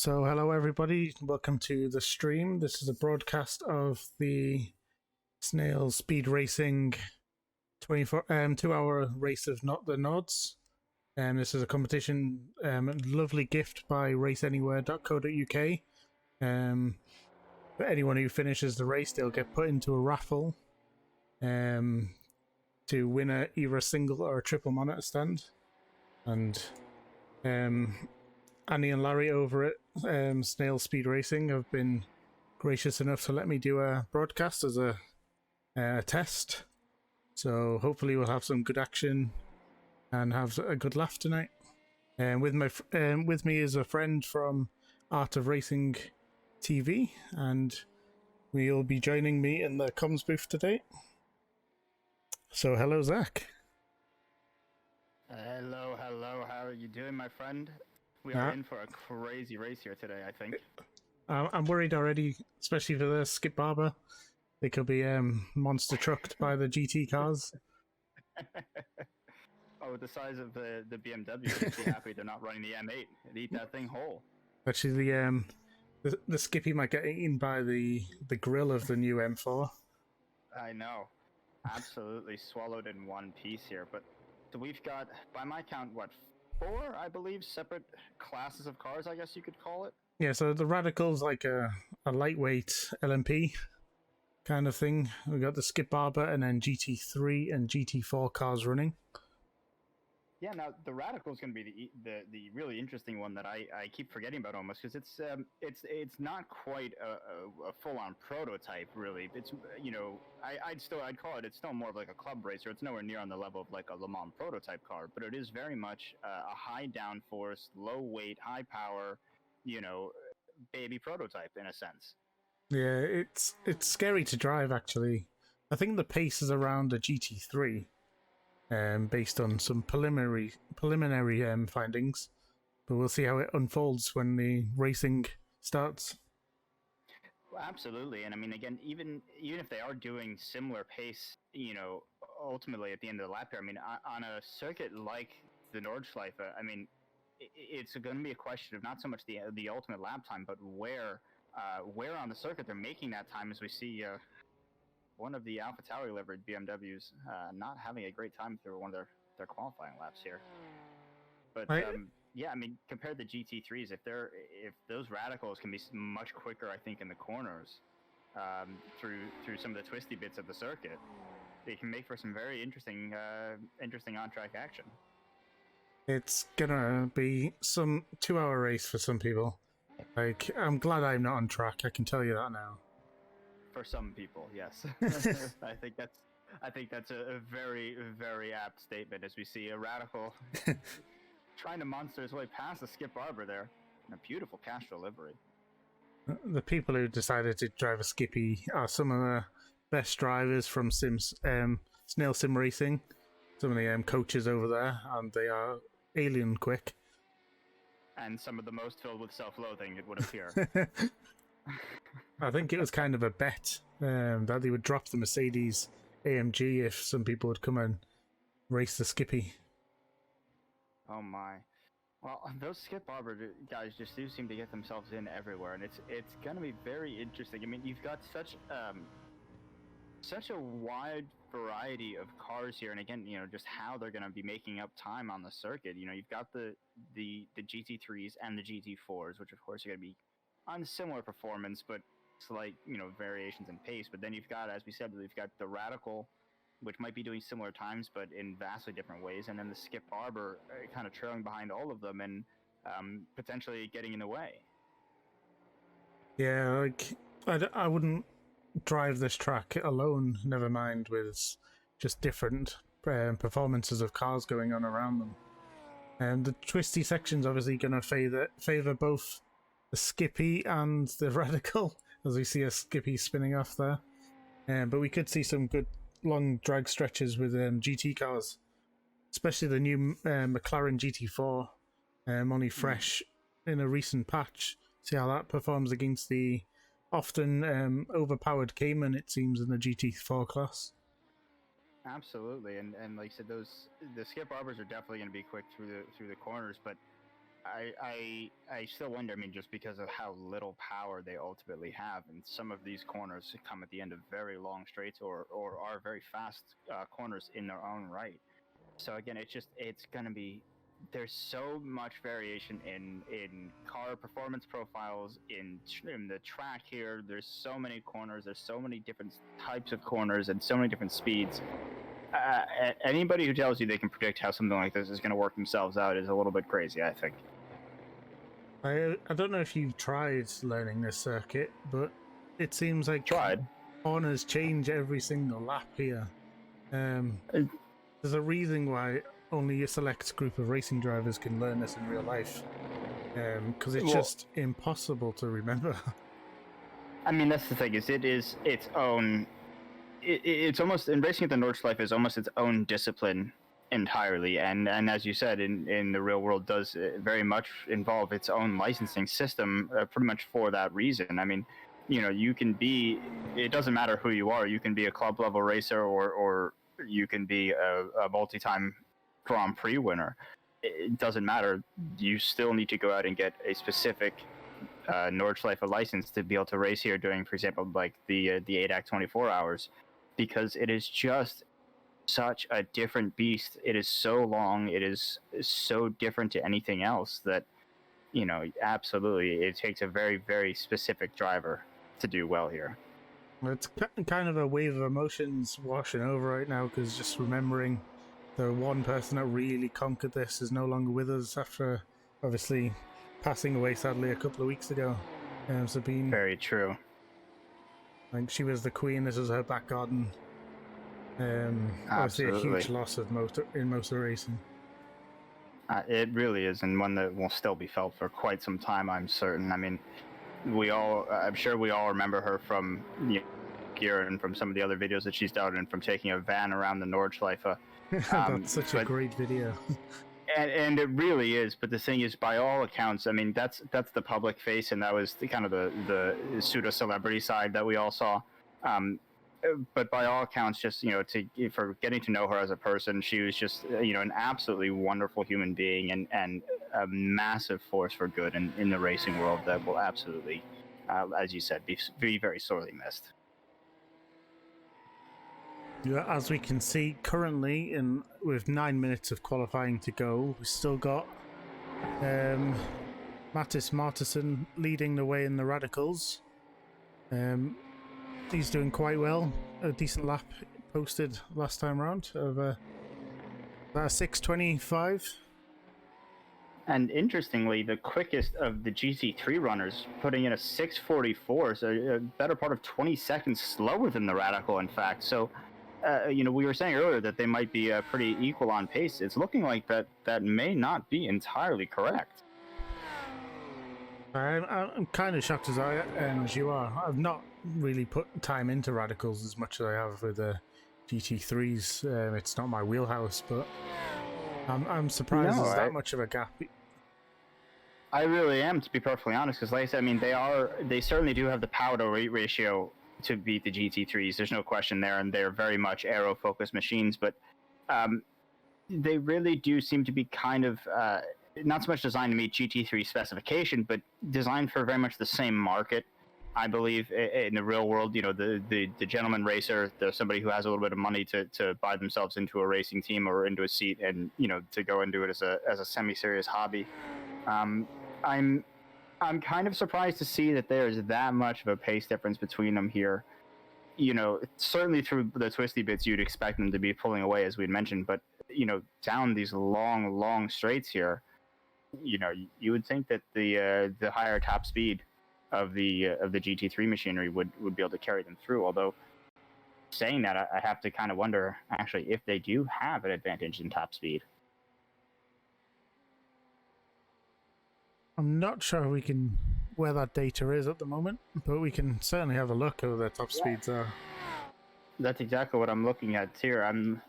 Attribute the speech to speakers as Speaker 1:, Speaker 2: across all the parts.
Speaker 1: So, hello everybody, welcome to the stream. This is a broadcast of the Snail Speed Racing 2-hour race of Not the Nods. This is a competition, lovely gift by raceanywhere.co.uk. For anyone who finishes the race, they'll get put into a raffle to win either a single or a triple monitor stand. And Annie and Larry over at Snail Speed Racing have been gracious enough to let me do a broadcast as a test. So hopefully we'll have some good action and have a good laugh tonight. With me is a friend from Art of Racing TV, and he'll be joining me in the comms booth today. So hello, Zach.
Speaker 2: Hello. How are you doing, my friend? We are in for a crazy race here today, I think.
Speaker 1: I'm worried already, especially for the Skip Barber. They could be monster trucked by the GT cars.
Speaker 2: Oh, with the size of the BMW, you'd be happy they're not running the M8. It'd eat that thing whole.
Speaker 1: Actually, the Skippy might get eaten by the grill of the new M4.
Speaker 2: I know. Absolutely swallowed in one piece here. But so we've got, by my count, what, 4, I believe, separate classes of cars, I guess you could call it?
Speaker 1: Yeah, so the Radical's like a lightweight LMP kind of thing. We got the Skip Barber and then GT3 and GT4 cars running.
Speaker 2: Yeah, now the Radical is going to be the really interesting one that I keep forgetting about almost, because it's not quite a full-on prototype really. It's, you know, I'd call it's still more of like a club racer. It's nowhere near on the level of like a Le Mans prototype car, but it is very much a high downforce, low weight, high power, you know, baby prototype in a sense.
Speaker 1: Yeah, it's scary to drive actually. I think the pace is around a GT3. Based on some preliminary findings, but we'll see how it unfolds when the racing starts.
Speaker 2: Well, absolutely, and I mean, again, even if they are doing similar pace, you know, ultimately at the end of the lap here, I mean, on a circuit like the Nordschlife, I mean, it's going to be a question of not so much the ultimate lap time, but where on the circuit they're making that time, as we see. One of the AlphaTauri livered BMWs not having a great time through one of their qualifying laps here. But yeah, I mean, compared to GT3s, if those Radicals can be much quicker, I think, in the corners through some of the twisty bits of the circuit, they can make for some very interesting on-track action.
Speaker 1: It's gonna be some 2-hour race for some people. Like, I'm glad I'm not on track. I can tell you that now.
Speaker 2: For some people, yes. I think that's a very, very apt statement, as we see a Radical trying to monster his way past the Skip Barber there in a beautiful Castro livery.
Speaker 1: The people who decided to drive a Skippy are some of the best drivers from Snail Sim Racing. Some of the coaches over there, and they are alien quick.
Speaker 2: And some of the most filled with self-loathing, it would appear.
Speaker 1: I think it was kind of a bet that they would drop the Mercedes AMG if some people would come and race the Skippy.
Speaker 2: Oh my. Well, those Skip Barber guys just do seem to get themselves in everywhere, and it's going to be very interesting. I mean, you've got such a wide variety of cars here, and again, you know, just how they're going to be making up time on the circuit. You know, you've got the GT3s and the GT4s, which of course are going to be on similar performance, but slight, you know, variations in pace. But then you've got, as we said, we've got the Radical, which might be doing similar times, but in vastly different ways, and then the Skip Barber kind of trailing behind all of them and potentially getting in the way.
Speaker 1: Yeah, like, I wouldn't drive this track alone, never mind with just different performances of cars going on around them. And the twisty section's obviously going to favour both the Skippy and the Radical, as we see a Skippy spinning off there. But we could see some good long drag stretches with GT cars, especially the new McLaren GT4, only fresh in a recent patch. See how that performs against the often overpowered Cayman, it seems, in the GT4 class.
Speaker 2: Absolutely, and like I said, the Skip Barbers are definitely going to be quick through the corners, but I still wonder. I mean, just because of how little power they ultimately have, and some of these corners come at the end of very long straights, or are very fast corners in their own right. So again, it's gonna be, there's so much variation in car performance profiles in the track here. There's so many corners. There's so many different types of corners and so many different speeds. Anybody who tells you they can predict how something like this is going to work themselves out is a little bit crazy, I think.
Speaker 1: I don't know if you've tried learning this circuit, but it seems like corners change every single lap here. There's a reason why only a select group of racing drivers can learn this in real life, because it's just impossible to remember.
Speaker 2: I mean, that's the thing, is it is its own... It's almost, in racing at the Nordschlife is almost its own discipline entirely, and as you said, in the real world, does very much involve its own licensing system, pretty much for that reason. I mean, you know, you can be, it doesn't matter who you are, you can be a club level racer, or you can be a multi-time Grand Prix winner. It doesn't matter. You still need to go out and get a specific Nordschlife license to be able to race here during, for example, like the ADAC 24 hours, because it is just such a different beast. It is so long. It is so different to anything else that, you know, absolutely, it takes a very, very specific driver to do well here.
Speaker 1: It's kind of a wave of emotions washing over right now, because just remembering the one person that really conquered this is no longer with us after, obviously, passing away sadly a couple of weeks ago. Sabine.
Speaker 2: Very true.
Speaker 1: Like, she was the queen. This was her back garden. Obviously, a huge loss of motor racing.
Speaker 2: It really is, and one that will still be felt for quite some time, I'm certain. I mean, I'm sure we all remember her from here and from some of the other videos that she's done, and from taking a van around the Nordschleife.
Speaker 1: That's such a great video.
Speaker 2: And it really is, but the thing is, by all accounts, I mean, that's the public face, and that was the kind of the pseudo celebrity side that we all saw. But by all accounts, just, you know, for getting to know her as a person, she was just, you know, an absolutely wonderful human being, and a massive force for good in the racing world that will absolutely, as you said, be very sorely missed.
Speaker 1: Yeah, as we can see currently, with 9 minutes of qualifying to go, we've still got Mattis Martinsson leading the way in the radicals. He's doing quite well. A decent lap posted last time round of about 6:25.
Speaker 2: And interestingly, the quickest of the GT3 runners, putting in a 6:44, so a better part of 20 seconds slower than the radical, in fact. So, you know, we were saying earlier that they might be pretty equal on pace. It's looking like that may not be entirely correct.
Speaker 1: I'm kind of shocked as you are. I've not really put time into radicals as much as I have with the GT3s. It's not my wheelhouse, but I'm surprised there's that much of a gap.
Speaker 2: I really am, to be perfectly honest, because like I said, I mean, they certainly do have the power to weight ratio to beat the GT3s. There's no question there, and they're very much aero-focused machines, but they really do seem to be kind of not so much designed to meet GT3 specification, but designed for very much the same market. I believe in the real world, you know, the gentleman racer, there's somebody who has a little bit of money to buy themselves into a racing team or into a seat, and, you know, to go into it as a semi-serious hobby. I'm kind of surprised to see that there's that much of a pace difference between them here. You know, certainly through the twisty bits, you'd expect them to be pulling away, as we'd mentioned, but, you know, down these long straights here, you know, you would think that the higher top speed of the GT3 machinery would be able to carry them through. Although, saying that, I have to kind of wonder, actually, if they do have an advantage in top speed.
Speaker 1: I'm not sure where that data is at the moment, but we can certainly have a look at what their top speeds are.
Speaker 2: That's exactly what I'm looking at here. I'm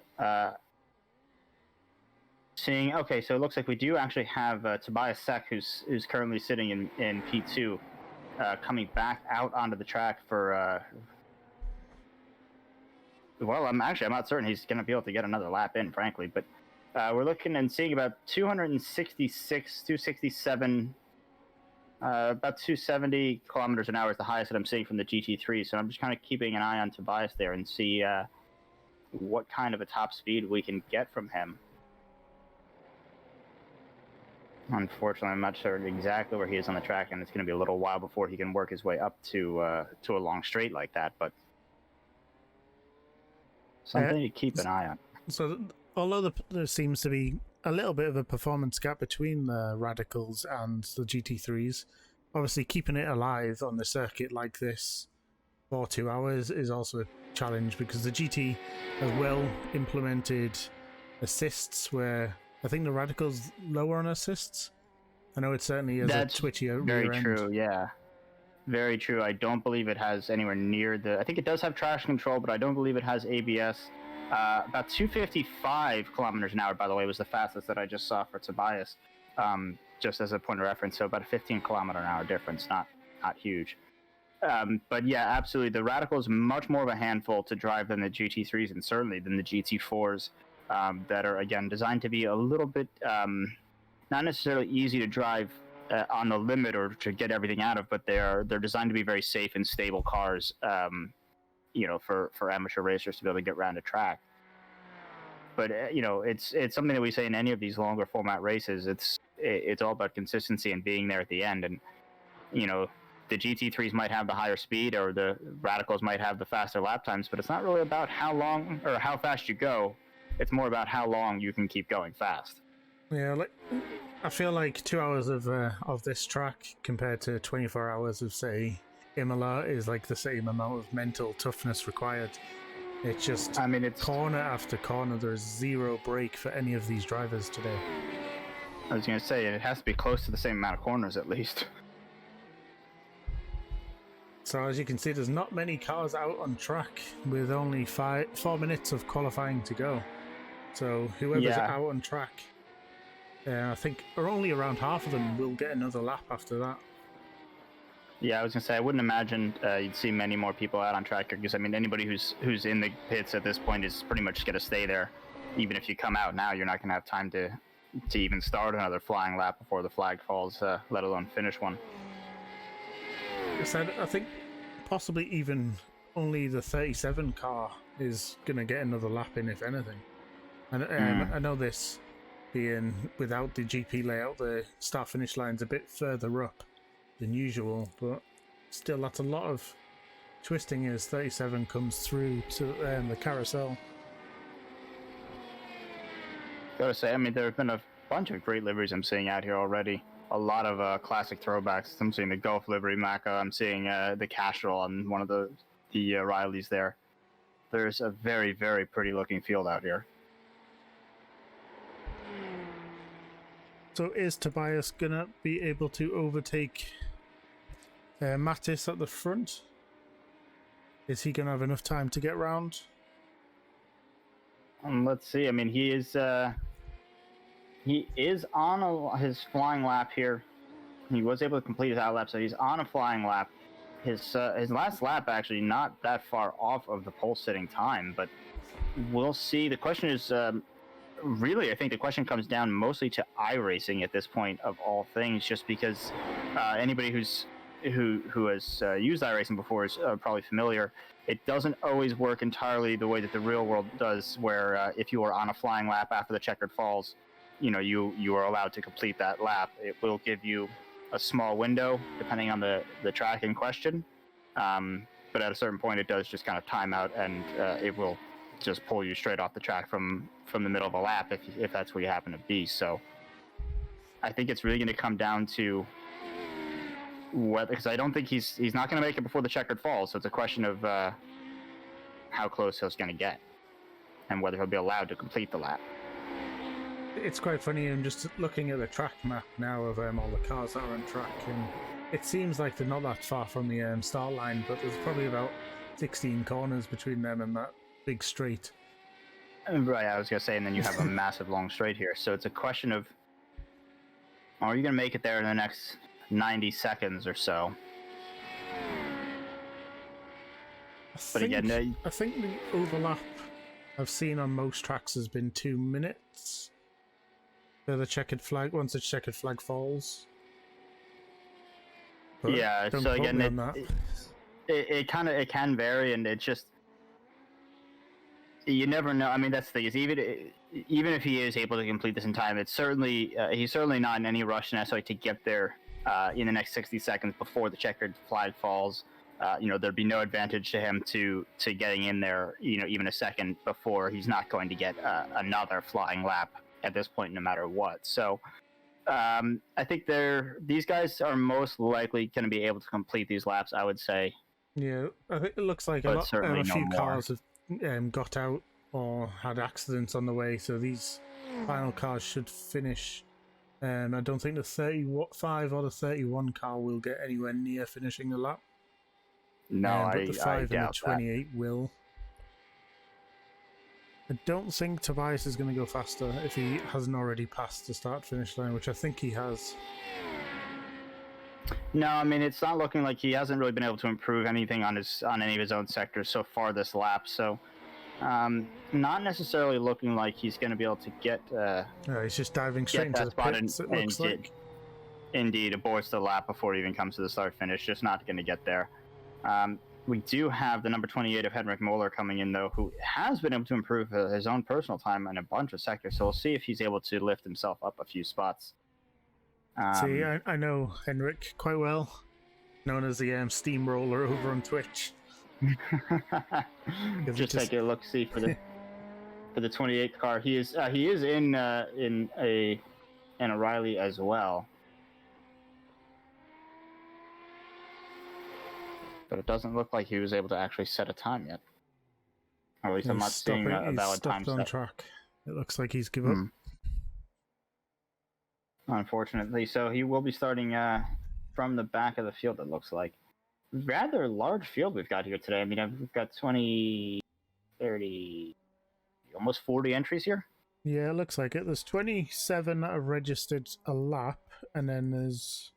Speaker 2: seeing, okay, so it looks like we do actually have Tobias Sek, who's currently sitting in P2, coming back out onto the track for, well, I'm not certain he's going to be able to get another lap in, frankly, but We're looking and seeing about 266, 267, about 270 kilometers an hour is the highest that I'm seeing from the GT3. So I'm just kind of keeping an eye on Tobias there and see what kind of a top speed we can get from him. Unfortunately, I'm not sure exactly where he is on the track, and it's going to be a little while before he can work his way up to a long straight like that. But something to keep an eye on.
Speaker 1: So, although there seems to be a little bit of a performance gap between the Radicals and the GT3s, obviously keeping it alive on the circuit like this for 2 hours is also a challenge, because the GT has well implemented assists where I think the Radicals lower on assists. I know it certainly is
Speaker 2: That's
Speaker 1: a twitchier
Speaker 2: very
Speaker 1: rear end.
Speaker 2: true, yeah. Very true. I don't believe it has anywhere near the... I think it does have traction control, but I don't believe it has ABS. About 255 kilometers an hour, by the way, was the fastest that I just saw for Tobias, just as a point of reference. So about a 15 kilometer an hour difference, not huge. But yeah, absolutely. The Radicals much more of a handful to drive than the GT3s, and certainly than the GT4s, that are, again, designed to be a little bit not necessarily easy to drive on the limit or to get everything out of, but they're designed to be very safe and stable cars, for amateur racers to be able to get around a track. But it's something that we say in any of these longer format races. It's all about consistency and being there at the end. And the GT3s might have the higher speed, or the Radicals might have the faster lap times, but it's not really about how long or how fast you go. It's more about how long you can keep going fast.
Speaker 1: Yeah, I feel like 2 hours of this track compared to 24 hours of, say, Imola is like the same amount of mental toughness required. It's just, it's corner after corner. There's zero break for any of these drivers today.
Speaker 2: I was going to say, it has to be close to the same amount of corners at least.
Speaker 1: So as you can see, there's not many cars out on track with only 4 minutes of qualifying to go. So whoever's out on track, I think only around half of them will get another lap after that.
Speaker 2: Yeah, I was going to say, I wouldn't imagine you'd see many more people out on track, because, anybody who's in the pits at this point is pretty much going to stay there. Even if you come out now, you're not going to have time to even start another flying lap before the flag falls, let alone finish one.
Speaker 1: I think possibly even only the 37 car is going to get another lap in, if anything. And I know this being without the GP layout, the start-finish line's a bit further up than usual, but still that's a lot of twisting as 37 comes through to the carousel.
Speaker 2: Gotta say, there have been a bunch of great liveries I'm seeing out here already. A lot of classic throwbacks. I'm seeing the Gulf livery Maka. I'm seeing the Castrol on one of the Rileys there. There's a very, very pretty looking field out here.
Speaker 1: So is Tobias gonna be able to overtake Mattis at the front? Is he gonna have enough time to get round?
Speaker 2: Let's see. He is on his flying lap here. He was able to complete his out lap, so he's on a flying lap. His last lap actually not that far off of the pole sitting time, but we'll see. The question is, really, I think the question comes down mostly to iRacing at this point of all things, just because anybody who has used iRacing before is probably familiar. It doesn't always work entirely the way that the real world does, where if you are on a flying lap after the checkered falls, you are allowed to complete that lap. It will give you a small window depending on the track in question, but at a certain point it does just kind of time out, and it will just pull you straight off the track from the middle of a lap if that's where you happen to be. So I think it's really going to come down to whether, because I don't think he's not going to make it before the checkered falls, so it's a question of how close he's going to get and whether he'll be allowed to complete the lap.
Speaker 1: It's quite funny. I'm just looking at the track map now of all the cars that are on track, and it seems like they're not that far from the start line, but there's probably about 16 corners between them and that big straight.
Speaker 2: Right, I was going to say, and then you have a massive long straight here. So it's a question of, are you going to make it there in the next 90 seconds or so?
Speaker 1: I think the overlap I've seen on most tracks has been 2 minutes. the checkered flag once the checkered flag falls. But
Speaker 2: Yeah.
Speaker 1: don't
Speaker 2: So
Speaker 1: quote
Speaker 2: again,
Speaker 1: me on that.
Speaker 2: it kind of it can vary, and it just you never know. I mean, that's the thing is even if he is able to complete this in time, it's certainly he's certainly not in any rush necessarily to get there in the next 60 seconds before the checkered flag falls. There'd be no advantage to him to getting in there, even a second before. He's not going to get another flying lap at this point, no matter what. So I think these guys are most likely going to be able to complete these laps, I would say.
Speaker 1: Yeah, I think it looks like
Speaker 2: But certainly
Speaker 1: a
Speaker 2: no
Speaker 1: few
Speaker 2: more.
Speaker 1: cars have got out or had accidents on the way, so these final cars should finish. I don't think the 35 or the 31 car will get anywhere near finishing the lap.
Speaker 2: No,
Speaker 1: But the 5 and the
Speaker 2: doubt
Speaker 1: 28 will. I don't think Tobias is going to go faster if he hasn't already passed the start-finish line, which I think he has.
Speaker 2: No, I mean it's not looking like he hasn't really been able to improve anything on any of his own sectors so far this lap. So, not necessarily looking like he's going to be able to get.
Speaker 1: He's just diving straight into the pits. It looks like.
Speaker 2: Indeed, aborts the lap before he even comes to the start finish. Just not going to get there. We do have the number 28 of Henrik Moller coming in, though, who has been able to improve his own personal time in a bunch of sectors. So we'll see if he's able to lift himself up a few spots.
Speaker 1: See, I know Henrik quite well, known as the Steamroller over on Twitch.
Speaker 2: Just take a look, see for the 28 car. He is in a Riley as well. But it doesn't look like he was able to actually set a time yet. Or at least I'm not seeing a valid time set.
Speaker 1: On track. It looks like he's given up.
Speaker 2: Unfortunately, so he will be starting from the back of the field, it looks like. Rather large field we've got here today. I mean, we've got 20, 30, almost 40 entries here.
Speaker 1: Yeah, it looks like it. There's 27 that have registered a lap, and then there's...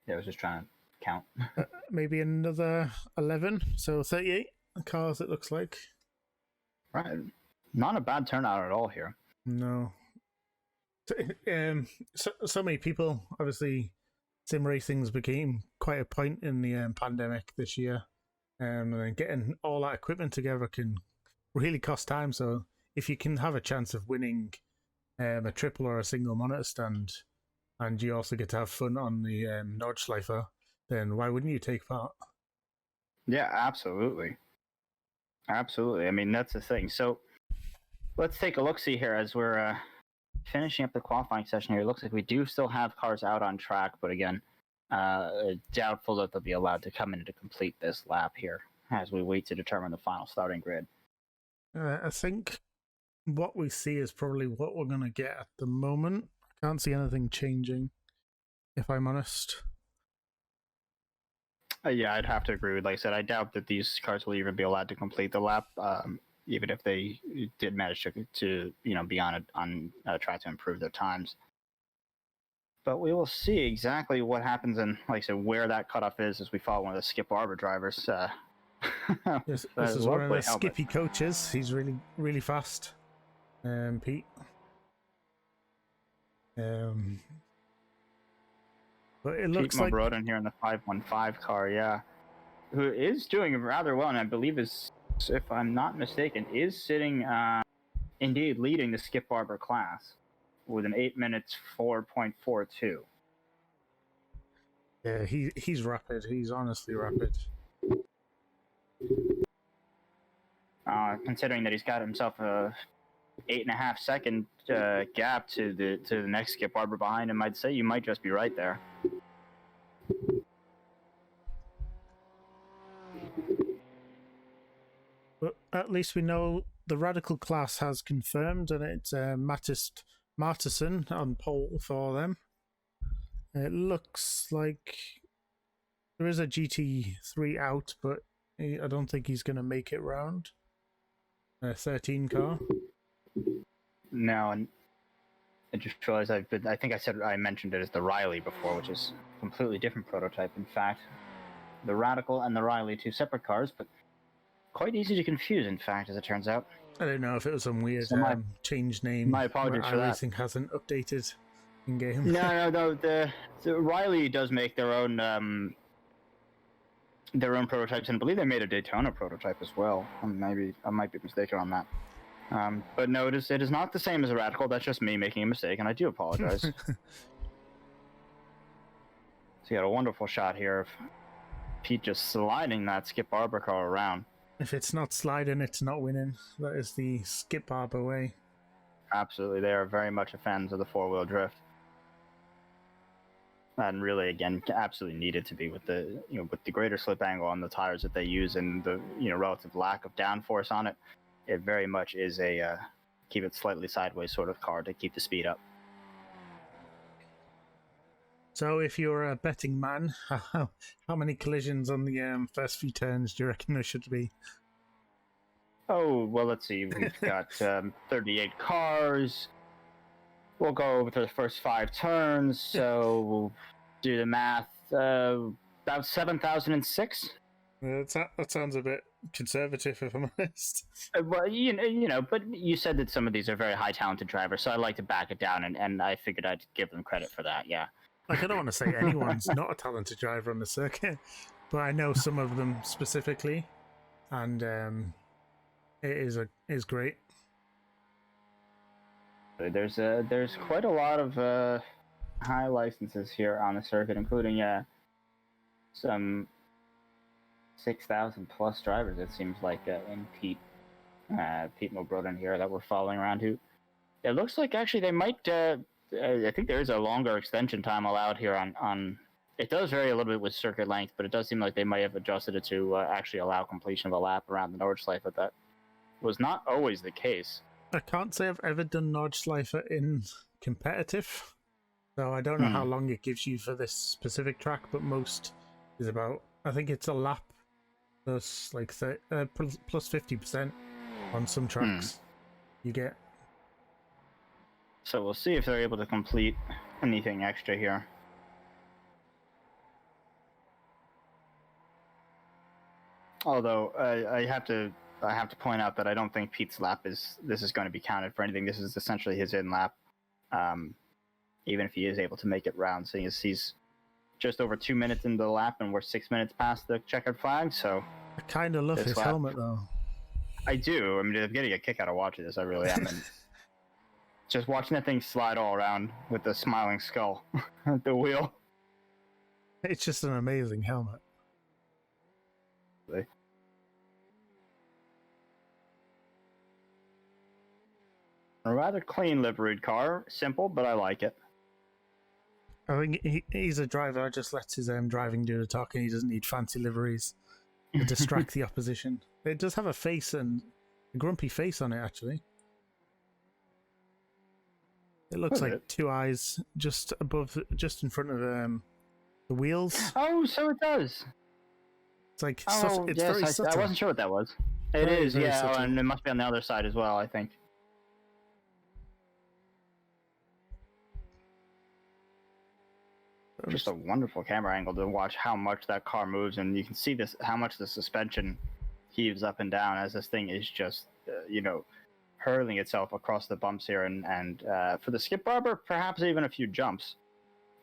Speaker 2: Yeah, I was just trying to count.
Speaker 1: Maybe another 11, so 38 cars it looks like.
Speaker 2: Right. Not a bad turnout at all here.
Speaker 1: No. So many people, obviously, sim racing's became quite a point in the pandemic this year. And then getting all that equipment together can really cost time. So if you can have a chance of winning a triple or a single monitor stand, and you also get to have fun on the Nordschlife, then why wouldn't you take part?
Speaker 2: Yeah, absolutely. Absolutely. I mean, that's the thing. So let's take a look-see here as we're finishing up the qualifying session here. It looks like we do still have cars out on track, but again, doubtful that they'll be allowed to come in to complete this lap here as we wait to determine the final starting grid.
Speaker 1: I think what we see is probably what we're going to get at the moment. I can't see anything changing, if I'm honest.
Speaker 2: Yeah, I'd have to agree with. Like I said, I doubt that these cars will even be allowed to complete the lap, even if they did manage to be on try to improve their times. But we will see exactly what happens and, like I said, where that cutoff is as we follow one of the Skip Arbor drivers.
Speaker 1: This is one of the Skippy coaches. He's really, really fast. Pete. But it looks like
Speaker 2: Broden here in the 515 car, yeah, who is doing rather well, and I believe is, if I'm not mistaken, is sitting, indeed leading the Skip Arbor class with an 8 minutes 4.42.
Speaker 1: Yeah, he's rapid. He's honestly rapid.
Speaker 2: Considering that he's got himself a 8.5 second gap to the next Skip Arbor behind him, I'd say you might just be right there.
Speaker 1: But at least we know the Radical class has confirmed, and it's Martison on pole for them. It looks like there is a GT3 out, but I don't think he's going to make it round. 13 car.
Speaker 2: No, and I just realized I think I mentioned it as the Riley before, which is a completely different prototype. In fact, the Radical and the Riley, two separate cars, but quite easy to confuse, in fact, as it turns out.
Speaker 1: I don't know if it was some weird
Speaker 2: So
Speaker 1: change name.
Speaker 2: my apologies
Speaker 1: where
Speaker 2: for that.
Speaker 1: iRacing hasn't updated in game.
Speaker 2: No. The Riley does make their own prototypes, and I believe they made a Daytona prototype as well. Maybe I might be mistaken on that. But no, it is not the same as a Radical. That's just me making a mistake, and I do apologize. So you got a wonderful shot here of Pete just sliding that Skip Barber car around.
Speaker 1: If it's not sliding, it's not winning. That is the Skip Barber way.
Speaker 2: Absolutely, they are very much fans of the four-wheel drift, and really, again, absolutely needed to be with the with the greater slip angle on the tires that they use and the relative lack of downforce on it. It very much is a keep it slightly sideways sort of car to keep the speed up.
Speaker 1: So, if you're a betting man, how many collisions on the first few turns do you reckon there should be?
Speaker 2: Oh, well, let's see. We've got 38 cars. We'll go over the first 5 turns, so we'll do the math. About 7,006.
Speaker 1: That sounds a bit conservative, if I'm honest.
Speaker 2: Well, but you said that some of these are very high talented drivers, so I like to back it down, and I figured I'd give them credit for that. Yeah.
Speaker 1: Like, I don't want to say anyone's not a talented driver on the circuit, but I know some of them specifically, and it is great.
Speaker 2: There's quite a lot of high licenses here on the circuit, including some 6,000 plus drivers. It seems like in Pete Mulbroden here that we're following around. Who it looks like actually they might. I think there is a longer extension time allowed here on. It does vary a little bit with circuit length, but it does seem like they might have adjusted it to actually allow completion of a lap around the Nordschlife, but that was not always the case.
Speaker 1: I can't say I've ever done Nordschleife in competitive, so I don't know how long it gives you for this specific track, but most is about, I think it's a lap plus like plus 50% on some tracks you get.
Speaker 2: So we'll see if they're able to complete anything extra here. Although I have to point out that I don't think Pete's lap this is going to be counted for anything. This is essentially his in lap, even if he is able to make it round. Seeing as he's just over 2 minutes into the lap, and we're 6 minutes past the checkered flag. So
Speaker 1: I kind of love his helmet though.
Speaker 2: I do. I mean, I'm getting a kick out of watching this. I really am. And just watching that thing slide all around with the smiling skull at the wheel.
Speaker 1: It's just an amazing helmet.
Speaker 2: A rather clean liveried car. Simple, but I like it.
Speaker 1: I think he's a driver that just lets his driving do the talking. He doesn't need fancy liveries to distract the opposition. It does have a face, and a grumpy face on it, actually. It looks like 2 eyes just in front of the wheels.
Speaker 2: Oh, so it does.
Speaker 1: It's like
Speaker 2: it's yes,
Speaker 1: very subtle.
Speaker 2: I wasn't sure what that was. It
Speaker 1: very,
Speaker 2: is,
Speaker 1: very
Speaker 2: yeah,
Speaker 1: subtle.
Speaker 2: And it must be on the other side as well, I think. Just a wonderful camera angle to watch how much that car moves, and you can see how much the suspension heaves up and down as this thing is just, hurling itself across the bumps here, and for the Skip Barber, perhaps even a few jumps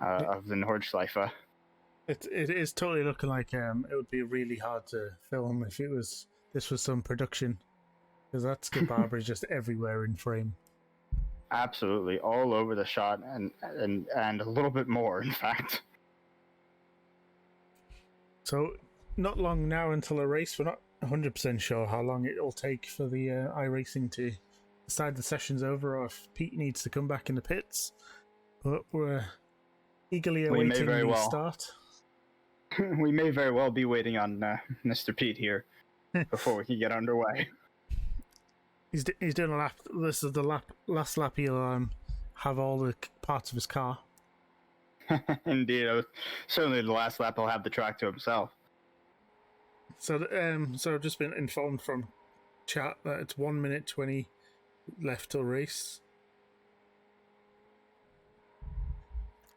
Speaker 2: of the Nordschleife.
Speaker 1: It is totally looking like it would be really hard to film if this was some production, because that Skip Barber is just everywhere in frame.
Speaker 2: Absolutely, all over the shot, and a little bit more, in fact.
Speaker 1: So, not long now until a race. We're not 100% sure how long it will take for the iRacing to decide the session's over, or if Pete needs to come back in the pits. But we're eagerly awaiting the start.
Speaker 2: We may very well be waiting on Mr. Pete here before we can get underway.
Speaker 1: He's doing a lap. This is the last lap he'll have all the parts of his car.
Speaker 2: Indeed, certainly the last lap he'll have the track to himself.
Speaker 1: So I've just been informed from chat that it's 1 minute 20 left till race.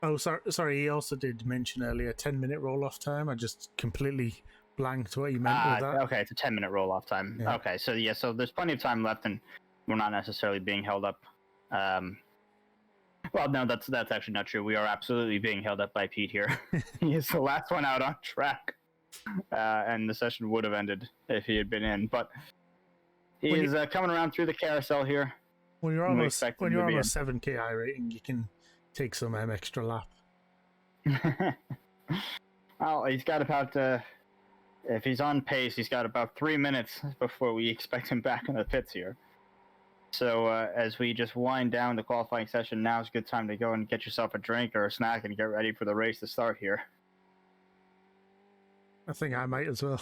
Speaker 1: Oh, sorry. He also did mention earlier 10-minute roll-off time. I just completely blanked what you meant with that.
Speaker 2: Okay, it's a 10-minute roll-off time.
Speaker 1: Yeah.
Speaker 2: Okay, so yeah, so there's plenty of time left, and we're not necessarily being held up. Well, no, that's actually not true. We are absolutely being held up by Pete here. He is the last one out on track, and the session would have ended if he had been in. But he is coming around through the carousel here.
Speaker 1: When you're almost 7k I rating, you can take some extra lap.
Speaker 2: Well, he's got about if he's on pace, he's got about 3 minutes before we expect him back in the pits here. So as we just wind down the qualifying session, now's a good time to go and get yourself a drink or a snack and get ready for the race to start here.
Speaker 1: I think I might as well.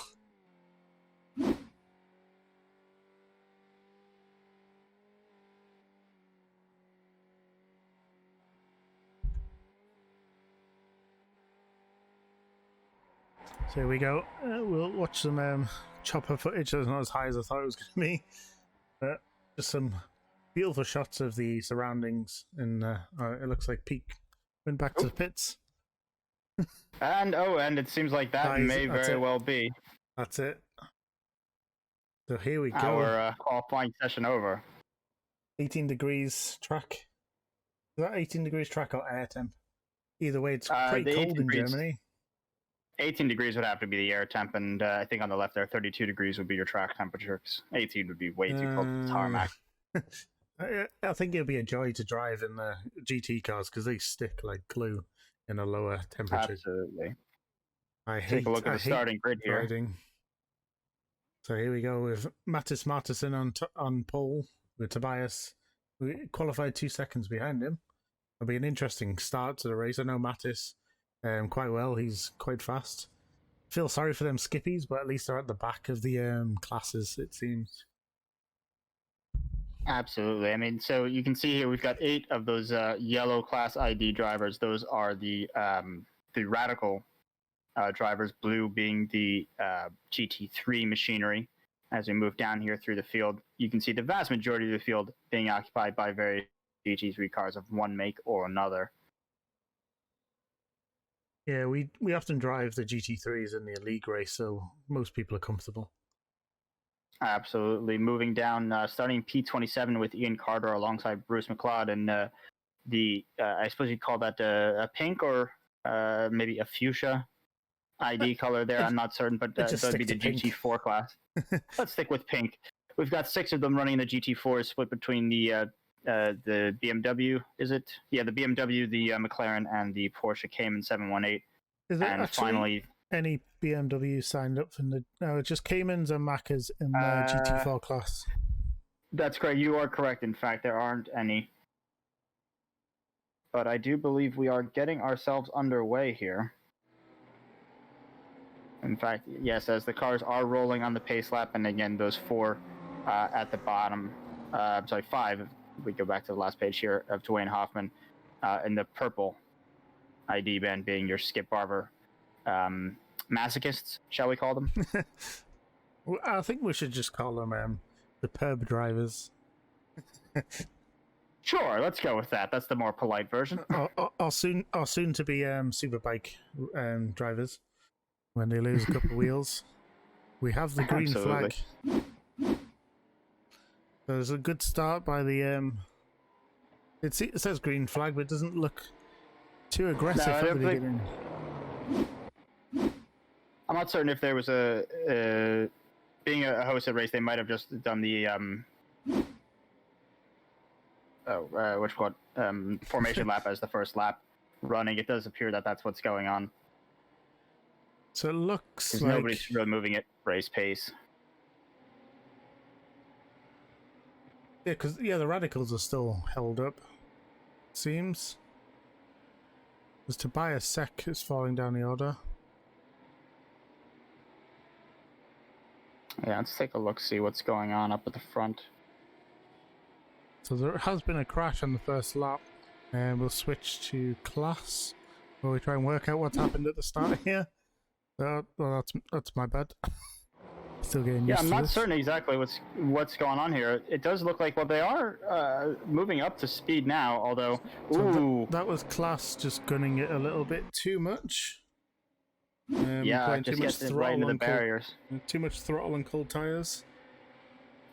Speaker 1: So here we go. We'll watch some chopper footage. It's not as high as I thought it was going to be, but just some beautiful shots of the surroundings. And it looks like Pete went back to the pits.
Speaker 2: And it seems like that may very well be.
Speaker 1: That's it. So here we go.
Speaker 2: Our qualifying session over.
Speaker 1: 18 degrees track. Is that 18 degrees track or air temp? Either way, it's pretty cold in Germany. 18
Speaker 2: degrees would have to be the air temp, and I think on the left there, 32 degrees would be your track temperature. 18 would be way too cold for the tarmac.
Speaker 1: I think it'll be a joy to drive in the GT cars because they stick like glue in a lower temperature.
Speaker 2: Absolutely.
Speaker 1: Take
Speaker 2: a look at the starting grid here.
Speaker 1: So here we go with Mattis Martinsson on pole with Tobias. We qualified 2 seconds behind him. It'll be an interesting start to the race. I know Mattis quite well. He's quite fast. Feel sorry for them Skippys, but at least they're at the back of the classes, it seems.
Speaker 2: Absolutely. I mean, so you can see here we've got 8 of those yellow class ID drivers. Those are the radical drivers, blue being the GT3 machinery. As we move down here through the field, you can see the vast majority of the field being occupied by various GT3 cars of one make or another.
Speaker 1: Yeah, we often drive the GT3s in the league race, so most people are comfortable.
Speaker 2: Absolutely. Moving down, starting P27 with Ian Carter alongside Bruce McLeod, and I suppose you'd call that a pink or maybe a fuchsia ID color there. I'm not certain, but that would be the GT4 class. Let's stick with pink. We've got 6 of them running the GT4, split between the BMW, is it? Yeah, the BMW, the McLaren, and the Porsche Cayman 718.
Speaker 1: Is it and finally any BMW signed up from the? No, it's just Caymans and Maccas in the GT4 class.
Speaker 2: That's correct. You are correct. In fact, there aren't any. But I do believe we are getting ourselves underway here. In fact, yes, as the cars are rolling on the pace lap, and again, those 4 at the bottom. 5. We go back to the last page here of Dwayne Hoffman in the purple ID band being your Skip Barber masochists, shall we call them?
Speaker 1: I think we should just call them the perb drivers.
Speaker 2: Sure, let's go with that. That's the more polite version.
Speaker 1: Or soon to be superbike drivers when they lose a couple of wheels. We have the green flag. There's a good start by the it says green flag, but it doesn't look too aggressive at the beginning.
Speaker 2: I'm not certain if there was being a hosted race, they might have just done the formation lap as the first lap running. It does appear that that's what's going on.
Speaker 1: So it looks like
Speaker 2: nobody's really moving at race pace.
Speaker 1: Yeah, because the radicals are still held up. Seems. There's Tobias Sek is falling down the order.
Speaker 2: Yeah, let's take a look, see what's going on up at the front.
Speaker 1: So there has been a crash on the first lap, and we'll switch to class, where we try and work out what's happened at the start here. Well, that's my bad. Still getting used to
Speaker 2: I'm not certain exactly what's going on here. It does look like they are moving up to speed now. Although,
Speaker 1: so that was class just gunning it a little bit too much.
Speaker 2: Yeah,
Speaker 1: playing
Speaker 2: just
Speaker 1: too much
Speaker 2: gets right into the
Speaker 1: throttle
Speaker 2: barriers.
Speaker 1: too much throttle on cold tires.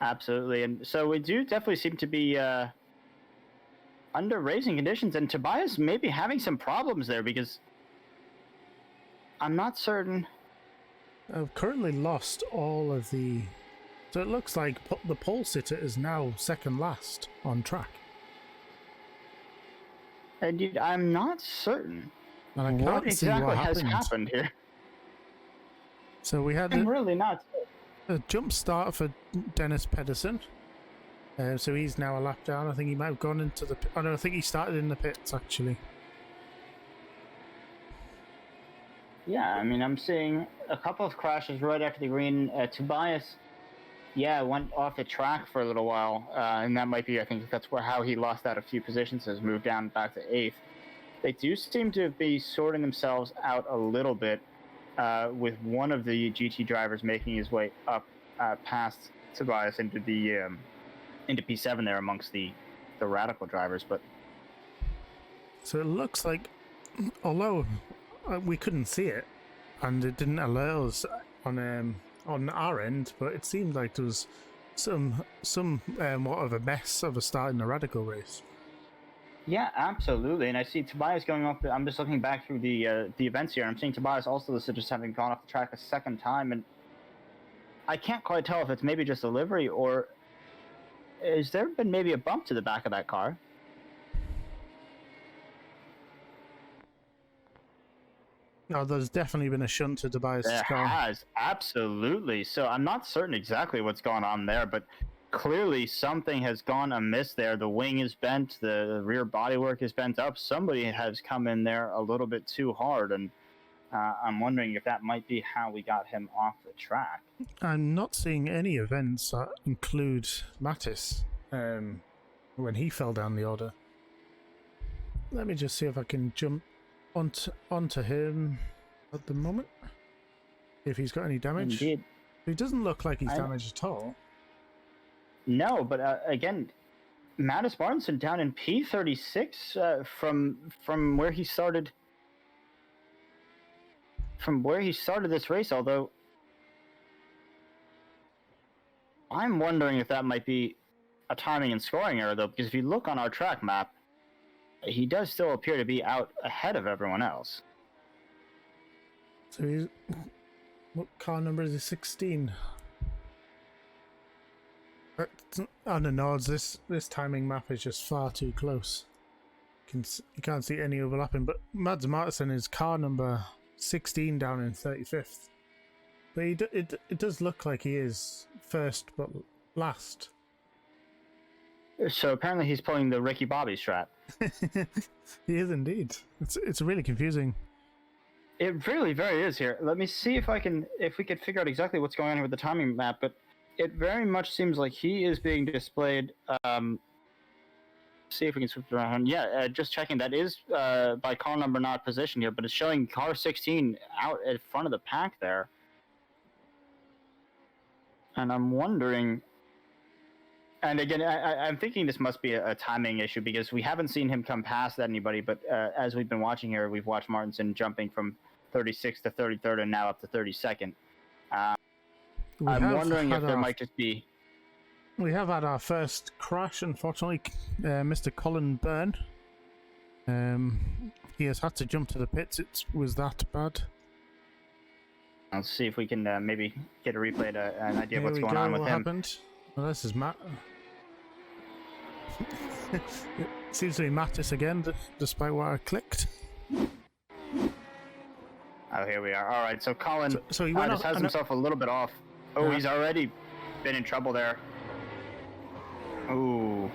Speaker 2: Absolutely, and so we do definitely seem to be under racing conditions, and Tobias may be having some problems there because I'm not certain.
Speaker 1: I've currently lost all of the. So it looks like the pole sitter is now second last on track.
Speaker 2: Indeed, I'm not certain
Speaker 1: And I
Speaker 2: what
Speaker 1: can't see what
Speaker 2: exactly has
Speaker 1: happened.
Speaker 2: happened here.
Speaker 1: So we had
Speaker 2: I'm really not.
Speaker 1: a jump start for Dennis Pedersen. So he's now a lap down. I think he might have gone into the... Oh no, I think he started in the pits actually.
Speaker 2: Yeah, I mean, I'm seeing a couple of crashes right after the green. Tobias, yeah, went off the track for a little while, and that might be, I think that's how he lost out a few positions, has moved down back to 8th. They do seem to be sorting themselves out a little bit, with one of the GT drivers making his way up past Tobias into P7 there amongst the radical drivers. But
Speaker 1: So it looks like, although we couldn't see it, and it didn't alert us on our end, but it seemed like there was some what of a mess of a start in the radical race.
Speaker 2: yeah, absolutely. And I see Tobias going off. I'm just looking back through the events here, and I'm seeing Tobias also listed as having gone off the track a second time, and I can't quite tell if it's maybe just a livery or has there been maybe a bump to the back of that car?
Speaker 1: No, there's definitely been a shunt to Tobias'
Speaker 2: There
Speaker 1: car.
Speaker 2: has, absolutely. So I'm not certain exactly what's going on there, but clearly something has gone amiss there. The wing is bent, the rear bodywork is bent up. Somebody has come in there a little bit too hard, and I'm wondering if that might be how we got him off the track.
Speaker 1: I'm not seeing any events that include Mattis when he fell down the order. Let me just see if I can jump onto him at the moment. If he's got any damage.
Speaker 2: Indeed.
Speaker 1: He doesn't look like he's damaged at all.
Speaker 2: No, but again, Mattis Martinson down in P36 from where he started. From where he started this race, although I'm wondering if that might be a timing and scoring error, though, because if you look on our track map, he does still appear to be out ahead of everyone else.
Speaker 1: So he's... What car number is he? 16? On the Nords, this timing map is just far too close. You can't see any overlapping, but Mads Martinsen is car number 16 down in 35th. But it does look like he is first but last.
Speaker 2: So apparently he's pulling the Ricky Bobby strat.
Speaker 1: He is indeed. It's really confusing.
Speaker 2: It really very is here. Let me see if we could figure out exactly what's going on here with the timing map, but it very much seems like he is being displayed. See if we can switch around. Yeah, just checking. That is by car number not positioned here, but it's showing car 16 out in front of the pack there. And I'm wondering... And again, I'm thinking this must be a timing issue because we haven't seen him come past anybody, but as we've been watching here, we've watched Martinson jumping from 36th to 33rd and now up to 32nd. I'm wondering if there might just be...
Speaker 1: We have had our first crash, unfortunately. Mr. Colin Byrne. He has had to jump to the pits. It was that bad.
Speaker 2: Let's see if we can maybe get a replay to an idea of what's
Speaker 1: Here we
Speaker 2: going on with
Speaker 1: what
Speaker 2: him.
Speaker 1: Happened. Well, this is Matt. It seems to be Mattis again, despite what I clicked.
Speaker 2: Oh, here we are. All right, so Colin
Speaker 1: so he went
Speaker 2: just has himself a little bit off. Oh,
Speaker 1: Yeah.
Speaker 2: He's already been in trouble there. Ooh.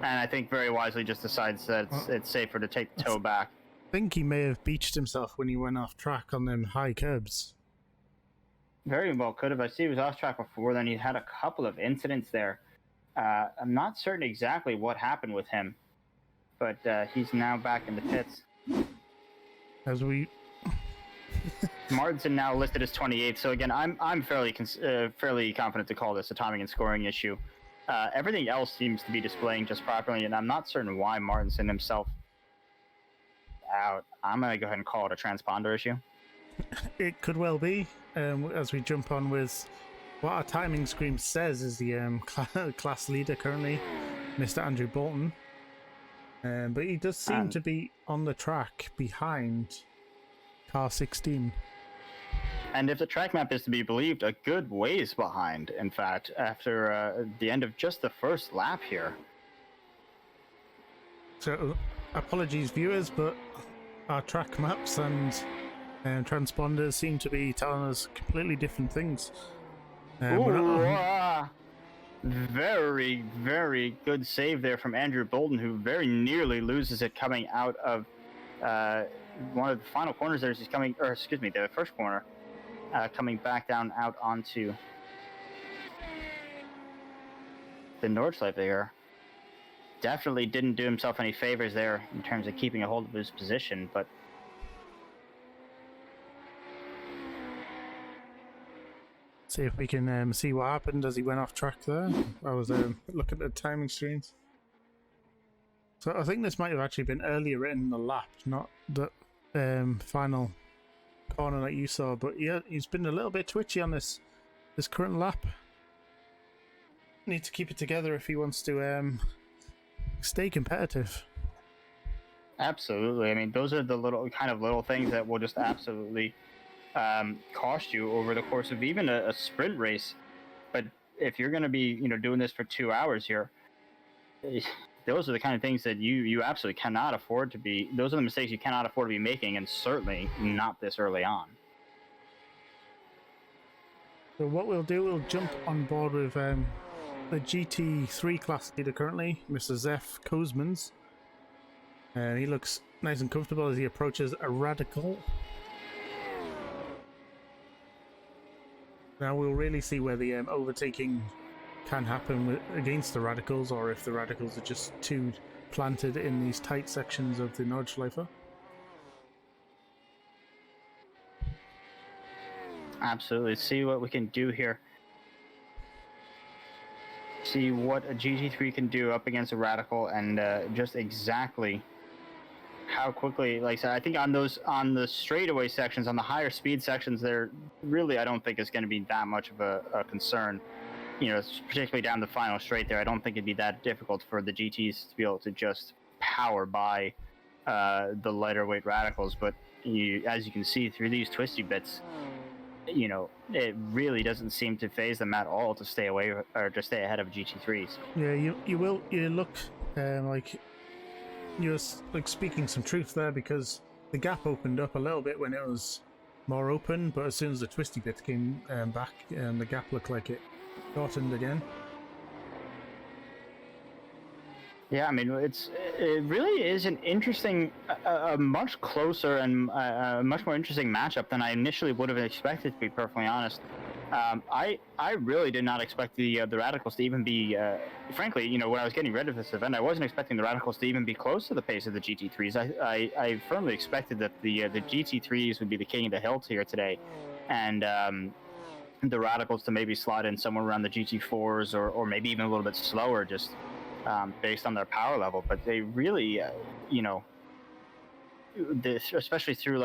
Speaker 2: And I think very wisely just decides that it's safer to take the toe back.
Speaker 1: I think he may have beached himself when he went off track on them high curbs.
Speaker 2: Very well could have. I see he was off track before, then he had a couple of incidents there. I'm not certain exactly what happened with him, but he's now back in the pits.
Speaker 1: As we...
Speaker 2: Martinson now listed as 28th, so again, I'm fairly confident to call this a timing and scoring issue. Everything else seems to be displaying just properly, and I'm not certain why Martinson himself out. I'm going to go ahead and call it a transponder issue.
Speaker 1: it could well be. As we jump on with what our timing screen says is the class leader currently, Mr. Andrew Bolton. But he does seem to be on the track behind car 16.
Speaker 2: And if the track map is to be believed, a good ways behind, in fact, after the end of just the first lap here.
Speaker 1: So, apologies viewers, but our track maps and transponders seem to be telling us completely different things.
Speaker 2: Very, very good save there from Andrew Bolton, who very nearly loses it coming out of one of the final corners there. He's coming, or excuse me, the first corner, coming back down out onto the Nordschlife there. Definitely didn't do himself any favors there in terms of keeping a hold of his position, but
Speaker 1: see if we can see what happened as he went off track there. I was looking at the timing screens. So I think this might have actually been earlier in the lap, not the final corner that you saw. But yeah, he's been a little bit twitchy on this current lap. Need to keep it together if he wants to stay competitive.
Speaker 2: absolutely. I mean, those are the little things that will just absolutely cost you over the course of even a sprint race. But if you're going to be, doing this for 2 hours here, those are the kind of things that you absolutely cannot afford to be. Those are the mistakes you cannot afford to be making, and certainly not this early on.
Speaker 1: So what we'll do, we'll jump on board with the GT3 class leader currently, Mr. Zef Kozmans. He looks nice and comfortable as he approaches a radical. Now we'll really see where the overtaking can happen against the radicals, or if the radicals are just too planted in these tight sections of the Nordschleife.
Speaker 2: Absolutely. See what we can do here. See what a GT3 can do up against a radical, and just exactly how quickly. Like I said, I think on the straightaway sections, on the higher speed sections, there really I don't think it's going to be that much of a concern. Particularly down the final straight there, I don't think it'd be that difficult for the GTs to be able to just power by the lighter weight radicals. But as you can see through these twisty bits, it really doesn't seem to phase them at all to stay away or to stay ahead of GT3s.
Speaker 1: Yeah, you look like you're like speaking some truth there, because the gap opened up a little bit when it was more open, but as soon as the twisty bit came back, the gap looked like it shortened again.
Speaker 2: Yeah, I mean, it really is an interesting, a much closer and a much more interesting matchup than I initially would have expected, to be perfectly honest. I really did not expect the radicals to even be, frankly, when I was getting ready for this event, I wasn't expecting the radicals to even be close to the pace of the GT3s. I firmly expected that the GT3s would be the king of the hill here today, and the radicals to maybe slide in somewhere around the GT4s or maybe even a little bit slower, just based on their power level. But they really, especially through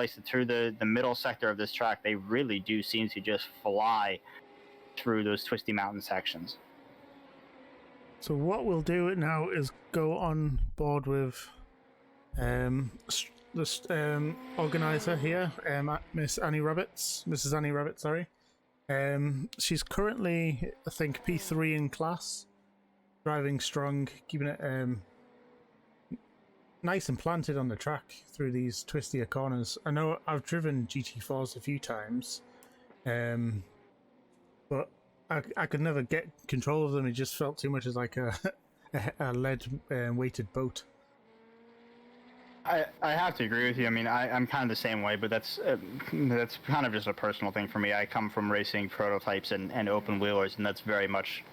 Speaker 2: the middle sector of this track, they really do seem to just fly through those twisty mountain sections.
Speaker 1: So what we'll do now is go on board with this organizer here, Mrs. Annie Rabbit, sorry. She's currently, I think, P3 in class, driving strong, keeping it nice and planted on the track through these twistier corners. I know I've driven GT4s a few times, but I could never get control of them. It just felt too much as like a lead weighted boat.
Speaker 2: I have to agree with you. I mean, I'm kind of the same way, but that's kind of just a personal thing for me. I come from racing prototypes and open wheelers, and that's very much,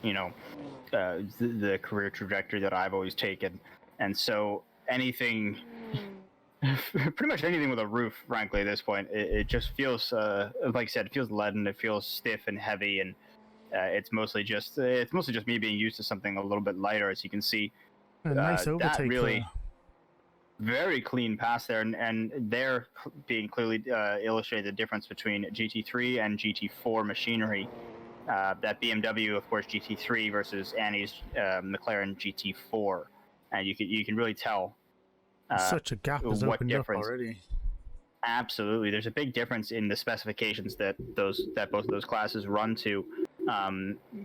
Speaker 2: the career trajectory that I've always taken. And so anything, pretty much anything with a roof, frankly, at this point, it just feels, like I said, it feels leaden, it feels stiff and heavy, and it's mostly just me being used to something a little bit lighter, as you can see.
Speaker 1: A nice overtake
Speaker 2: that really.
Speaker 1: there.
Speaker 2: very clean pass there, and there being clearly illustrated the difference between GT3 and GT4 machinery. That BMW, of course, GT3 versus Annie's McLaren GT4, and you can really tell
Speaker 1: Such a gap has
Speaker 2: what
Speaker 1: opened up
Speaker 2: difference.
Speaker 1: already.
Speaker 2: Absolutely, there's a big difference in the specifications that both of those classes run to.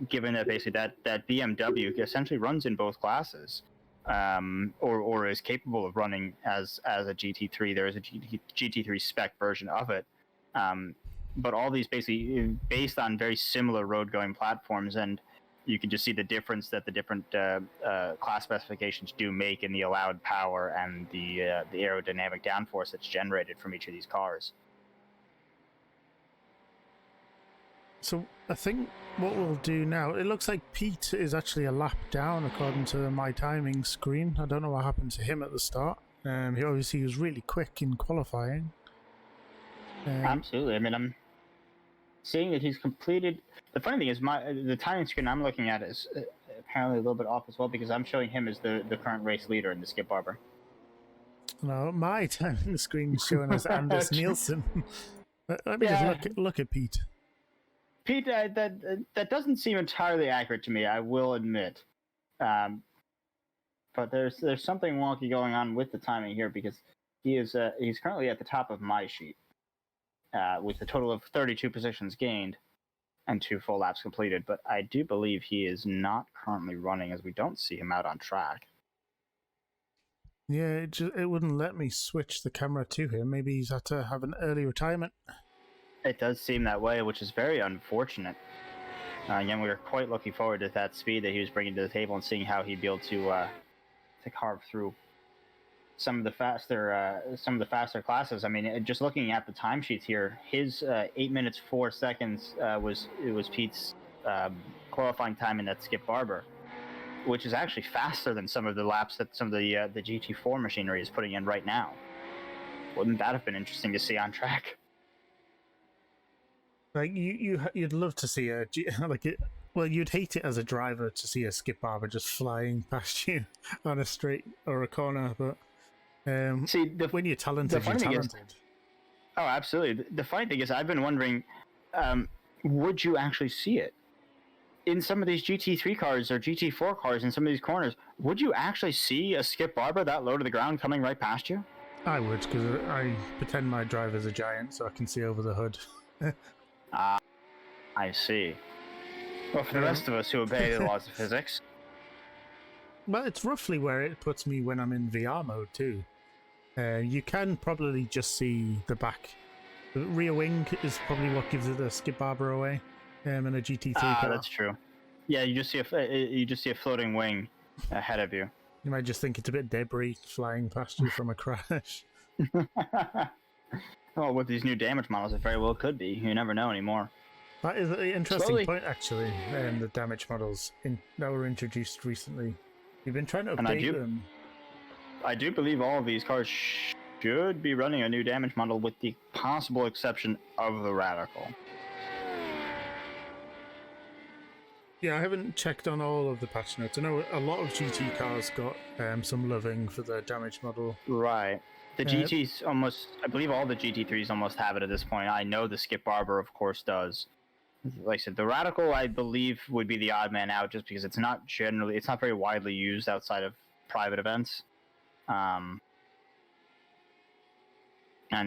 Speaker 2: Given that basically that BMW essentially runs in both classes, or is capable of running as a GT3. There is a GT3 spec version of it, but all these basically based on very similar road going platforms, and you can just see the difference that the different class specifications do make in the allowed power and the aerodynamic downforce that's generated from each of these cars.
Speaker 1: So I think what we'll do now, it looks like Pete is actually a lap down according to my timing screen. I don't know what happened to him at the start. He obviously was really quick in qualifying.
Speaker 2: Absolutely. I mean, I'm seeing that he's completed. The funny thing is, the timing screen I'm looking at is apparently a little bit off as well, because I'm showing him as the current race leader in the Skip Barber.
Speaker 1: No, my timing screen is showing us Anders Nielsen. Let me just look at Pete.
Speaker 2: Pete, that doesn't seem entirely accurate to me, I will admit. But there's something wonky going on with the timing here, because he's currently at the top of my sheet with a total of 32 positions gained and 2 full laps completed. But I do believe he is not currently running, as we don't see him out on track.
Speaker 1: Yeah, it wouldn't let me switch the camera to him. Maybe he's had to have an early retirement.
Speaker 2: It does seem that way, which is very unfortunate. Again, we were quite looking forward to that speed that he was bringing to the table and seeing how he'd be able to carve through some of the faster classes. I mean, just looking at the timesheets here, his 8 minutes 4 seconds was Pete's qualifying time in that Skip Barber, which is actually faster than some of the laps that some of the GT4 machinery is putting in right now. Wouldn't that have been interesting to see on track?
Speaker 1: Like you'd love to see well, you'd hate it as a driver to see a Skip Barber just flying past you on a straight or a corner, but see, when you're talented, you're talented.
Speaker 2: Oh, absolutely. The funny thing is, I've been wondering, would you actually see it? In some of these GT3 cars or GT4 cars in some of these corners, would you actually see a Skip Barber that low to the ground coming right past you?
Speaker 1: I would, because I pretend my driver's a giant so I can see over the hood.
Speaker 2: I see. Well, for the rest of us who obey the laws of physics.
Speaker 1: Well, it's roughly where it puts me when I'm in VR mode too. You can probably just see the back. The rear wing is probably what gives it a Skip Barber away in a GT3 car.
Speaker 2: That's true. Yeah, you just see a floating wing ahead of you.
Speaker 1: You might just think it's a bit debris flying past you from a crash.
Speaker 2: Well, with these new damage models, it very well could be. You never know anymore.
Speaker 1: That is an interesting point, actually. The damage models that were introduced recently. You've been trying to update them.
Speaker 2: I do believe all of these cars should be running a new damage model, with the possible exception of the Radical.
Speaker 1: Yeah, I haven't checked on all of the patch notes. I know a lot of GT cars got some loving for the damage model.
Speaker 2: Right. The GTs almost, I believe all the GT3s almost have it at this point. I know the Skip Barber, of course, does. Like I said, the Radical, I believe, would be the odd man out, just because it's not very widely used outside of private events. And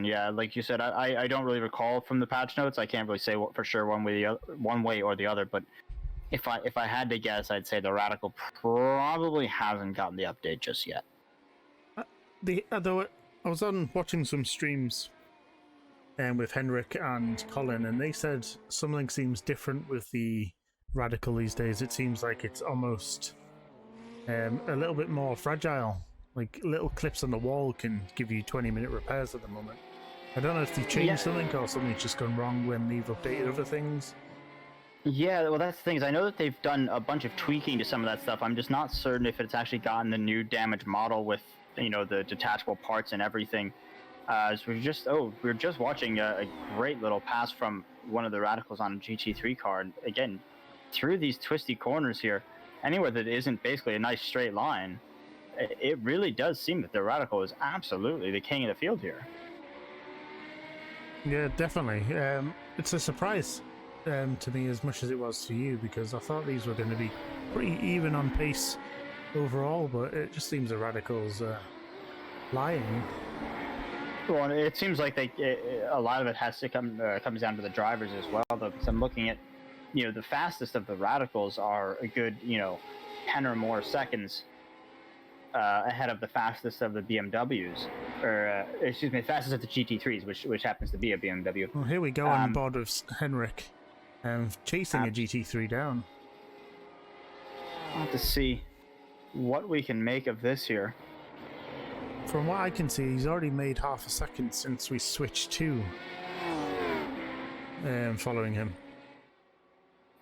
Speaker 2: yeah, like you said, I don't really recall from the patch notes. I can't really say for sure one way or the other, but if I had to guess, I'd say the Radical probably hasn't gotten the update just yet.
Speaker 1: Although I was watching some streams with Henrik and Colin, and they said something seems different with the Radical these days. It seems like it's almost a little bit more fragile. Like little clips on the wall can give you 20-minute repairs at the moment. I don't know if they changed something or something's just gone wrong when they've updated other things.
Speaker 2: Yeah, well, that's the thing is I know that they've done a bunch of tweaking to some of that stuff. I'm just not certain if it's actually gotten the new damage model with, the detachable parts and everything. So we're just watching a great little pass from one of the Radicals on a GT3 car. And again, through these twisty corners here, anywhere that isn't basically a nice straight line, it really does seem that the Radical is absolutely the king of the field here.
Speaker 1: Yeah, definitely. It's a surprise to me as much as it was to you, because I thought these were going to be pretty even on pace overall, but it just seems the Radicals lying.
Speaker 2: Well, it seems like a lot of it has to comes down to the drivers as well, though, because I'm looking at, the fastest of the Radicals are a good, 10 or more seconds ahead of the fastest of the BMWs, or excuse me, fastest of the GT3s, which happens to be a BMW.
Speaker 1: Well, here we go on board with Henrik, chasing a GT3 down.
Speaker 2: I'll have to see what we can make of this here.
Speaker 1: From what I can see, he's already made half a second since we switched to following him.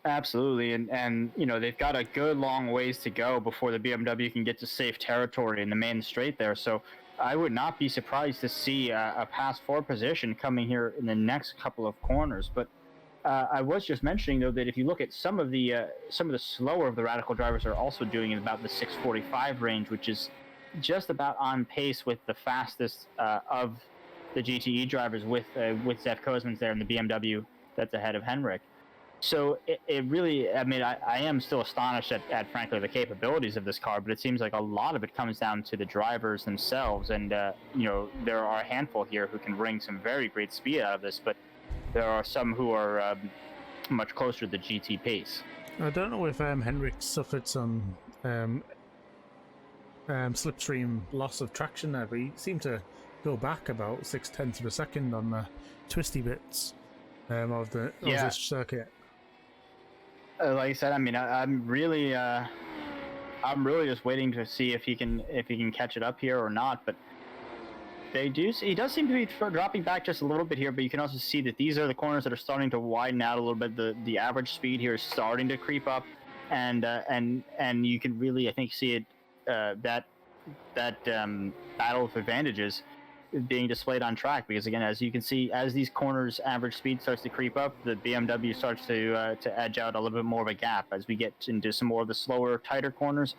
Speaker 2: Absolutely, and they've got a good long ways to go before the BMW can get to safe territory in the main straight there. So I would not be surprised to see a pass 4 position coming here in the next couple of corners. But I was just mentioning, though, that if you look at some of the slower of the Radical drivers are also doing in about the 645 range, which is just about on pace with the fastest of the GTE drivers, with Zef Kozmans there in the BMW that's ahead of Henrik. So it really, I mean, I am still astonished at frankly the capabilities of this car, but it seems like a lot of it comes down to the drivers themselves. And there are a handful here who can bring some very great speed out of this, but there are some who are much closer to the GT pace.
Speaker 1: I don't know if Henrik suffered some slipstream loss of traction there, but he seemed to go back about 0.6 of a second on the twisty bits of this circuit.
Speaker 2: Like I said, I mean, I'm really just waiting to see if he can catch it up here or not. But he does seem to be dropping back just a little bit here. But you can also see that these are the corners that are starting to widen out a little bit. The average speed here is starting to creep up, and you can really, I think, see it that battle of advantages being displayed on track, because again, as you can see, as these corners average speed starts to creep up, the BMW starts to edge out a little bit more of a gap. As we get into some more of the slower, tighter corners,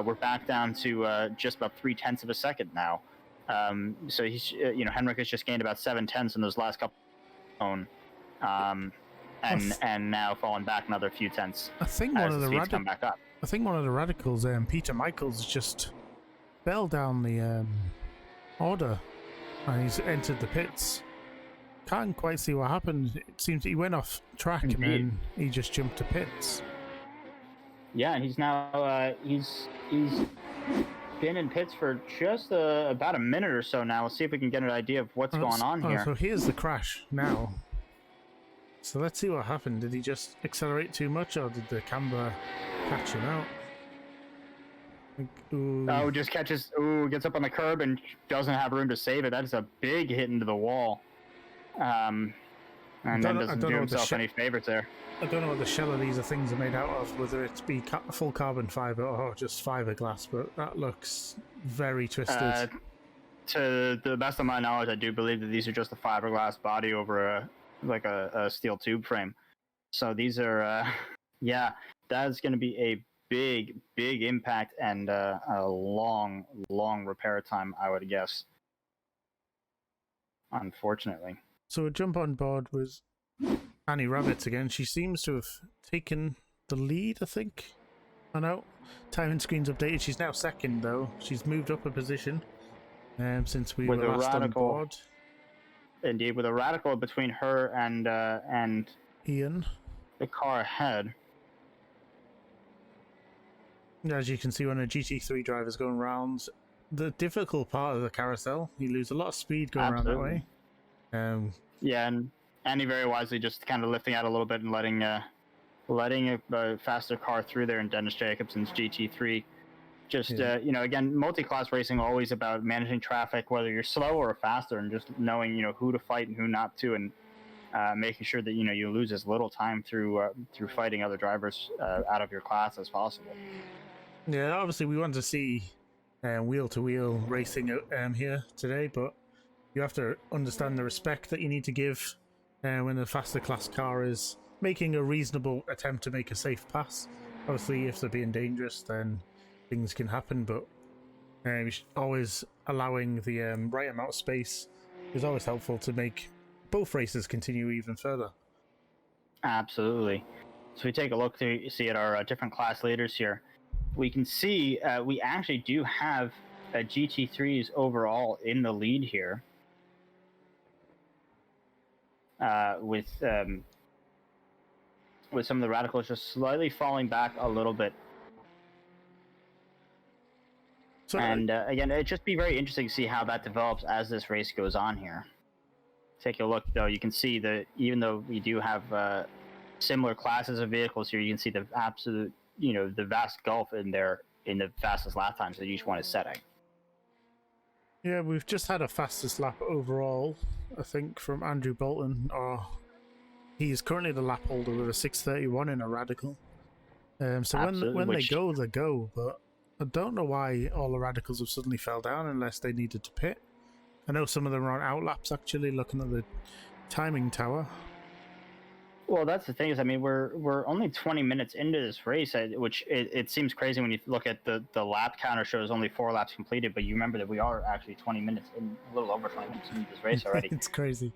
Speaker 2: we're back down to just about 0.3 of a second now. So he's Henrik has just gained about 0.7 in those last couple and now falling back another few tenths.
Speaker 1: I think one of the
Speaker 2: come back up.
Speaker 1: I think one of the Radicals, Peter Michaels, just fell down the order. And he's entered the pits. Can't quite see what happened. It seems he went off track. Indeed. And then he just jumped to pits.
Speaker 2: Yeah, he's now he's been in pits for just about a minute or so now. Let's see if we can get an idea of what's going on here.
Speaker 1: So here's the crash now. So let's see what happened. Did he just accelerate too much, or did the camber catch him out?
Speaker 2: Oh, just catches. Gets up on the curb and doesn't have room to save it. That is a big hit into the wall. And then doesn't do himself any favors there.
Speaker 1: I don't know what the shell of these things are made out of, whether it's be full carbon fiber or just fiberglass, but that looks very twisted.
Speaker 2: To the best of my knowledge, I do believe that these are just a fiberglass body over a steel tube frame. So these are, that's going to be a big impact and a long repair time, I would guess, unfortunately.
Speaker 1: So a jump on board was Annie Rabbits again. She seems to have taken the lead, I think. I know timing screen's updated. She's now second, though. She's moved up a position since we were last on board.
Speaker 2: Indeed, with a Radical between her and
Speaker 1: Ian,
Speaker 2: the car ahead.
Speaker 1: As you can see, when a GT3 driver's going round, the difficult part of the carousel, you lose a lot of speed going around that way.
Speaker 2: Yeah, and Andy very wisely just kind of lifting out a little bit and letting a faster car through there in Dennis Jacobson's GT3. Just, again, multi-class racing always about managing traffic, whether you're slow or faster, and just knowing, who to fight and who not to, and making sure that, you lose as little time through fighting other drivers out of your class as possible.
Speaker 1: Yeah, obviously we want to see wheel-to-wheel racing here today, but you have to understand the respect that you need to give when the faster class car is making a reasonable attempt to make a safe pass. Obviously, if they're being dangerous, then things can happen, but Always allowing the right amount of space is always helpful to make both races continue even further.
Speaker 2: Absolutely. So we take a look to see at our different class leaders here. We can see we actually do have GT3s overall in the lead here, with some of the radicals just slightly falling back a little bit. So, and again, it'd just be very interesting to see how that develops as this race goes on here. Take a look, though. You can see that even though we do have similar classes of vehicles here, you can see the absolute, the vast gulf in there in the fastest lap times that each one is setting.
Speaker 1: Yeah, we've just had a fastest lap overall, I think, from Andrew Bolton. He is currently the lap holder with a 6:31 in a radical. So when they go, but I don't know why all the radicals have suddenly fell down unless they needed to pit. I know some of them are on outlaps, actually, looking at the timing tower.
Speaker 2: Well, that's the thing is, I mean, we're only 20 minutes into this race, which it seems crazy when you look at the lap counter shows only 4 laps completed, but you remember that we are actually 20 minutes in, a little over 20 minutes into this race already.
Speaker 1: It's crazy.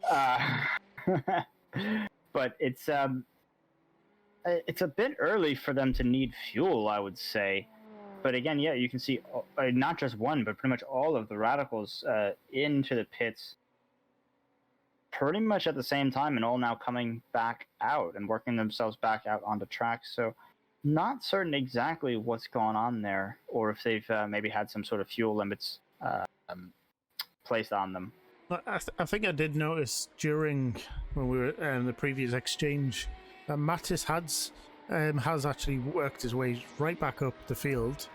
Speaker 2: But it's a bit early for them to need fuel, I would say. But again, yeah, you can see not just one, but pretty much all of the radicals into the pits pretty much at the same time, and all now coming back out and working themselves back out onto track. So not certain exactly what's going on there, or if they've maybe had some sort of fuel limits placed on them.
Speaker 1: I think I did notice during when we were in the previous exchange that Mattis has actually worked his way right back up the field.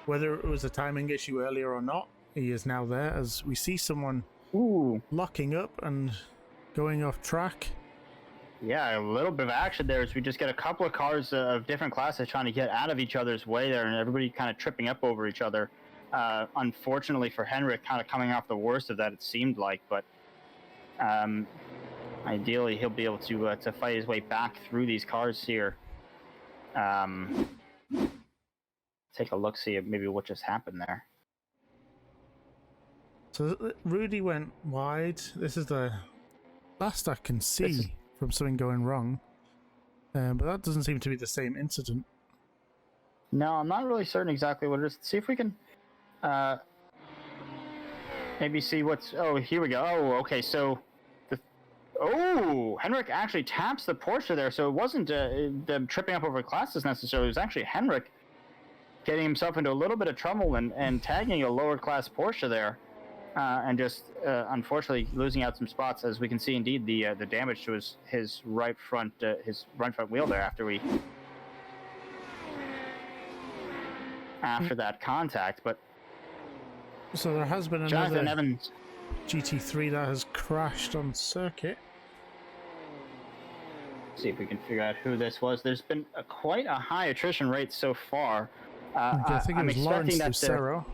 Speaker 1: Whether it was a timing issue earlier or not, he is now there as we see someone locking up and going off track.
Speaker 2: Yeah, a little bit of action there as we just get a couple of cars of different classes trying to get out of each other's way there, and everybody kind of tripping up over each other. Unfortunately for Henrik, kind of coming off the worst of that, it seemed like, but ideally he'll be able to fight his way back through these cars here. Take a look, see maybe what just happened there.
Speaker 1: So Rudy went wide. This is the last I can see from something going wrong, but that doesn't seem to be the same incident.
Speaker 2: No, I'm not really certain exactly what it is. See if we can maybe see what's... Oh, here we go. Oh, okay, so... Henrik actually taps the Porsche there, so it wasn't them tripping up over classes necessarily. It was actually Henrik getting himself into a little bit of trouble and tagging a lower class Porsche there, and just unfortunately losing out some spots, as we can see indeed the damage to his right front wheel there after that contact. But
Speaker 1: so there has been
Speaker 2: Jonathan
Speaker 1: another
Speaker 2: Evans
Speaker 1: GT3 that has crashed on circuit.
Speaker 2: See if we can figure out who this was. There's been quite a high attrition rate so far.
Speaker 1: I think it was Lawrence Lucero.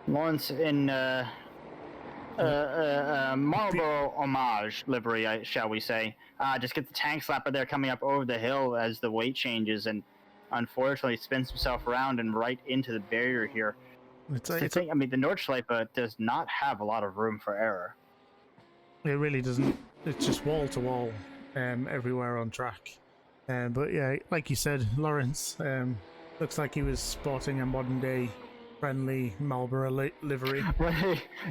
Speaker 2: Lawrence in Marlboro homage livery, shall we say. Just get the tank slapper there coming up over the hill as the weight changes, and unfortunately spins himself around and right into the barrier here. I mean, the Nordschlife does not have a lot of room for error.
Speaker 1: It really doesn't. It's just wall to wall everywhere on track. But yeah, like you said, Lawrence looks like he was sporting a modern day friendly Marlboro livery.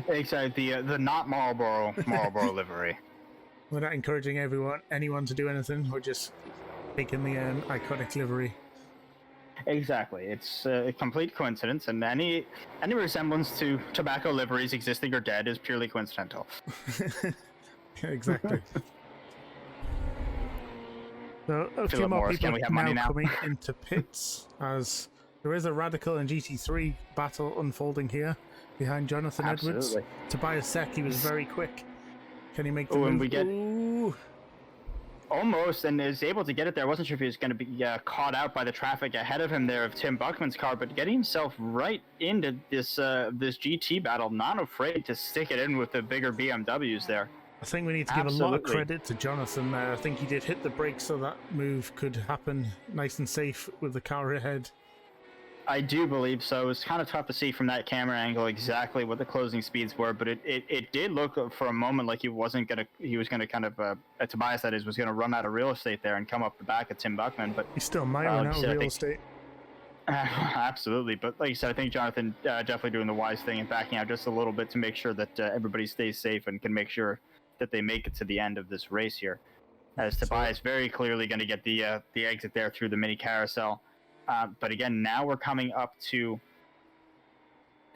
Speaker 2: Exactly, the not Marlboro livery.
Speaker 1: We're not encouraging anyone to do anything. We're just taking the iconic livery.
Speaker 2: Exactly, it's a complete coincidence, and any resemblance to tobacco liveries existing or dead is purely coincidental.
Speaker 1: Exactly. So a few more people now coming into pits, as there is a Radical and GT3 battle unfolding here behind Jonathan Edwards. Tobias Sek, he was very quick. Can he make the move?
Speaker 2: And we get almost, and is able to get it there. I wasn't sure if he was going to be caught out by the traffic ahead of him there of Tim Buckman's car, but getting himself right into this GT battle, not afraid to stick it in with the bigger BMWs there.
Speaker 1: I think we need to give a lot of credit to Jonathan there. I think he did hit the brakes so that move could happen nice and safe with the car ahead.
Speaker 2: I do believe so. It's kind of tough to see from that camera angle exactly what the closing speeds were, but it did look for a moment like he was gonna kind of Tobias, that is, was gonna run out of real estate there and come up the back of Tim Buckman. But
Speaker 1: He still might run out of real estate.
Speaker 2: Absolutely, but like you said, I think Jonathan definitely doing the wise thing and backing out just a little bit to make sure that everybody stays safe and can make sure that they make it to the end of this race here. As Tobias very clearly going to get the exit there through the mini carousel. But again, now we're coming up to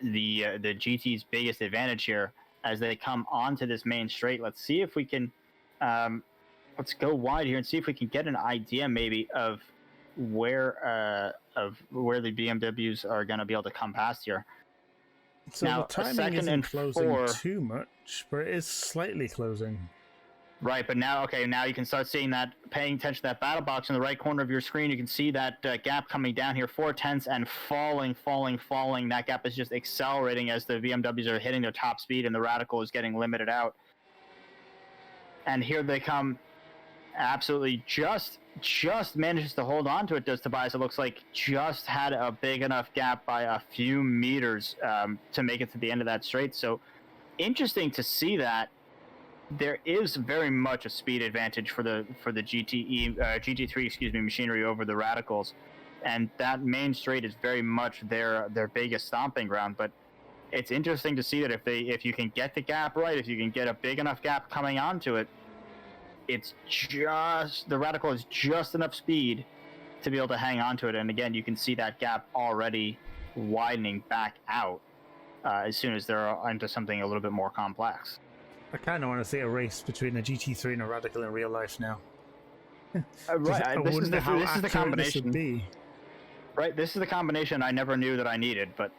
Speaker 2: the GT's biggest advantage here as they come onto this main straight. Let's see if we can let's go wide here and see if we can get an idea maybe of where the BMWs are going to be able to come past here.
Speaker 1: So now, the timing isn't closing too much, but it is slightly closing.
Speaker 2: Right, but now, okay, now you can start seeing that, paying attention to that battle box in the right corner of your screen. You can see that gap coming down here, 4/10 and falling. That gap is just accelerating as the BMWs are hitting their top speed and the Radical is getting limited out. And here they come, absolutely just manages to hold on to it, does Tobias. It looks like just had a big enough gap by a few meters to make it to the end of that straight. So interesting to see that. There is very much a speed advantage for the GT3 machinery over the Radicals, and that main straight is very much their biggest stomping ground. But it's interesting to see that if you can get the gap right, if you can get a big enough gap coming onto it, it's just the Radical is just enough speed to be able to hang on to it. And again, you can see that gap already widening back out as soon as they're into something a little bit more complex.
Speaker 1: I kind of want to see a race between a GT3 and a Radical in real life now.
Speaker 2: Right, this is the combination.
Speaker 1: This would be.
Speaker 2: Right, this is the combination I never knew that I needed, but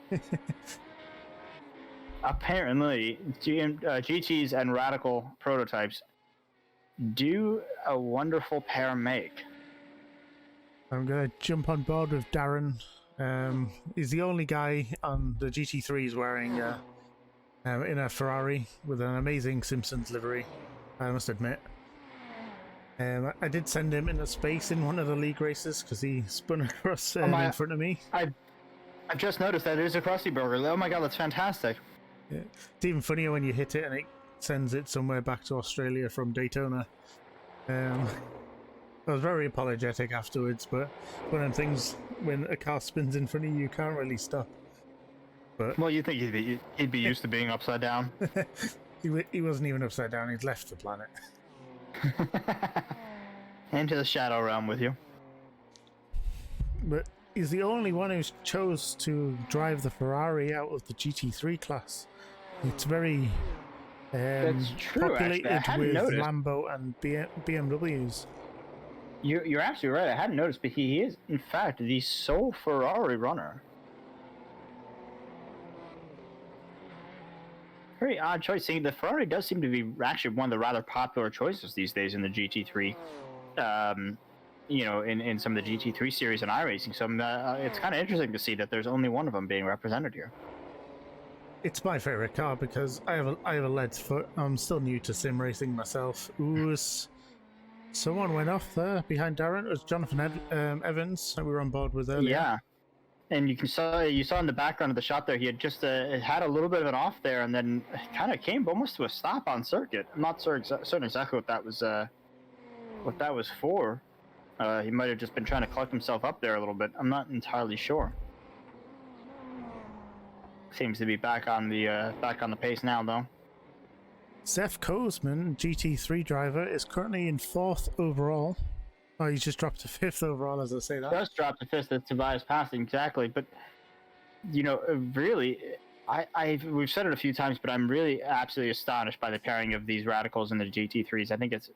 Speaker 2: apparently GTs and Radical prototypes do a wonderful pair make.
Speaker 1: I'm going to jump on board with Darren. He's the only guy on the GT3s wearing in a Ferrari with an amazing Simpsons livery, I must admit. I did send him into space in one of the league races because he spun across in front of me.
Speaker 2: I've just noticed that it is a Krusty Burger. Oh my god, that's fantastic.
Speaker 1: Yeah. It's even funnier when you hit it and it sends it somewhere back to Australia from Daytona. I was very apologetic afterwards, but one of them things, when a car spins in front of you, you can't really stop. But
Speaker 2: well, you think he'd be used to being upside down?
Speaker 1: He wasn't even upside down, he'd left the planet.
Speaker 2: Into the shadow realm with you.
Speaker 1: But he's the only one who chose to drive the Ferrari out of the GT3 class. It's very
Speaker 2: that's true,
Speaker 1: populated with
Speaker 2: noticed.
Speaker 1: Lambo and BMWs.
Speaker 2: You're absolutely right. I hadn't noticed, but he is, in fact, the sole Ferrari runner. Very odd choice. The Ferrari does seem to be actually one of the rather popular choices these days in the GT3. In some of the GT3 series in iRacing. So it's kind of interesting to see that there's only one of them being represented here.
Speaker 1: It's my favorite car because I have a lead foot. I'm still new to sim racing myself. Ooh, someone went off there behind Darren. It was Jonathan Evans that we were on board with earlier.
Speaker 2: Yeah. And you saw in the background of the shot there, he had just had a little bit of an off there, and then kind of came almost to a stop on circuit. I'm not certain exactly what that was for. He might have just been trying to collect himself up there a little bit. I'm not entirely sure. Seems to be back on the pace now, though.
Speaker 1: Zef Kozman, GT3 driver, is currently in 4th overall. Oh, he's just dropped to 5th overall as I say that.
Speaker 2: Just dropped to 5th at Tobias passing, exactly. But, really, we've said it a few times, but I'm really absolutely astonished by the pairing of these Radicals and the GT3s. I think it's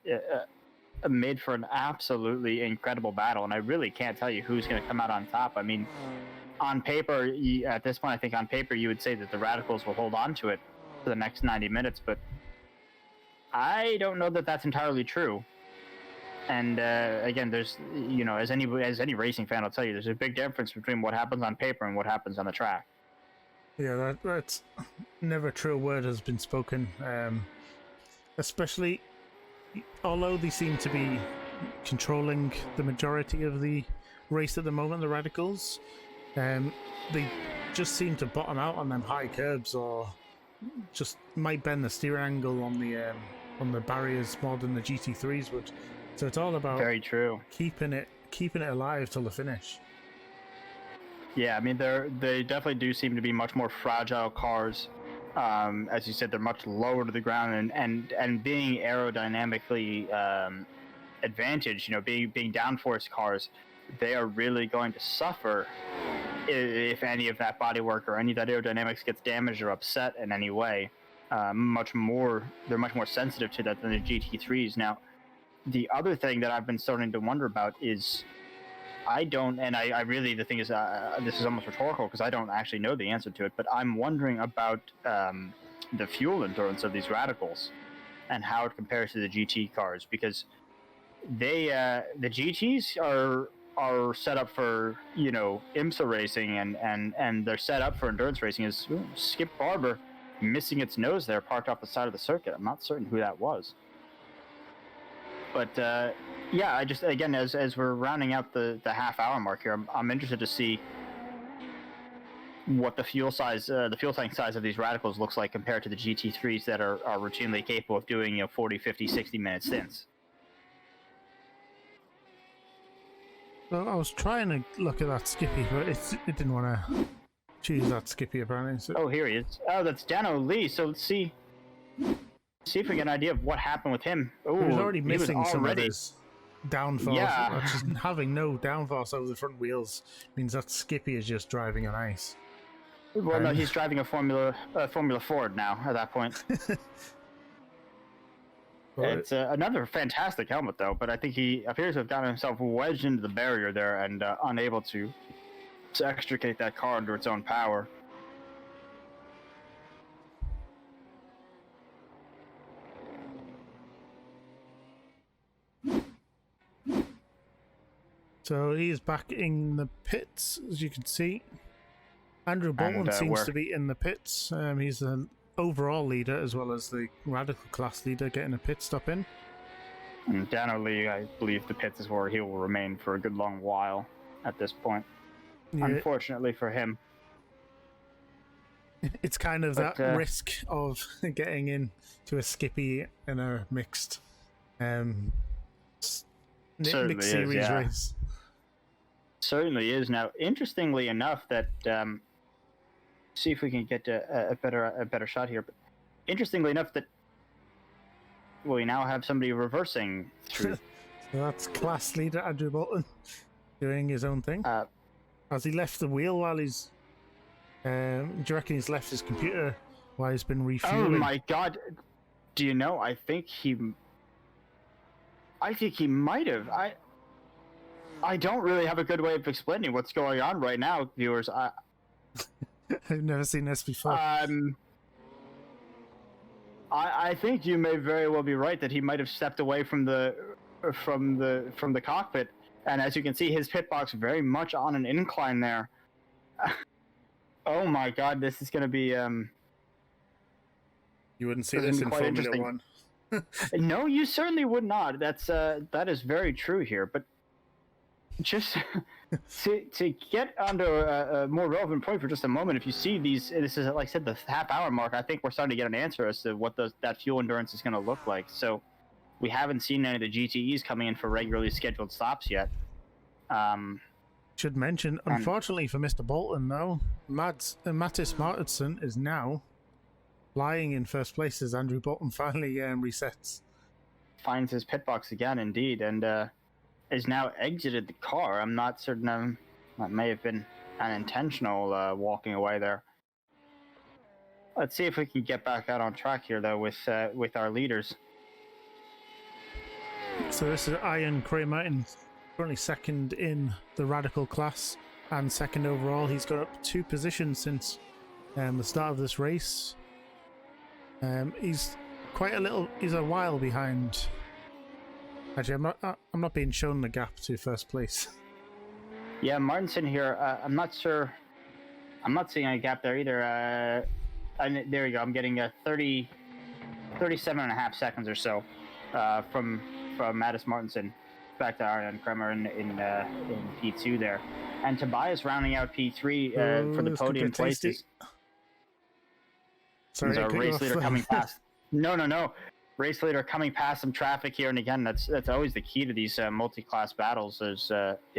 Speaker 2: made for an absolutely incredible battle, and I really can't tell you who's going to come out on top. I mean, on paper, at this point, I think on paper you would say that the Radicals will hold on to it for the next 90 minutes, but I don't know that that's entirely true. And again, there's, as any racing fan will tell you, there's a big difference between what happens on paper and what happens on the track.
Speaker 1: Yeah, that's never a true word has been spoken. Especially, although they seem to be controlling the majority of the race at the moment, the Radicals, They just seem to bottom out on them high curbs, or just might bend the steering angle on the barriers more than the GT3s would. So it's all about
Speaker 2: Very true.
Speaker 1: keeping it alive till the finish.
Speaker 2: Yeah, I mean they definitely do seem to be much more fragile cars. As you said, they're much lower to the ground, and being aerodynamically advantaged, being downforce cars, they are really going to suffer if any of that bodywork or any of that aerodynamics gets damaged or upset in any way. They're much more sensitive to that than the GT3s. Now, the other thing that I've been starting to wonder about is I really, the thing is, this is almost rhetorical because I don't actually know the answer to it, but I'm wondering about the fuel endurance of these radicals and how it compares to the GT cars, because the GTs are set up for IMSA racing and they're set up for endurance racing. Is Skip Barber missing its nose there, parked off the side of the circuit? I'm not certain who that was, but yeah, I just, again, as we're rounding out the half hour mark here, I'm interested to see what the fuel tank size of these radicals looks like compared to the GT3s that are routinely capable of doing 40, 50, 60-minute stints.
Speaker 1: Well, I was trying to look at that Skippy, but it didn't want to choose that Skippy apparently. So.
Speaker 2: Oh, here he is. Oh, that's Dano Lee. So let's see if we get an idea of what happened with him. Oh,
Speaker 1: he was already missing some of his downforce.
Speaker 2: Yeah.
Speaker 1: Just having no downforce over the front wheels means that Skippy is just driving on ice.
Speaker 2: Well, no, he's driving a Formula Ford now at that point. It's another fantastic helmet, though, but I think he appears to have gotten himself wedged into the barrier there and unable to extricate that car under its own power.
Speaker 1: So he's back in the pits, as you can see. Andrew Bolton seems to be in the pits. He's an overall leader as well as the radical class leader, getting a pit stop in.
Speaker 2: And Dano Lee, I believe the pits is where he will remain for a good long while at this point. Yeah. Unfortunately for him.
Speaker 1: It's kind of that risk of getting in to a Skippy in a mixed series race.
Speaker 2: Certainly is. Now, interestingly enough, that see if we can get a better shot here. But interestingly enough, that we now have somebody reversing through.
Speaker 1: So that's class leader Andrew Bolton doing his own thing. Has he left the wheel while he's? Do you reckon he's left his computer while he's been refueling?
Speaker 2: Oh my God! Do you know? I think he might have. I don't really have a good way of explaining what's going on right now, viewers.
Speaker 1: I've never seen this before.
Speaker 2: I think you may very well be right that he might have stepped away from the cockpit, and as you can see, his pit box very much on an incline there. Oh my God, this is going to be
Speaker 1: You wouldn't see this in Formula One.
Speaker 2: No, you certainly would not. That is very true here, but just to get onto a more relevant point for just a moment, if you see these, this is, like I said, the half-hour mark, I think we're starting to get an answer as to what that fuel endurance is going to look like. So we haven't seen any of the GTEs coming in for regularly scheduled stops yet.
Speaker 1: Should mention, unfortunately for Mr. Bolton, though, Mattis Martinsson is now flying in first place as Andrew Bolton finally resets.
Speaker 2: Finds his pit box again, indeed, and has now exited the car. I'm not certain. That may have been unintentional walking away there. Let's see if we can get back out on track here, though, with our leaders.
Speaker 1: So this is Ian Kramer, currently second in the radical class and second overall. He's got up 2 positions since the start of this race. He's he's a while behind. Actually, I'm not being shown the gap to first place.
Speaker 2: Yeah, Martinson here. I'm not sure. I'm not seeing any gap there either. And there you go. I'm getting a 37.5 seconds or so from Mattis Martinson. back to Ariane Kremer in P2 there, and Tobias rounding out P3 for the
Speaker 1: This could
Speaker 2: podium
Speaker 1: get tasty.
Speaker 2: places.
Speaker 1: Sorry,
Speaker 2: There's
Speaker 1: to
Speaker 2: our
Speaker 1: cut you
Speaker 2: race
Speaker 1: off
Speaker 2: leader
Speaker 1: there.
Speaker 2: coming past. No. Race leader coming past some traffic here, and again, that's always the key to these multi-class battles is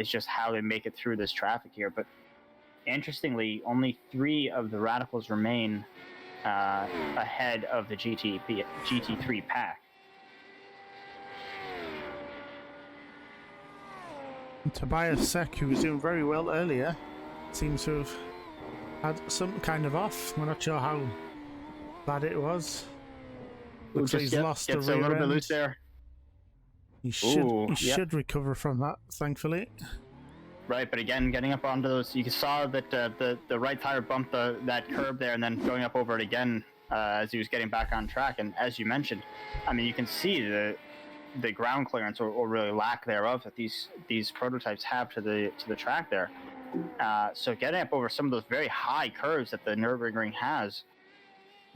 Speaker 2: just how they make it through this traffic here. But interestingly, only 3 of the radicals remain ahead of the GT3 pack.
Speaker 1: Tobias Sek, who was doing very well earlier, seems to have had some kind of off. We're not sure how bad it was. Looks like he's lost the
Speaker 2: gets
Speaker 1: rear
Speaker 2: a little
Speaker 1: end.
Speaker 2: bit loose there.
Speaker 1: He
Speaker 2: Ooh,
Speaker 1: should recover from that, thankfully.
Speaker 2: Right, but again, getting up onto those, you saw that the right tire bumped that curb there, and then going up over it again as he was getting back on track. And as you mentioned, I mean, you can see the ground clearance or really lack thereof that these prototypes have to the track there. So getting up over some of those very high curves that the Nürburgring has,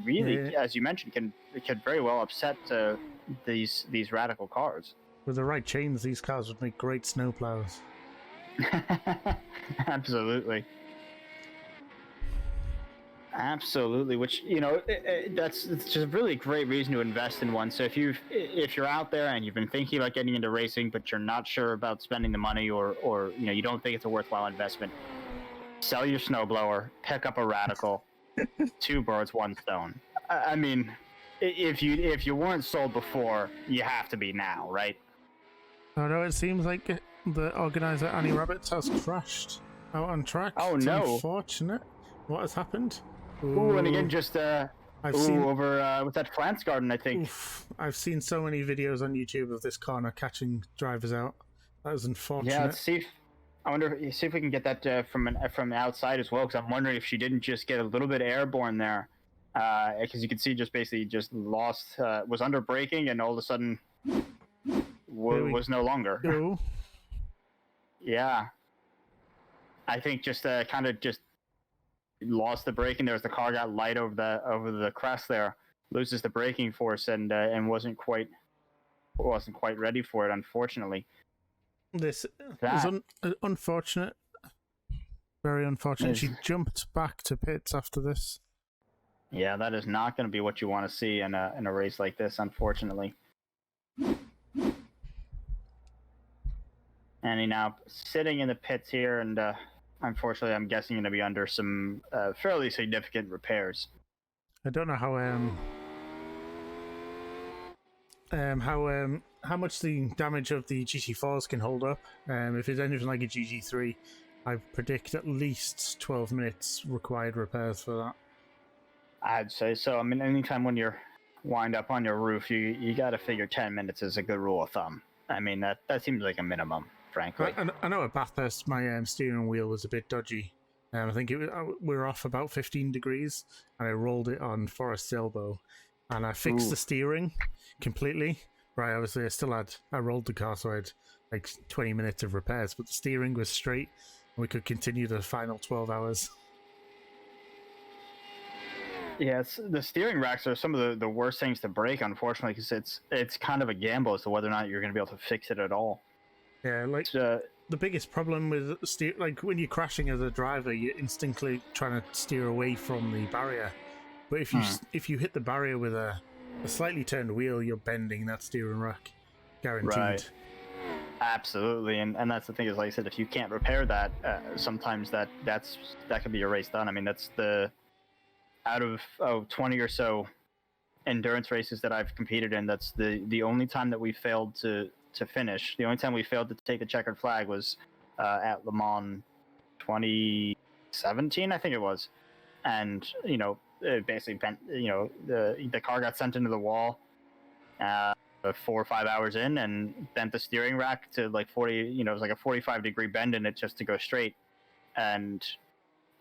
Speaker 2: really, as you mentioned, can very well upset these radical cars.
Speaker 1: With the right chains, these cars would make great snowplows.
Speaker 2: Absolutely, which it's just a really great reason to invest in one. So if you're out there and you've been thinking about getting into racing but you're not sure about spending the money, or you don't think it's a worthwhile investment, sell your snowblower, pick up a radical. 2 birds, 1 stone. I mean, if you weren't sold before, you have to be now, right?
Speaker 1: Oh no, it seems like the organizer Annie Rabbits has crashed out on track.
Speaker 2: Oh
Speaker 1: it's
Speaker 2: no!
Speaker 1: Unfortunate. What has happened?
Speaker 2: Ooh, and again, just
Speaker 1: I've seen
Speaker 2: over with that Flance Garden, I think.
Speaker 1: Oof, I've seen so many videos on YouTube of this corner catching drivers out. That was unfortunate.
Speaker 2: Yeah, let's see. I wonder see if we can get that from the outside as well, because I'm wondering if she didn't just get a little bit airborne there, because you can see basically lost, was under braking, and all of a sudden was no longer.
Speaker 1: Go.
Speaker 2: Yeah, I think kind of lost the braking. There's the car got light over the crest there, loses the braking force, and wasn't quite ready for it, unfortunately.
Speaker 1: This is unfortunate. Very unfortunate. She jumped back to pits after this.
Speaker 2: Yeah, that is not going to be what you want to see in a race like this, unfortunately. And he now sitting in the pits here, and unfortunately, I'm guessing going to be under some fairly significant repairs.
Speaker 1: I don't know how much the damage of the GT4s can hold up. If it's anything like a GT3, I predict at least 12 minutes required repairs for that.
Speaker 2: I'd say so. I mean, anytime when you're wind up on your roof, you got to figure 10 minutes is a good rule of thumb. I mean, that seems like a minimum, frankly.
Speaker 1: I know at Bathurst my steering wheel was a bit dodgy. I think we were off about 15 degrees, and I rolled it on Forest Sailbow, and I fixed the steering completely. Right, obviously I rolled the car, so I had like 20 minutes of repairs, but the steering was straight, and we could continue the final 12 hours.
Speaker 2: Yeah, the steering racks are some of the worst things to break, unfortunately, because it's kind of a gamble as to whether or not you're going to be able to fix it at all.
Speaker 1: Yeah, like the biggest problem with like when you're crashing as a driver, you're instinctively trying to steer away from the barrier. But if you hit the barrier with a slightly turned wheel, you're bending that steering rack, guaranteed.
Speaker 2: Right. Absolutely, and that's the thing is, like I said, if you can't repair that, sometimes that could be your race done. I mean, that's out of 20 or so endurance races that I've competed in, that's the only time that we failed to finish. The only time we failed to take the checkered flag was at Le Mans 2017, I think it was. And it basically bent. The car got sent into the wall 4 or 5 hours in, and bent the steering rack to like 40. It was like a 45-degree bend in it just to go straight. And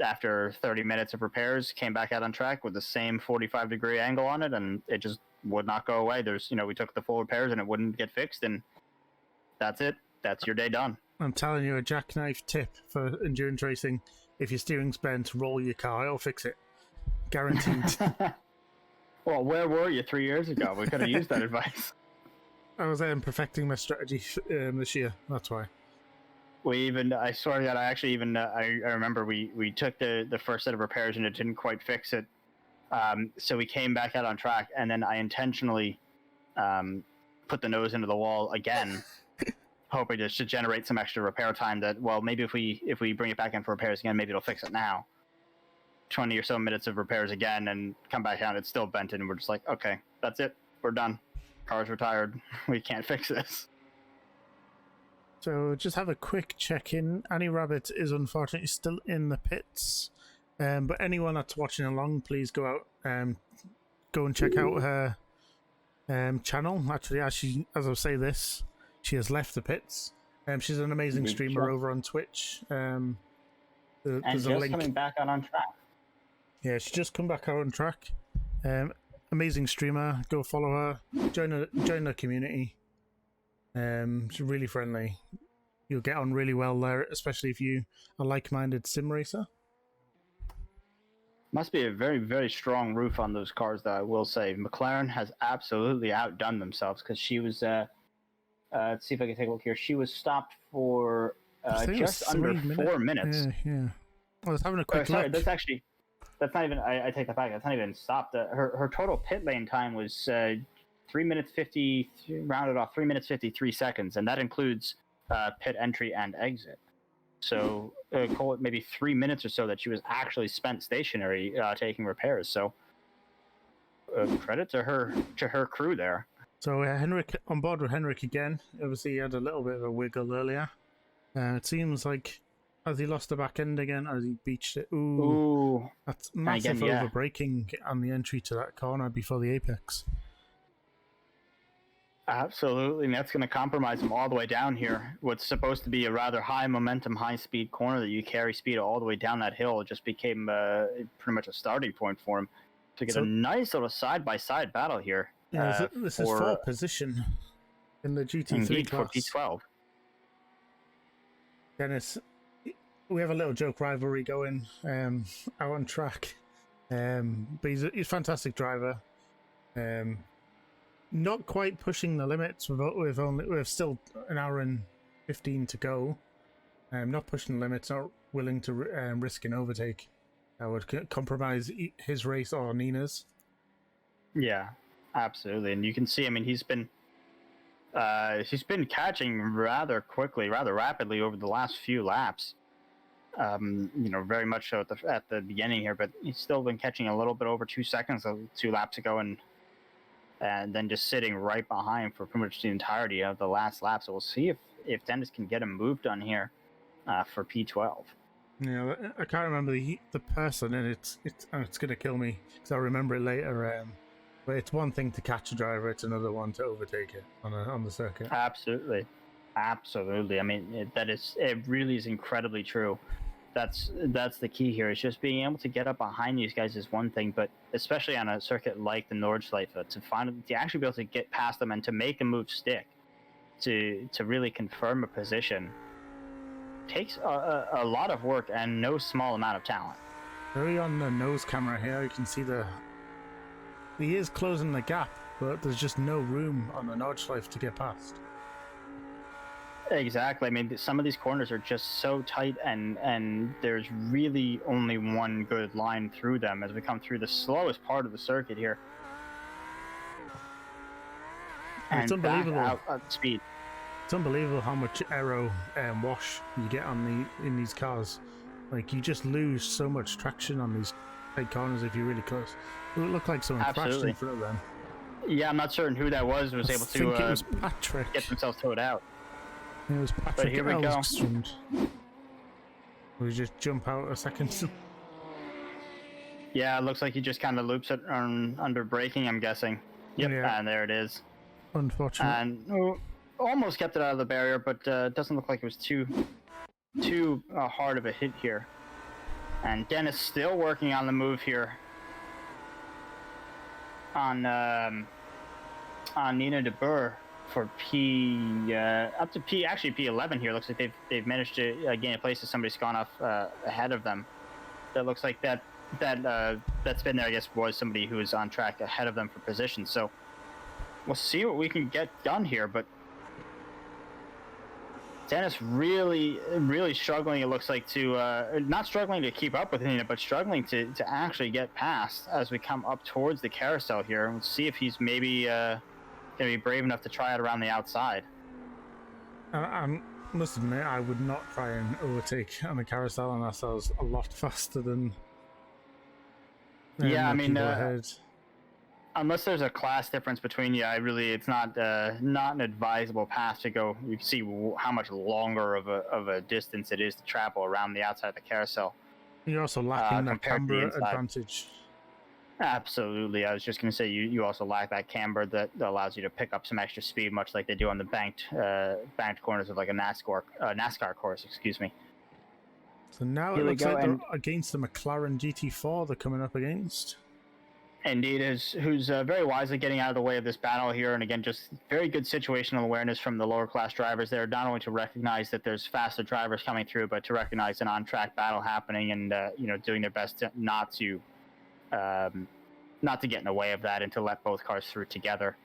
Speaker 2: after 30 minutes of repairs, came back out on track with the same 45-degree angle on it, and it just would not go away. We took the full repairs and it wouldn't get fixed, and that's it. That's your day done.
Speaker 1: I'm telling you, a jackknife tip for endurance racing: if your steering's bent, roll your car, it'll fix it. Guaranteed.
Speaker 2: Well, where were you 3 years ago? We could have used that advice.
Speaker 1: I was perfecting my strategy this year. That's why.
Speaker 2: I swear to God, I actually even, I remember we took the first set of repairs and it didn't quite fix it. So we came back out on track, and then I intentionally put the nose into the wall again, hoping just to generate some extra repair time. That, well, maybe if we bring it back in for repairs again, maybe it'll fix it now. 20 or so minutes of repairs again, and come back out, it's still bent, and we're just like, okay, that's it, we're done. Car's retired. We can't fix this.
Speaker 1: So just have a quick check-in. Annie Rabbit is unfortunately still in the pits. But anyone that's watching along, please go out, go and check out her channel. Actually, as I say this, she has left the pits. She's an amazing streamer over on Twitch.
Speaker 2: And
Speaker 1: there's
Speaker 2: just
Speaker 1: a link.
Speaker 2: coming back out on track.
Speaker 1: Yeah, she's just come back out on track. Amazing streamer. Go follow her. Join the community. She's really friendly. You'll get on really well there, especially if you are like-minded sim racer.
Speaker 2: Must be a very, very strong roof on those cars, though, I will say. McLaren has absolutely outdone themselves, because she was, let's see if I can take a look here. She was stopped for just under 4 minutes.
Speaker 1: Yeah. I was having a quick
Speaker 2: sorry,
Speaker 1: look.
Speaker 2: that's not even, I take that back, that's not even stopped. Her total pit lane time was 3 minutes 50, rounded off 3 minutes 53 seconds, and that includes pit entry and exit. So call it maybe 3 minutes or so that she was actually spent stationary taking repairs. So credit to her crew there.
Speaker 1: So Henrik on board with Henrik again. Obviously, he had a little bit of a wiggle earlier. It seems like as he lost the back end again, as he beached it. Ooh. That's massive over braking on the entry to that corner before the apex.
Speaker 2: Absolutely, and that's going to compromise him all the way down here. What's supposed to be a rather high momentum, high speed corner that you carry speed all the way down that hill, it just became pretty much a starting point for him to get a nice little side-by-side battle here.
Speaker 1: Yeah, this is for position in the GT3 class.
Speaker 2: For P12.
Speaker 1: Dennis, we have a little joke rivalry going out on track, but he's a fantastic driver. Not quite pushing the limits. We've still an hour and 15 to go. Not pushing the limits. Not willing to risk an overtake. That would compromise his race or Nina's.
Speaker 2: Yeah, absolutely. And you can see. I mean, he's been catching rather quickly, rather rapidly over the last few laps. Very much so at the beginning here, but he's still been catching a little bit over 2 seconds 2 laps ago, and then just sitting right behind for pretty much the entirety of the last lap. So we'll see if Dennis can get him moved on here for P12.
Speaker 1: Yeah, I can't remember the person, and it's going to kill me because I'll remember it later. But it's one thing to catch a driver; it's another one to overtake it on the circuit.
Speaker 2: Absolutely. I mean, it really is incredibly true. That's the key here. It's just being able to get up behind these guys is one thing, but especially on a circuit like the Nordschlife, to actually be able to get past them and to make a move stick, to really confirm a position, takes a lot of work and no small amount of talent.
Speaker 1: Very on the nose camera here, you can see he is closing the gap, but there's just no room on the Nordschlife to get past.
Speaker 2: Exactly. I mean, some of these corners are just so tight, and there's really only one good line through them as we come through the slowest part of the circuit here. And
Speaker 1: it's unbelievable.
Speaker 2: At speed.
Speaker 1: It's unbelievable how much aero wash you get in these cars. Like, you just lose so much traction on these tight corners if you're really close. It would look like someone crashed in front of them.
Speaker 2: Yeah, I'm not certain who that was able to
Speaker 1: it was Patrick.
Speaker 2: Get themselves towed out.
Speaker 1: It was Patrick.
Speaker 2: But here we go.
Speaker 1: We just jump out a second.
Speaker 2: Yeah, it looks like he just kind of loops it under braking, I'm guessing. Yep, yeah. And there it is.
Speaker 1: Unfortunate.
Speaker 2: And almost kept it out of the barrier, but doesn't look like it was too hard of a hit here. And Dennis still working on the move here on Nina de Boer for up to P11 here. Looks like they've managed to gain a place as somebody's gone off ahead of them. That looks like that's been there, I guess, was somebody who was on track ahead of them for position. So we'll see what we can get done here, but Dennis really, really struggling, it looks like, to not struggling to keep up with Nina, but struggling to actually get past as we come up towards the carousel here. We'll see if he's maybe going to be brave enough to try it around the outside.
Speaker 1: I must admit, I would not try and overtake on a carousel unless I was a lot faster than
Speaker 2: yeah, I mean,
Speaker 1: ahead.
Speaker 2: Unless there's a class difference between you, it's not an advisable path to go. You can see how much longer of a distance it is to travel around the outside of the carousel.
Speaker 1: You're also lacking that
Speaker 2: compared to the
Speaker 1: camber
Speaker 2: inside.
Speaker 1: advantage.
Speaker 2: Absolutely. I was just going to say you also lack that camber that allows you to pick up some extra speed, much like they do on the banked corners of like a NASCAR course. Excuse me.
Speaker 1: So now it looks like they're against the McLaren GT4 they're coming up against.
Speaker 2: Indeed, who's very wisely getting out of the way of this battle here, and again, just very good situational awareness from the lower class drivers there, not only to recognize that there's faster drivers coming through, but to recognize an on-track battle happening, and doing their best to not to get in the way of that, and to let both cars through together,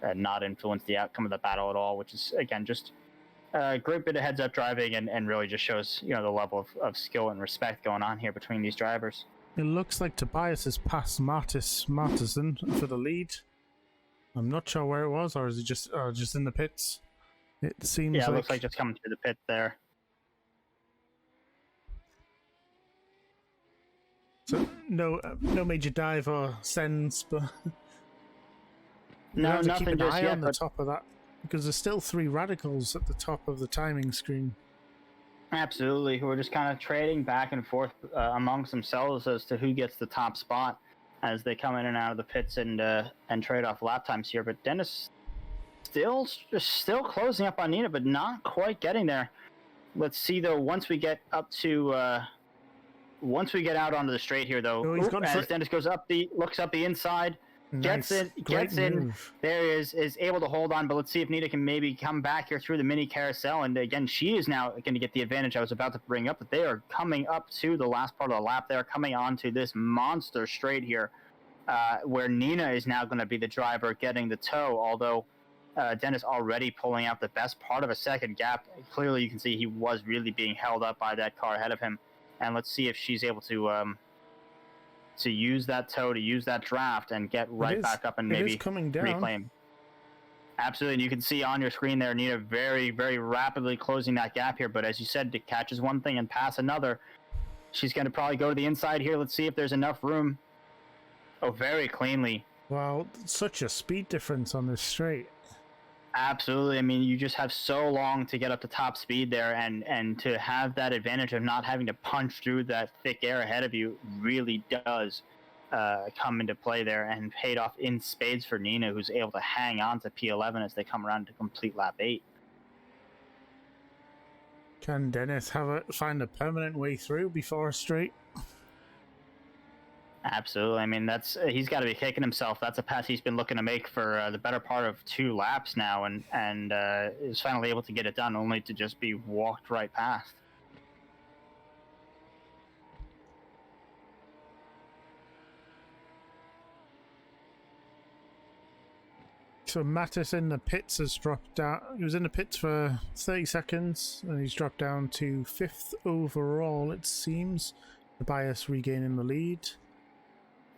Speaker 2: and not influence the outcome of the battle at all. Which is again just a great bit of heads-up driving, and really just shows the level of skill and respect going on here between these drivers.
Speaker 1: It looks like Tobias has passed Martinson for the lead. I'm not sure where it was, or is he just in the pits? It seems
Speaker 2: it looks like just coming through the pit there.
Speaker 1: So no major dive or sends, but
Speaker 2: no, nothing
Speaker 1: keep an
Speaker 2: just
Speaker 1: eye
Speaker 2: yet,
Speaker 1: on the top of that, because there's still 3 radicals at the top of the timing screen.
Speaker 2: Absolutely, who are just kind of trading back and forth amongst themselves as to who gets the top spot as they come in and out of the pits and trade off lap times here. But Dennis still closing up on Nina, but not quite getting there. Let's see though. Once we get out onto the straight here, though, as Dennis looks up the inside. Gets in. There is able to hold on, but let's see if Nina can maybe come back here through the mini carousel. And again, she is now going to get the advantage I was about to bring up. But they are coming up to the last part of the lap. They're coming on to this monster straight here, where Nina is now going to be the driver getting the tow. Although Dennis already pulling out the best part of a second gap. Clearly, you can see he was really being held up by that car ahead of him. And let's see if she's able to use that tow, to use that draft, and get right back up and maybe reclaim. Absolutely, and you can see on your screen there, Nina very, very rapidly closing that gap here. But as you said, to catches one thing and pass another, she's going to probably go to the inside here. Let's see if there's enough room. Oh, very cleanly.
Speaker 1: Wow, such a speed difference on this straight.
Speaker 2: Absolutely. I mean, you just have so long to get up to top speed there, and to have that advantage of not having to punch through that thick air ahead of you really does come into play there, and paid off in spades for Nina, who's able to hang on to P11 as they come around to complete lap 8.
Speaker 1: Can Dennis find a permanent way through before a straight?
Speaker 2: Absolutely. I mean, he's got to be kicking himself. That's a pass he's been looking to make for the better part of 2 laps now, and is finally able to get it done, only to just be walked right past.
Speaker 1: So Mattis in the pits has dropped down. He was in the pits for 30 seconds, and he's dropped down to 5th overall, it seems. Tobias regaining the lead.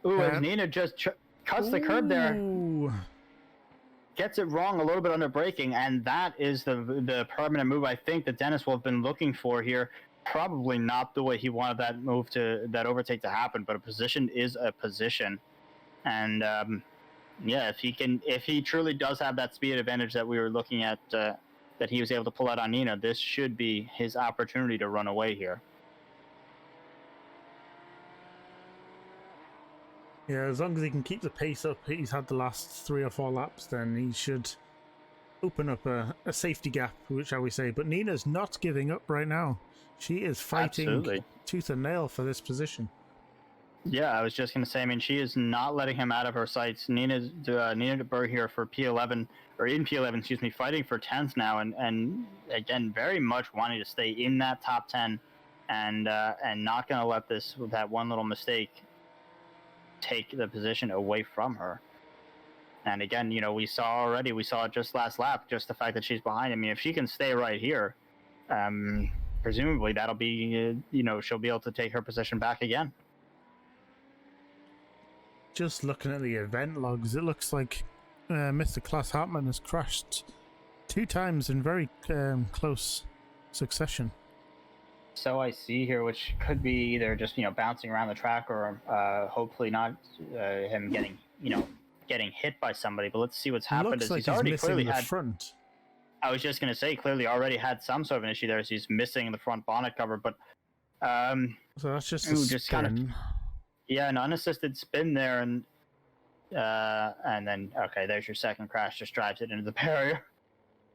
Speaker 2: Ooh, as Nina just cuts the curb there. Gets it wrong a little bit under braking, and that is the permanent move I think that Dennis will have been looking for here. Probably not the way he wanted that overtake to happen, but a position is a position. And yeah, if he truly does have that speed advantage that we were looking at, that he was able to pull out on Nina, this should be his opportunity to run away here.
Speaker 1: Yeah, as long as he can keep the pace up he's had the last 3 or 4 laps, then he should open up a safety gap, shall we say. But Nina's not giving up right now. She is fighting tooth and nail for this position.
Speaker 2: Yeah, I was just going to say, I mean, she is not letting him out of her sights. Nina de Burgh here for P11, or in P11, excuse me, fighting for 10th now, and again, very much wanting to stay in that top 10, and not going to let that one little mistake take the position away from her. And again, we saw it just last lap, just the fact that she's behind. I mean, if she can stay right here, presumably that'll be, she'll be able to take her position back again.
Speaker 1: Just looking at the event logs, it looks like Mr. Klaus Hartmann has crashed 2 times in very close succession.
Speaker 2: So I see here, which could be either just bouncing around the track, or hopefully not him getting hit by somebody. But let's see what's happened.
Speaker 1: Looks like
Speaker 2: he's already
Speaker 1: missing
Speaker 2: clearly
Speaker 1: the
Speaker 2: had
Speaker 1: front.
Speaker 2: I was just gonna say, clearly already had some sort of an issue there, as he's missing the front bonnet cover. But
Speaker 1: so that's just a spin.
Speaker 2: An unassisted spin there, and then okay, there's your second crash. Just drives it into the barrier.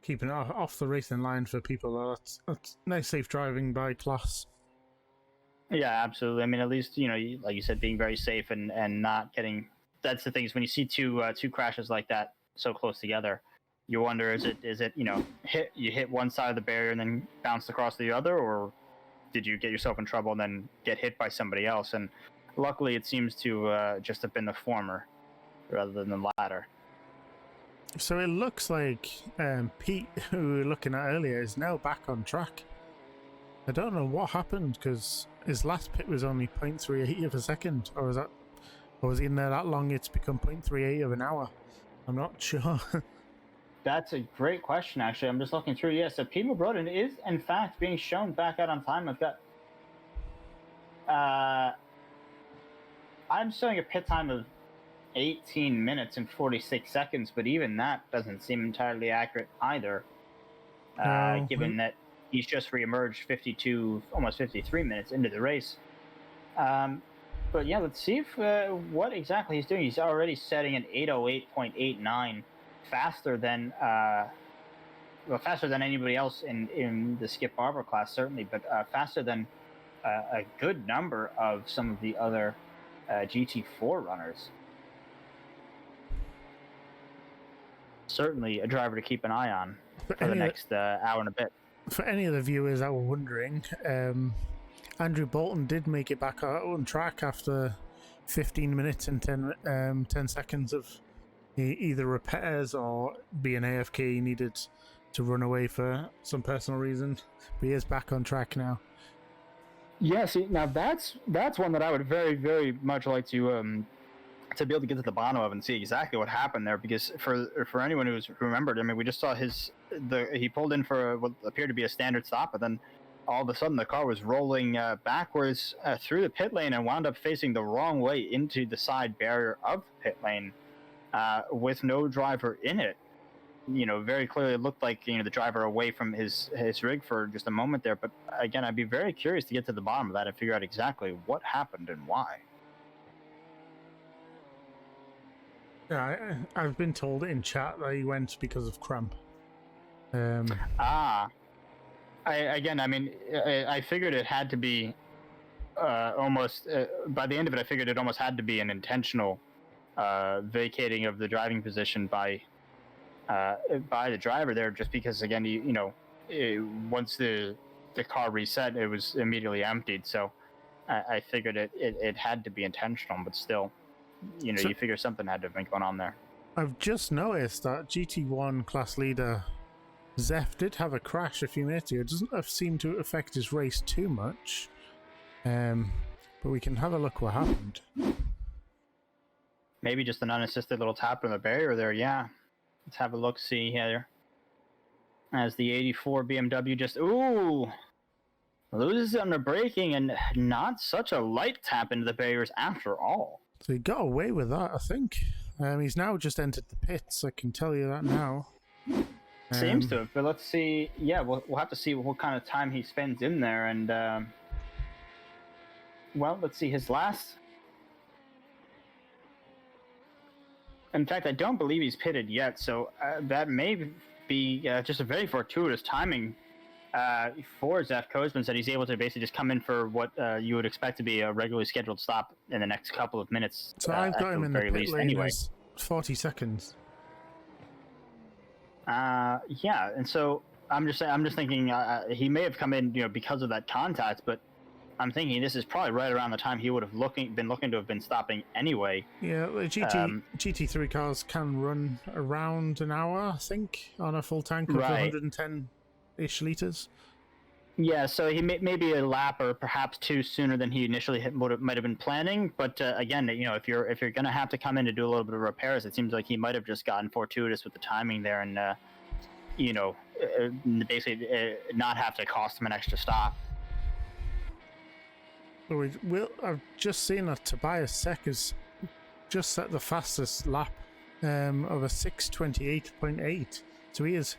Speaker 1: Keeping it off the racing line for people. That's nice, safe driving by Klaus.
Speaker 2: Yeah, absolutely. I mean, at least like you said, being very safe and not getting. That's the thing, is when you see two crashes like that so close together, you wonder, is it hit one side of the barrier and then bounced across the other, or did you get yourself in trouble and then get hit by somebody else? And luckily, it seems to just have been the former rather than the latter.
Speaker 1: So it looks like Pete, who we were looking at earlier, is now back on track. I don't know what happened, because his last pit was only 0.38 of a second, or was he in there that long it's become 0.38 of an hour? I'm not sure.
Speaker 2: That's a great question, actually. I'm just looking through. Yes, so Pete Broden is, in fact, being shown back out on time. I've got... I'm showing a pit time of 18 minutes and 46 seconds, but even that doesn't seem entirely accurate either, given that he's just reemerged 52, almost 53 minutes into the race. But yeah, let's see if what exactly he's doing. He's already setting an 808.89, faster than anybody else in the Skip Barber class, certainly, but faster than a good number of some of the other GT4 runners. Certainly a driver to keep an eye on for the next hour and a bit.
Speaker 1: For any of the viewers that were wondering, Andrew Bolton did make it back on track after 15 minutes and 10 seconds of either repairs or being AFK. He needed to run away for some personal reason, but he is back on track now.
Speaker 2: Yeah, see, now that's one that I would very, very much like to be able to get to the bottom of and see exactly what happened there, because for anyone who's remembered, I mean, we just saw he pulled in for what appeared to be a standard stop, but then all of a sudden the car was rolling backwards through the pit lane and wound up facing the wrong way into the side barrier of the pit lane with no driver in it. Very clearly it looked like the driver away from his rig for just a moment there, but again, I'd be very curious to get to the bottom of that and figure out exactly what happened and why.
Speaker 1: Yeah, I've been told in chat that he went because of cramp.
Speaker 2: I figured it had to be almost by the end of it. I figured it almost had to be an intentional vacating of the driving position by the driver there, just because again, once the car reset, it was immediately emptied. So I figured it had to be intentional, but still. You figure something had to have been going on there.
Speaker 1: I've just noticed that GT1 class leader Zeph did have a crash a few minutes ago. It doesn't seem to affect his race too much. But we can have a look what happened.
Speaker 2: Maybe just an unassisted little tap on the barrier there, yeah. Let's have a look, see here. As the 84 BMW just, loses on the braking, and not such a light tap into the barriers after all.
Speaker 1: So he got away with that, I think. He's now just entered the pits, I can tell you that now.
Speaker 2: Seems to have, but let's see. Yeah, we'll have to see what kind of time he spends in there. And, well, let's see his last. In fact, I don't believe he's pitted yet, so that may be just a very fortuitous timing for Zeph Kozman, that he's able to basically just come in for what you would expect to be a regularly scheduled stop in the next couple of minutes.
Speaker 1: So I've got him in the pit lane anyway. 40 seconds.
Speaker 2: Yeah, and so I'm just thinking he may have come in, because of that contact, but I'm thinking this is probably right around the time he would have been looking to have been stopping anyway.
Speaker 1: Yeah, the GT3 cars can run around an hour, I think, on a full tank of
Speaker 2: Right.
Speaker 1: 110-ish litres.
Speaker 2: Yeah, so he maybe a lap or perhaps two sooner than he initially might have been planning. But again, if you're going to have to come in to do a little bit of repairs, it seems like he might have just gotten fortuitous with the timing there, and basically not have to cost him an extra stop.
Speaker 1: I've just seen that Tobias Sek has just set the fastest lap of a 6:28.8, so he is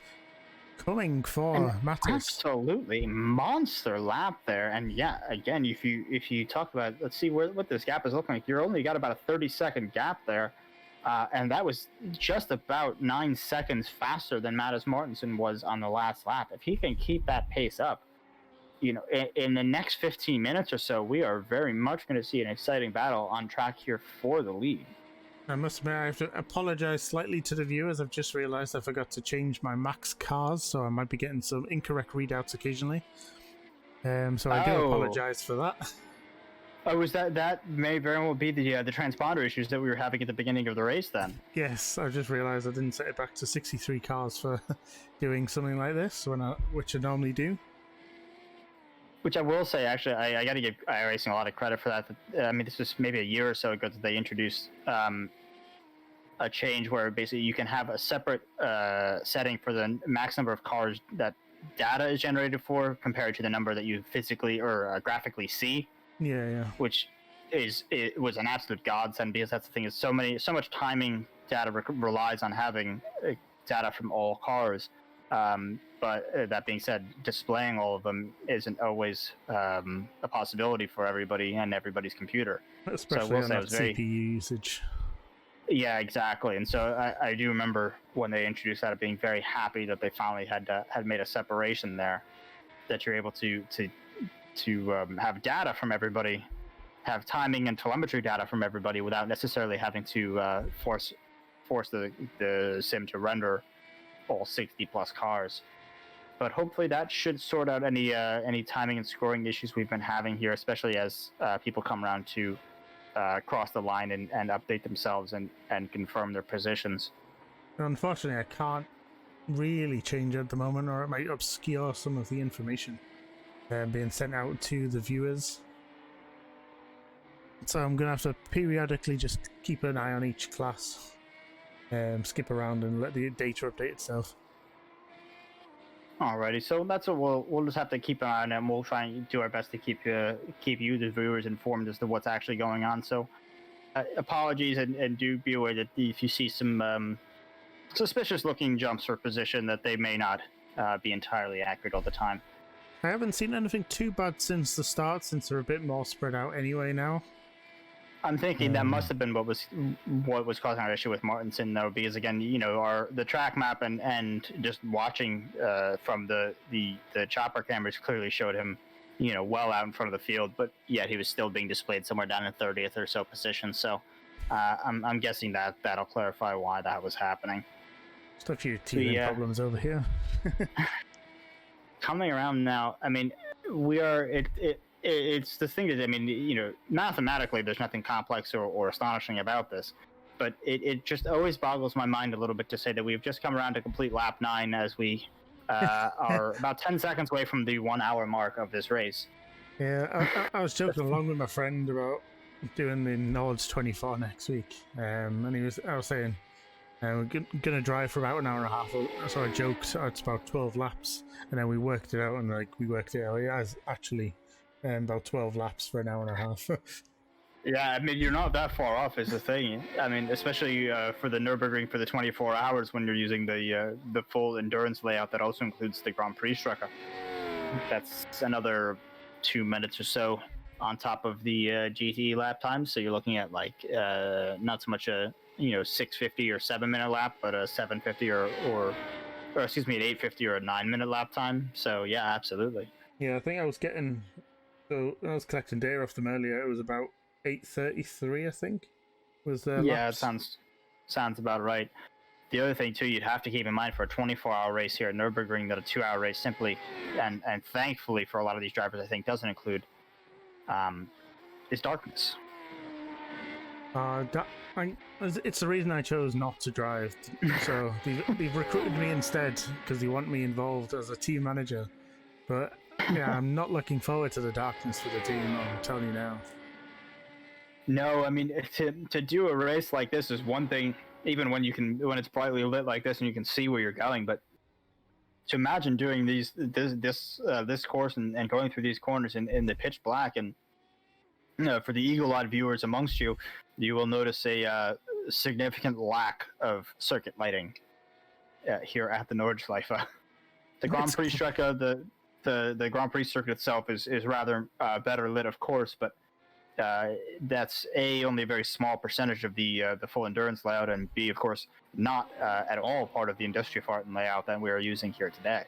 Speaker 1: coming for Mattis.
Speaker 2: Absolutely monster lap there. And yeah, again, if you talk about, let's see what this gap is looking like. You're only got about a 30-second gap there, and that was just about 9 seconds faster than Mattis Mortensen was on the last lap. If he can keep that pace up, in the next 15 minutes or so, we are very much going to see an exciting battle on track here for the lead.
Speaker 1: I must admit, I have to apologise slightly to the viewers. I've just realised I forgot to change my max cars, so I might be getting some incorrect readouts occasionally. So I do apologise for that.
Speaker 2: Oh, was that may very well be the transponder issues that we were having at the beginning of the race then?
Speaker 1: Yes, I just realised I didn't set it back to 63 cars for doing something like this, which I normally do.
Speaker 2: Which I will say, actually, I got to give iRacing a lot of credit for that. I mean, this was maybe a year or so ago that they introduced a change where basically you can have a separate setting for the max number of cars that data is generated for compared to the number that you physically or graphically see.
Speaker 1: Yeah.
Speaker 2: Which was an absolute godsend, because that's the thing, is so much timing data relies on having data from all cars. But that being said, displaying all of them isn't always a possibility for everybody and everybody's computer.
Speaker 1: Especially on that CPU usage.
Speaker 2: Yeah, exactly. And so I do remember when they introduced that, being very happy that they finally had made a separation there, that you're able to have data from everybody, have timing and telemetry data from everybody without necessarily having to force the sim to render all 60 plus cars. But hopefully that should sort out any timing and scoring issues we've been having here, especially as people come around to cross the line and update themselves and confirm their positions.
Speaker 1: Unfortunately, I can't really change at the moment, or it might obscure some of the information being sent out to the viewers. So I'm going to have to periodically just keep an eye on each class, skip around and let the data update itself.
Speaker 2: Alrighty, so that's what we'll just have to keep an eye on, and we'll try and do our best to keep you, the viewers, informed as to what's actually going on. So apologies, and do be aware that if you see some suspicious looking jumps for position, that they may not be entirely accurate all the time.
Speaker 1: I haven't seen anything too bad since the start, since they're a bit more spread out anyway now.
Speaker 2: I'm thinking that must have been what was causing our issue with Martinson, though, because again, the track map and just watching from the chopper cameras clearly showed him, well out in front of the field, but yet he was still being displayed somewhere down in 30th or so position. So I'm guessing that'll clarify why that was happening.
Speaker 1: Just a few teething problems over here.
Speaker 2: Coming around now, I mean, we are it's the thing that, I mean, mathematically there's nothing complex or astonishing about this, but it just always boggles my mind a little bit to say that we've just come around to complete lap 9 as we are about 10 seconds away from the 1 hour mark of this race.
Speaker 1: Yeah, I was joking along with my friend about doing the Nords 24 next week, and I was saying we're gonna drive for about an hour and a half. So I joked it's about 12 laps, and then we worked it out, and we worked it out. It has actually about 12 laps for an hour and a half.
Speaker 2: Yeah, I mean, you're not that far off is the thing. I mean, especially for the Nürburgring for the 24 hours when you're using the full endurance layout that also includes the Grand Prix Strecke. That's another 2 minutes or so on top of the GT lap time. So you're looking at not so much a 6:50 or 7-minute lap, but a 7:50 or excuse me, an 8:50 or a 9-minute lap time. So yeah, absolutely.
Speaker 1: Yeah, I think I was getting. So when I was collecting data off them earlier, it was about 8:33, I think, was their laps.
Speaker 2: Yeah, it sounds about right. The other thing too, you'd have to keep in mind for a 24-hour race here at Nürburgring, that a 2-hour race simply, and thankfully for a lot of these drivers, I think, doesn't include. is darkness.
Speaker 1: It's the reason I chose not to drive. So they've recruited me instead because they want me involved as a team manager. But yeah, I'm not looking forward to the darkness for the team. I'm telling you now.
Speaker 2: No, I mean to do a race like this is one thing, even when it's brightly lit like this and you can see where you're going. But to imagine doing this course and going through these corners in the pitch black, and for the eagle-eyed viewers amongst you, you will notice a significant lack of circuit lighting here at the Nordschleife. The Grand Prix track, the Grand Prix circuit itself is rather better lit, of course, but that's only a very small percentage of the full endurance layout, and B, of course, not at all part of the Industriefahrten layout that we are using here today.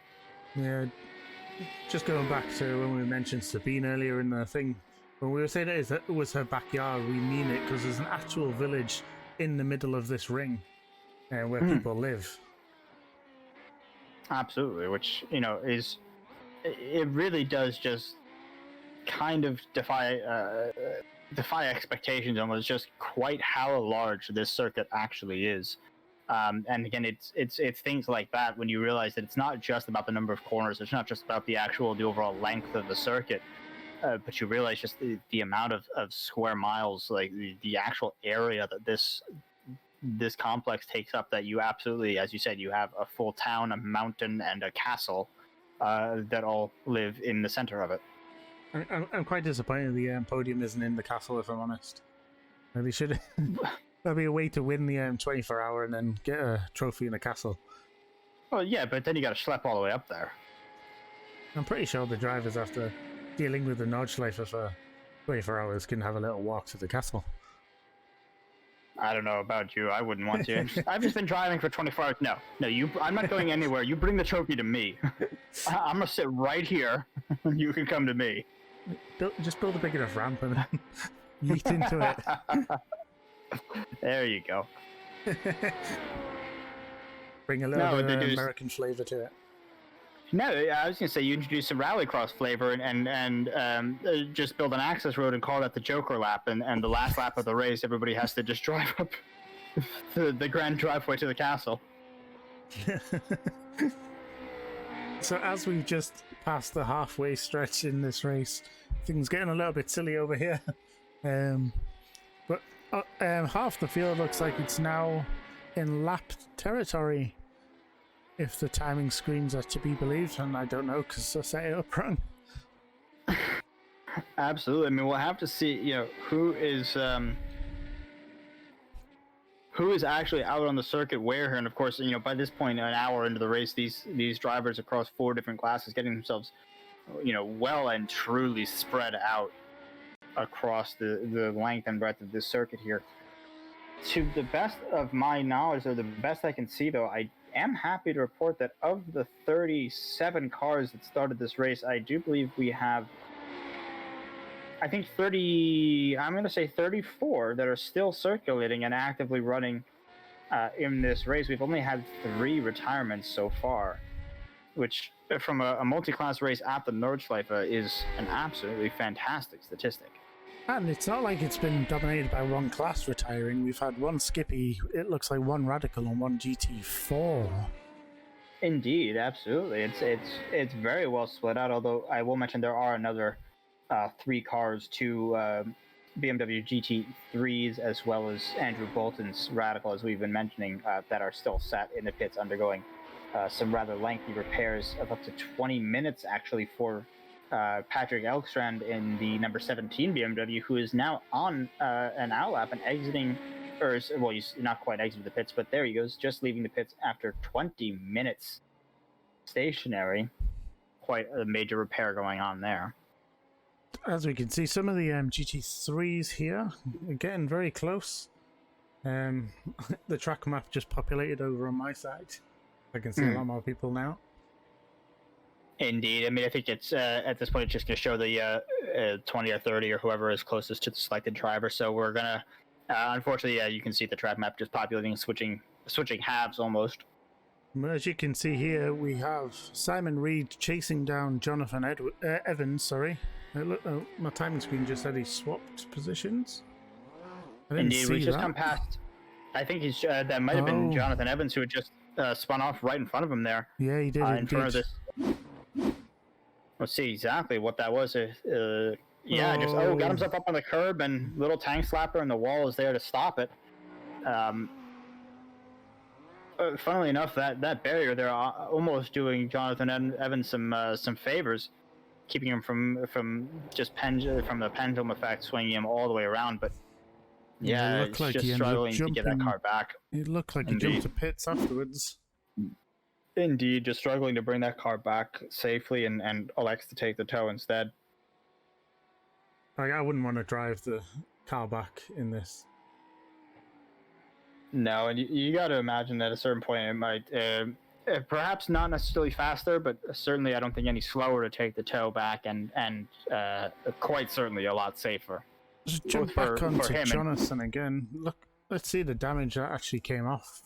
Speaker 1: Yeah, just going back to when we mentioned Sabine earlier in the thing, when we were saying it was her backyard, we mean it because there's an actual village in the middle of this ring where people live.
Speaker 2: Absolutely, which it really does just kind of defy expectations almost, just quite how large this circuit actually is. And again, it's things like that when you realize that it's not just about the number of corners, it's not just about the overall length of the circuit, but you realize just the amount of square miles, like the actual area that this complex takes up, that you absolutely, as you said, you have a full town, a mountain, and a castle that all live in the center of it.
Speaker 1: I'm quite disappointed the podium isn't in the castle, if I'm honest. They should. That'd be a way to win the 24-hour and then get a trophy in the castle.
Speaker 2: Well, yeah, but then you got to schlep all the way up there.
Speaker 1: I'm pretty sure the drivers, after dealing with the Nordschleife for 24 hours, can have a little walk to the castle.
Speaker 2: I don't know about you. I wouldn't want to. I've just been driving for 24 hours. No, I'm not going anywhere. You bring the trophy to me. I'm going to sit right here, and you can come to me.
Speaker 1: Just build a big enough ramp and then yeet into it.
Speaker 2: There you go.
Speaker 1: Bring a little bit of American flavor to it.
Speaker 2: No, I was going to say you introduce some rallycross flavor and just build an access road and call that the Joker lap, and the last lap of the race, everybody has to just drive up the grand driveway to the castle.
Speaker 1: So as we've just passed the halfway stretch in this race, things getting a little bit silly over here. But half the field looks like it's now in lap territory, if the timing screens are to be believed, and I don't know because I set it up wrong.
Speaker 2: Absolutely. I mean, we'll have to see, who is actually out on the circuit where here. And of course, by this point, an hour into the race, these drivers across 4 different classes getting themselves, well and truly spread out across the length and breadth of this circuit here. To the best of my knowledge, or the best I can see, though, I am happy to report that of the 37 cars that started this race, I do believe we have, I think 34 that are still circulating and actively running in this race. We've only had 3 retirements so far, which from a multi-class race at the Nordschleife is an absolutely fantastic statistic.
Speaker 1: And it's not like it's been dominated by one class retiring. We've had one Skippy, it looks like one Radical, and one GT4.
Speaker 2: Indeed, absolutely. It's very well split out, although I will mention there are another 3 cars, 2 BMW GT3s, as well as Andrew Bolton's Radical, as we've been mentioning, that are still sat in the pits undergoing some rather lengthy repairs of up to 20 minutes, actually, for Patrick Elkstrand in the number 17 BMW, who is now on an outlap and exiting, well, he's not quite exiting the pits, but there he goes, just leaving the pits after 20 minutes stationary. Quite a major repair going on there.
Speaker 1: As we can see, some of the GT3s here are getting very close. The track map just populated over on my side. I can see a lot more people now.
Speaker 2: Indeed. I mean, I think it's at this point it's just going to show the 20 or 30 or whoever is closest to the selected driver. So we're going to, unfortunately, you can see the track map just populating and switching halves almost.
Speaker 1: As you can see here, we have Simon Reed chasing down Jonathan Evans, Hey, look, my timing screen just said he swapped positions. I didn't
Speaker 2: Indeed,
Speaker 1: see
Speaker 2: we just
Speaker 1: that.
Speaker 2: come past. I think he's that might have been
Speaker 1: Oh.
Speaker 2: Jonathan Evans who had just spun off right in front of him there.
Speaker 1: Yeah, he did.
Speaker 2: In front of this. Let's see exactly what that was. Yeah, just got himself up on the curb and little tank slapper, and the wall is there to stop it. Funnily enough, that barrier there almost doing Jonathan Evans some favors, keeping him from just from the pendulum effect, swinging him all the way around. But yeah,
Speaker 1: it looked like
Speaker 2: just
Speaker 1: he
Speaker 2: struggling to get that car back.
Speaker 1: It looked like he jumped to pits afterwards.
Speaker 2: Indeed, just struggling to bring that car back safely, and elects to take the tow instead.
Speaker 1: Like, I wouldn't want to drive the car back in this.
Speaker 2: No, and you got to imagine that at a certain point it might, perhaps not necessarily faster, but certainly I don't think any slower to take the tow back, and quite certainly a lot safer.
Speaker 1: Just jump back onto Jonathan again. Look, let's see the damage that actually came off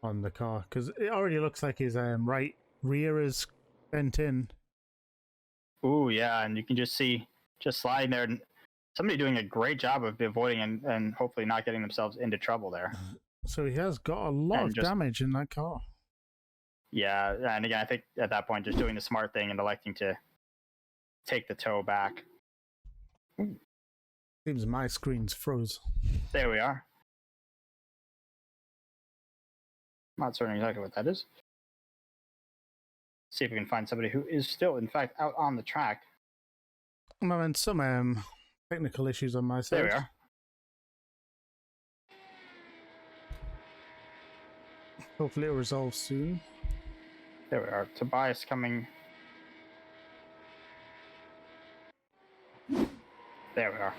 Speaker 1: on the car, because it already looks like his right rear is bent in.
Speaker 2: Ooh, yeah, and you can just see sliding there. And somebody doing a great job of avoiding and hopefully not getting themselves into trouble there.
Speaker 1: So he has got a lot of damage in that car.
Speaker 2: Yeah, and again, I think at that point, just doing the smart thing and electing to take the tow back.
Speaker 1: Ooh. Seems my screen's froze.
Speaker 2: There we are. Not certain exactly what that is. See if we can find somebody who is still, in fact, out on the track.
Speaker 1: I'm having some technical issues on my side.
Speaker 2: There we are.
Speaker 1: Hopefully it'll resolve soon.
Speaker 2: There we are. Tobias coming. There we are.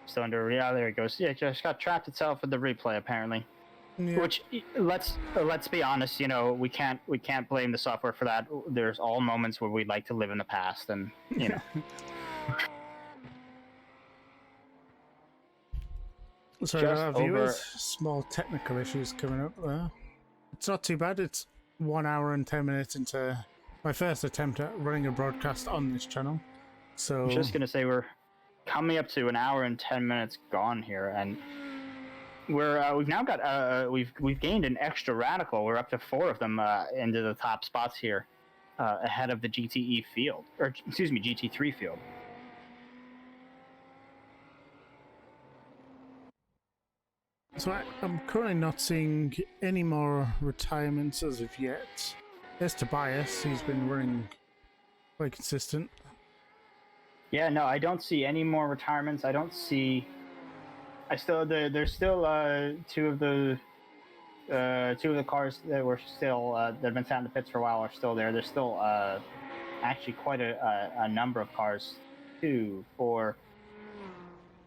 Speaker 2: Still under. Yeah, there it goes. Yeah, it just got trapped itself in the replay apparently. Yeah. Which, let's be honest. You know, we can't blame the software for that. There's all moments where we'd like to live in the past, and you know.
Speaker 1: So viewers, small technical issues coming up there. It's not too bad. It's 1 hour and 10 minutes into my first attempt at running a broadcast on this channel. So
Speaker 2: I'm just gonna say we're coming up to 1 hour and 10 minutes gone here, and we've now got we've gained an extra radical. We're up to 4 of them into the top spots here, ahead of the GTE field, or excuse me, GT3 field.
Speaker 1: So I'm currently not seeing any more retirements as of yet. There's Tobias, he's been running quite consistent.
Speaker 2: Yeah, no, I don't see any more retirements. I don't see. There's still 2 of the cars that were still that have been sat in the pits for a while are still there. There's still actually quite a number of cars. 2, 4.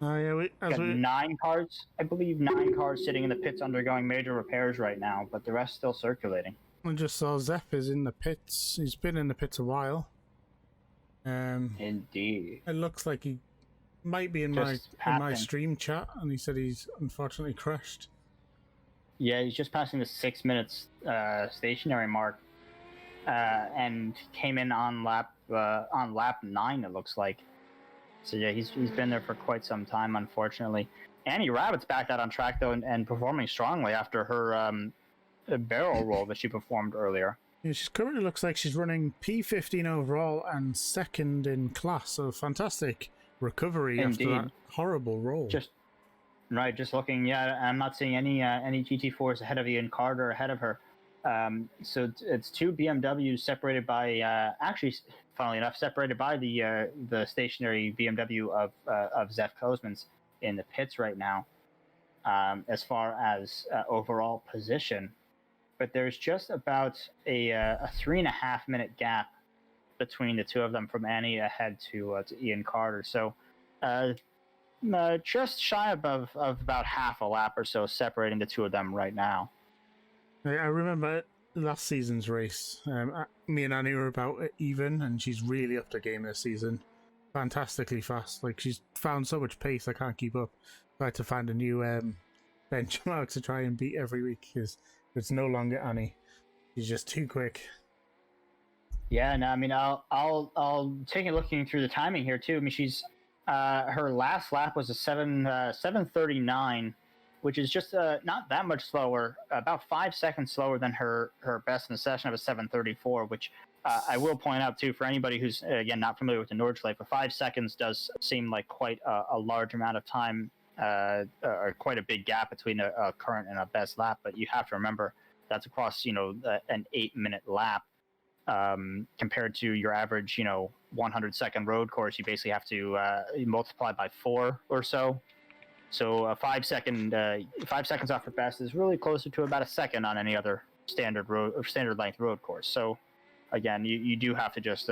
Speaker 1: Yeah, we got
Speaker 2: 9 cars, I believe. 9 cars sitting in the pits undergoing major repairs right now, but the rest still circulating.
Speaker 1: I just saw Zeph is in the pits. He's been in the pits a while.
Speaker 2: Indeed.
Speaker 1: It looks like he might be in my stream chat, and he said he's unfortunately crashed. Yeah,
Speaker 2: he's just passing the 6 minutes stationary mark, and came in on lap 9. It looks like. So yeah, he's been there for quite some time, unfortunately. Annie Rabbit's back out on track though, and performing strongly after her barrel roll that she performed earlier.
Speaker 1: Yeah, she currently looks like she's running P15 overall and 2nd in class. So fantastic recovery. Indeed. After that horrible roll.
Speaker 2: Just looking. Yeah, I'm not seeing any GT4s ahead of Ian Carter ahead of her. So it's 2 BMWs separated by actually, funnily enough, separated by the stationary BMW of Zeph Kozman's in the pits right now, as far as overall position. But there's just about a 3.5 minute gap between the 2 of them from Annie ahead to Ian Carter. So just shy of about half a lap or so separating the 2 of them right now.
Speaker 1: I remember last season's race. Me and Annie were about even, and she's really upped her game this season. Fantastically fast. Like, she's found so much pace, I can't keep up. I had to find a new benchmark to try and beat every week, because it's no longer Annie. She's just too quick.
Speaker 2: Yeah, no, I mean, I'll take a looking through the timing here too. I mean, she's her last lap was a 7:39, which is just not that much slower, about 5 seconds slower than her best in the session of a 7:34. Which I will point out too, for anybody who's again not familiar with the Nordschlife, but 5 seconds does seem like quite a large amount of time, or quite a big gap between a current and a best lap. But you have to remember that's across an 8-minute lap. Compared to your average, 100-second road course, you basically have to multiply by 4 or so. So 5 seconds off the best is really closer to about a second on any other standard road or standard length road course. So again, you do have to just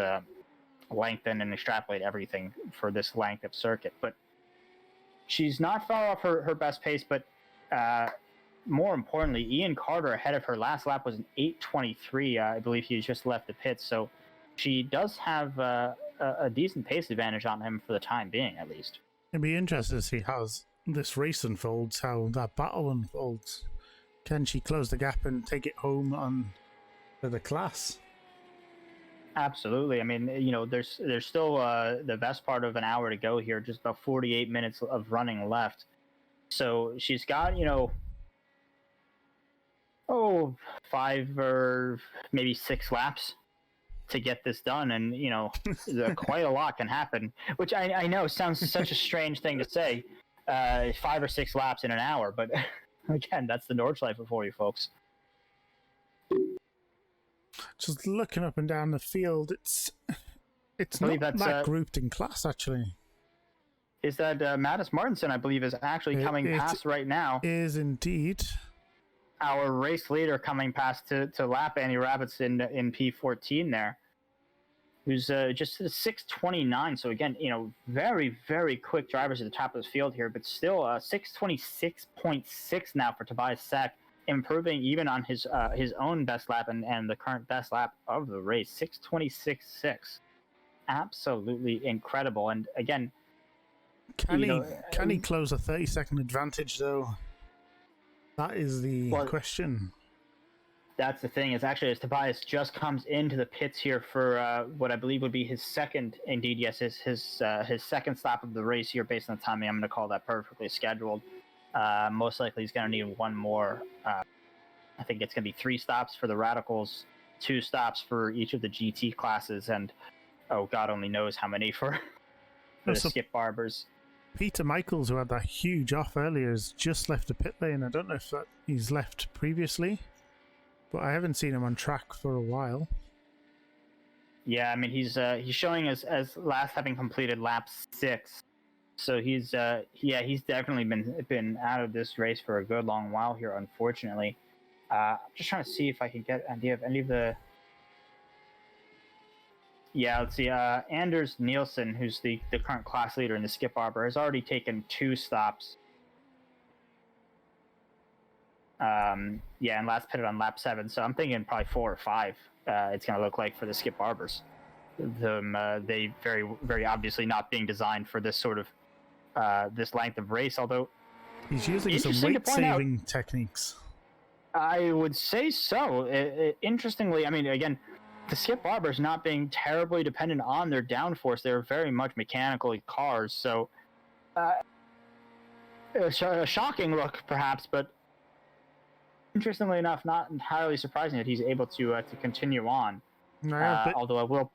Speaker 2: lengthen and extrapolate everything for this length of circuit. But she's not far off her best pace, but more importantly, Ian Carter ahead of her last lap was an 8:23. I believe he just left the pits, so she does have a decent pace advantage on him for the time being, at least.
Speaker 1: It'd be interesting to see how this race unfolds, how that battle unfolds. Can she close the gap and take it home for the class?
Speaker 2: Absolutely. I mean, there's still the best part of an hour to go here, just about 48 minutes of running left. So she's got, 5 or maybe 6 laps to get this done, and quite a lot can happen, which I know sounds such a strange thing to say, 5 or 6 laps in an hour, but again, that's the Nordschleife for you folks.
Speaker 1: Just looking up and down the field, it's not that grouped in class, actually.
Speaker 2: Is that Mattis Martinson, I believe, is actually coming past right now.
Speaker 1: Is indeed.
Speaker 2: Our race leader coming past to lap Andy Rabbits in P14 there, who's just at a 6:29. So again, very, very quick drivers at the top of the field here, but still 6:26.6 now for Tobias Sack, improving even on his own best lap and the current best lap of the race, 6:26.6. Absolutely incredible. And again,
Speaker 1: can he close a 30-second advantage though? That is the question. That's the thing. Is actually as Tobias just comes into the pits here for what I believe would be his second, indeed, yes, his second stop of the race here based on the timing. I'm going to call that perfectly scheduled. Most likely he's going to need one more. I think it's going to be 3 stops for the Radicals, 2 stops for each of the GT classes, and God only knows how many for the Skip Barbers. Peter Michaels, who had that huge off earlier, has just left the pit lane. I don't know if he's left previously, but I haven't seen him on track for a while.
Speaker 2: Yeah, I mean he's showing as last having completed lap 6, so he's definitely been out of this race for a good long while here. Unfortunately, I'm just trying to see if I can get an idea of any of the. Yeah, let's see. Anders Nielsen, who's the current class leader in the Skip Arbor, has already taken 2 stops. And last pitted on lap 7, so I'm thinking probably 4 or 5. It's going to look like for the Skip Arbors. They very, very obviously not being designed for this sort of this length of race. Although
Speaker 1: he's using some weight-saving techniques.
Speaker 2: I would say so. Interestingly, I mean, again, the Skip Barbers not being terribly dependent on their downforce, they're very much mechanical cars. So, a shocking look, perhaps, but interestingly enough, not entirely surprising that he's able to continue on. Although I will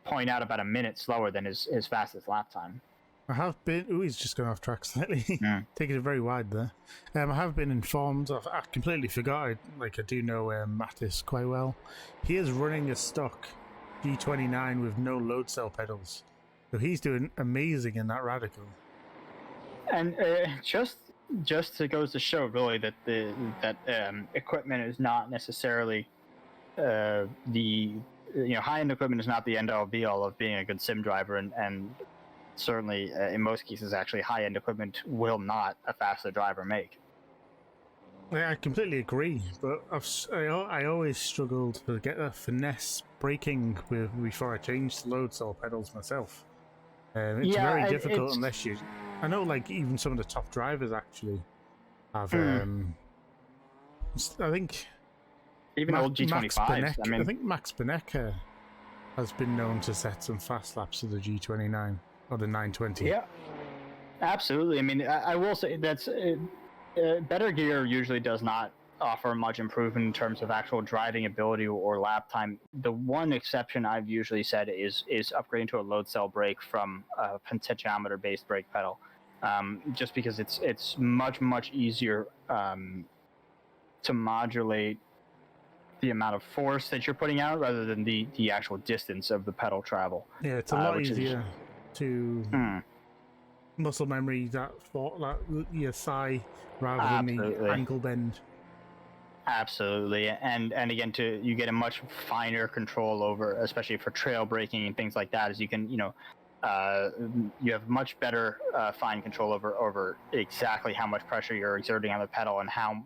Speaker 2: point out about a minute slower than his fastest lap time.
Speaker 1: I have been. Oh, he's just gone off track slightly. Taking it very wide there. I have been informed of. I completely forgot. I do know Mattis quite well. He is running a stock G29 with no load cell pedals, so he's doing amazing in that Radical. And
Speaker 2: just to goes to show, really, that that equipment is not necessarily the high-end equipment is not the end-all be-all of being a good sim driver, and certainly, in most cases, actually, high-end equipment will not a faster driver make.
Speaker 1: Yeah, I completely agree, but I always struggled to get that finesse braking before I changed to load cell pedals myself. It's very difficult unless you... I know, even some of the top drivers actually have... I think...
Speaker 2: Even old G25s.
Speaker 1: I think Max Benecker has been known to set some fast laps of the G29 or the 920.
Speaker 2: Yeah, absolutely. I mean, I will say that's better gear usually does not offer much improvement in terms of actual driving ability or lap time. The one exception I've usually said is upgrading to a load cell brake from a potentiometer based brake pedal, just because it's much easier to modulate the amount of force that you're putting out rather than the actual distance of the pedal travel.
Speaker 1: Yeah, it's a lot easier to muscle memory that your thigh rather than the ankle bend.
Speaker 2: Absolutely, and again, you get a much finer control over, especially for trail braking and things like that, as you can, you have much better fine control over exactly how much pressure you're exerting on the pedal and how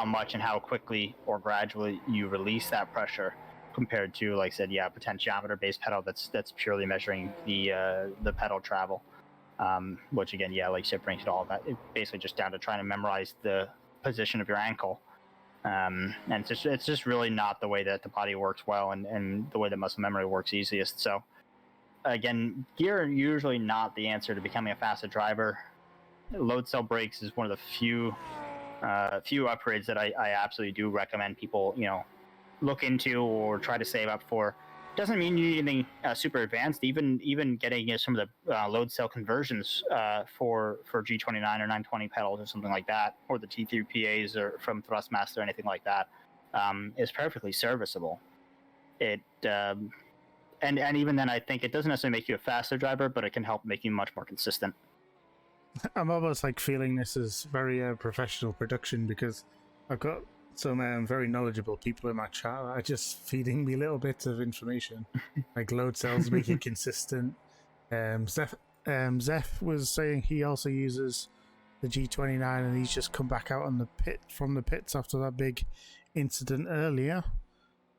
Speaker 2: much and how quickly or gradually you release that pressure, compared to, like I said, potentiometer based pedal that's purely measuring the pedal travel, which again, like ship range and all of that, it's basically just down to trying to memorize the position of your ankle, and it's just really not the way that the body works well and the way that muscle memory works easiest. So again, gear are usually not the answer to becoming a faster driver. Load cell brakes is one of the few upgrades that I absolutely do recommend people look into or try to save up for. Doesn't mean you need anything super advanced. Even getting some of the load cell conversions for G29 or 920 pedals or something like that, or the T3 PAs or from Thrustmaster or anything like that, is perfectly serviceable. It and even then, I think it doesn't necessarily make you a faster driver, but it can help make you much more consistent.
Speaker 1: I'm almost like feeling this is very professional production, because I've got some very knowledgeable people in my chat that are just feeding me little bits of information, like load cells, make it consistent. Zeph was saying he also uses the G29, and he's just come back out on from the pits after that big incident earlier.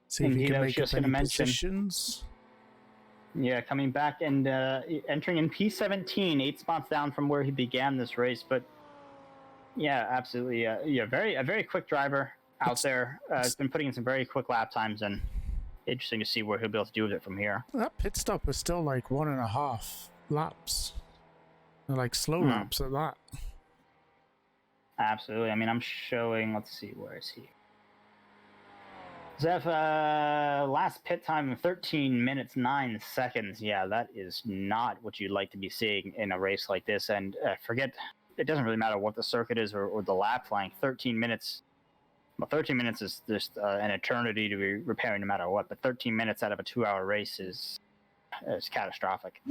Speaker 1: See if he can make up any positions.
Speaker 2: Yeah, coming back and entering in P17, 8 spots down from where he began this race. But yeah, absolutely. A very quick driver out there. Has been putting in some very quick lap times, and interesting to see where he'll be able to do with it from here.
Speaker 1: That pit stop was still like 1.5 laps. They're like slow laps at that.
Speaker 2: Absolutely. I mean, I'm showing, let's see, where is he? Zeph, last pit time of 13 minutes 9 seconds. Yeah, that is not what you'd like to be seeing in a race like this. And forget, it doesn't really matter what the circuit is or the lap length. 13 minutes. Well, 13 minutes is just an eternity to be repairing no matter what. But 13 minutes out of a 2-hour race is catastrophic.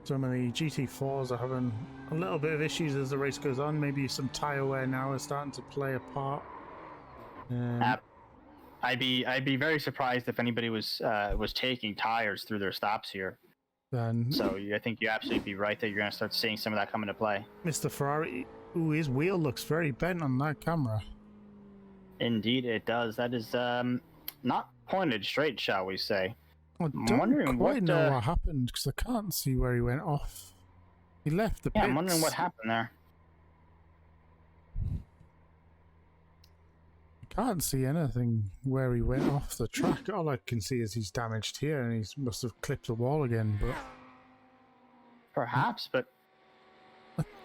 Speaker 1: Some of the GT4s are having a little bit of issues as the race goes on. Maybe some tyre wear now is starting to play a part.
Speaker 2: I'd be very surprised if anybody was taking tires through their stops here. So I think you absolutely be right that you're going to start seeing some of that come into play.
Speaker 1: Mr. Ferrari, his wheel looks very bent on that camera.
Speaker 2: Indeed, it does. That is not pointed straight, shall we say.
Speaker 1: I don't quite know what happened, because I can't see where he went off. He left the pits.
Speaker 2: Yeah, I'm wondering what happened there.
Speaker 1: Can't see anything where he went off the track. All I can see is he's damaged here, and he must have clipped the wall again. But
Speaker 2: perhaps, but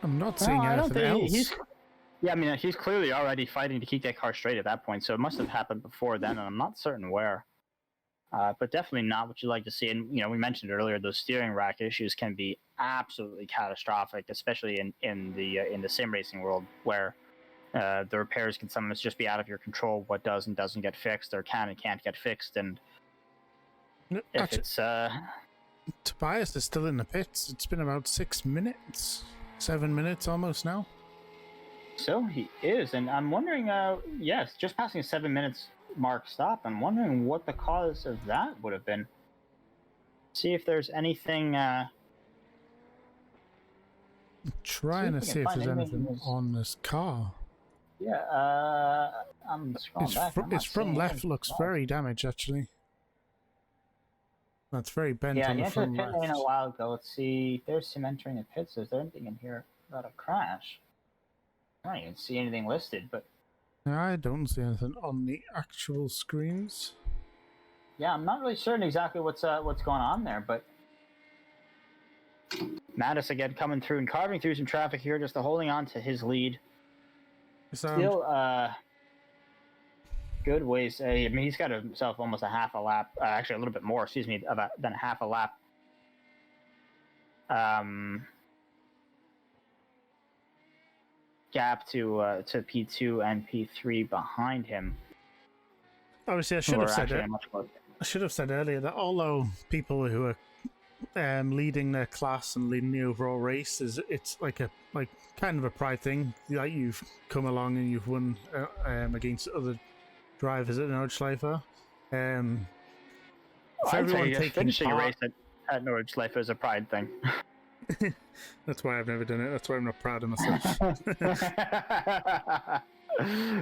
Speaker 1: I'm not seeing anything else.
Speaker 2: I mean, he's clearly already fighting to keep that car straight at that point, so it must have happened before then, and I'm not certain where. But definitely not what you like to see. And we mentioned earlier, those steering rack issues can be absolutely catastrophic, especially in the sim racing world, where the repairs can sometimes just be out of your control. What does and doesn't get fixed, or can and can't get fixed, and if it's
Speaker 1: Tobias is still in the pits. It's been about 6 minutes, 7 minutes almost now.
Speaker 2: So he is, and I'm wondering. Yes, just passing a 7 minutes mark stop. I'm wondering what the cause of that would have been. See if there's anything.
Speaker 1: Trying to see if there's anything on this car.
Speaker 2: Yeah, I'm scrolling back.
Speaker 1: Its front left looks very damaged, actually. That's very bent on the front left.
Speaker 2: Yeah, a while ago. Let's see. There's him entering the pits. Is there anything in here about a crash? I don't even see anything listed, but
Speaker 1: I don't see anything on the actual screens.
Speaker 2: Yeah, I'm not really certain exactly what's going on there, but Mattis again coming through and carving through some traffic here, just holding on to his lead. Still, good ways. I mean, he's got himself almost a half a lap, actually a little bit more, excuse me, than half a lap. Gap to P2 and P3 behind him.
Speaker 1: Obviously, I should have said earlier that although people who are leading their class and leading the overall race it's like kind of a pride thing. Like you've come along and you've won against other drivers at Nordschlife.
Speaker 2: I'd say finishing a race at Nordschlife is a pride thing.
Speaker 1: That's why I've never done it. That's why I'm not proud of myself.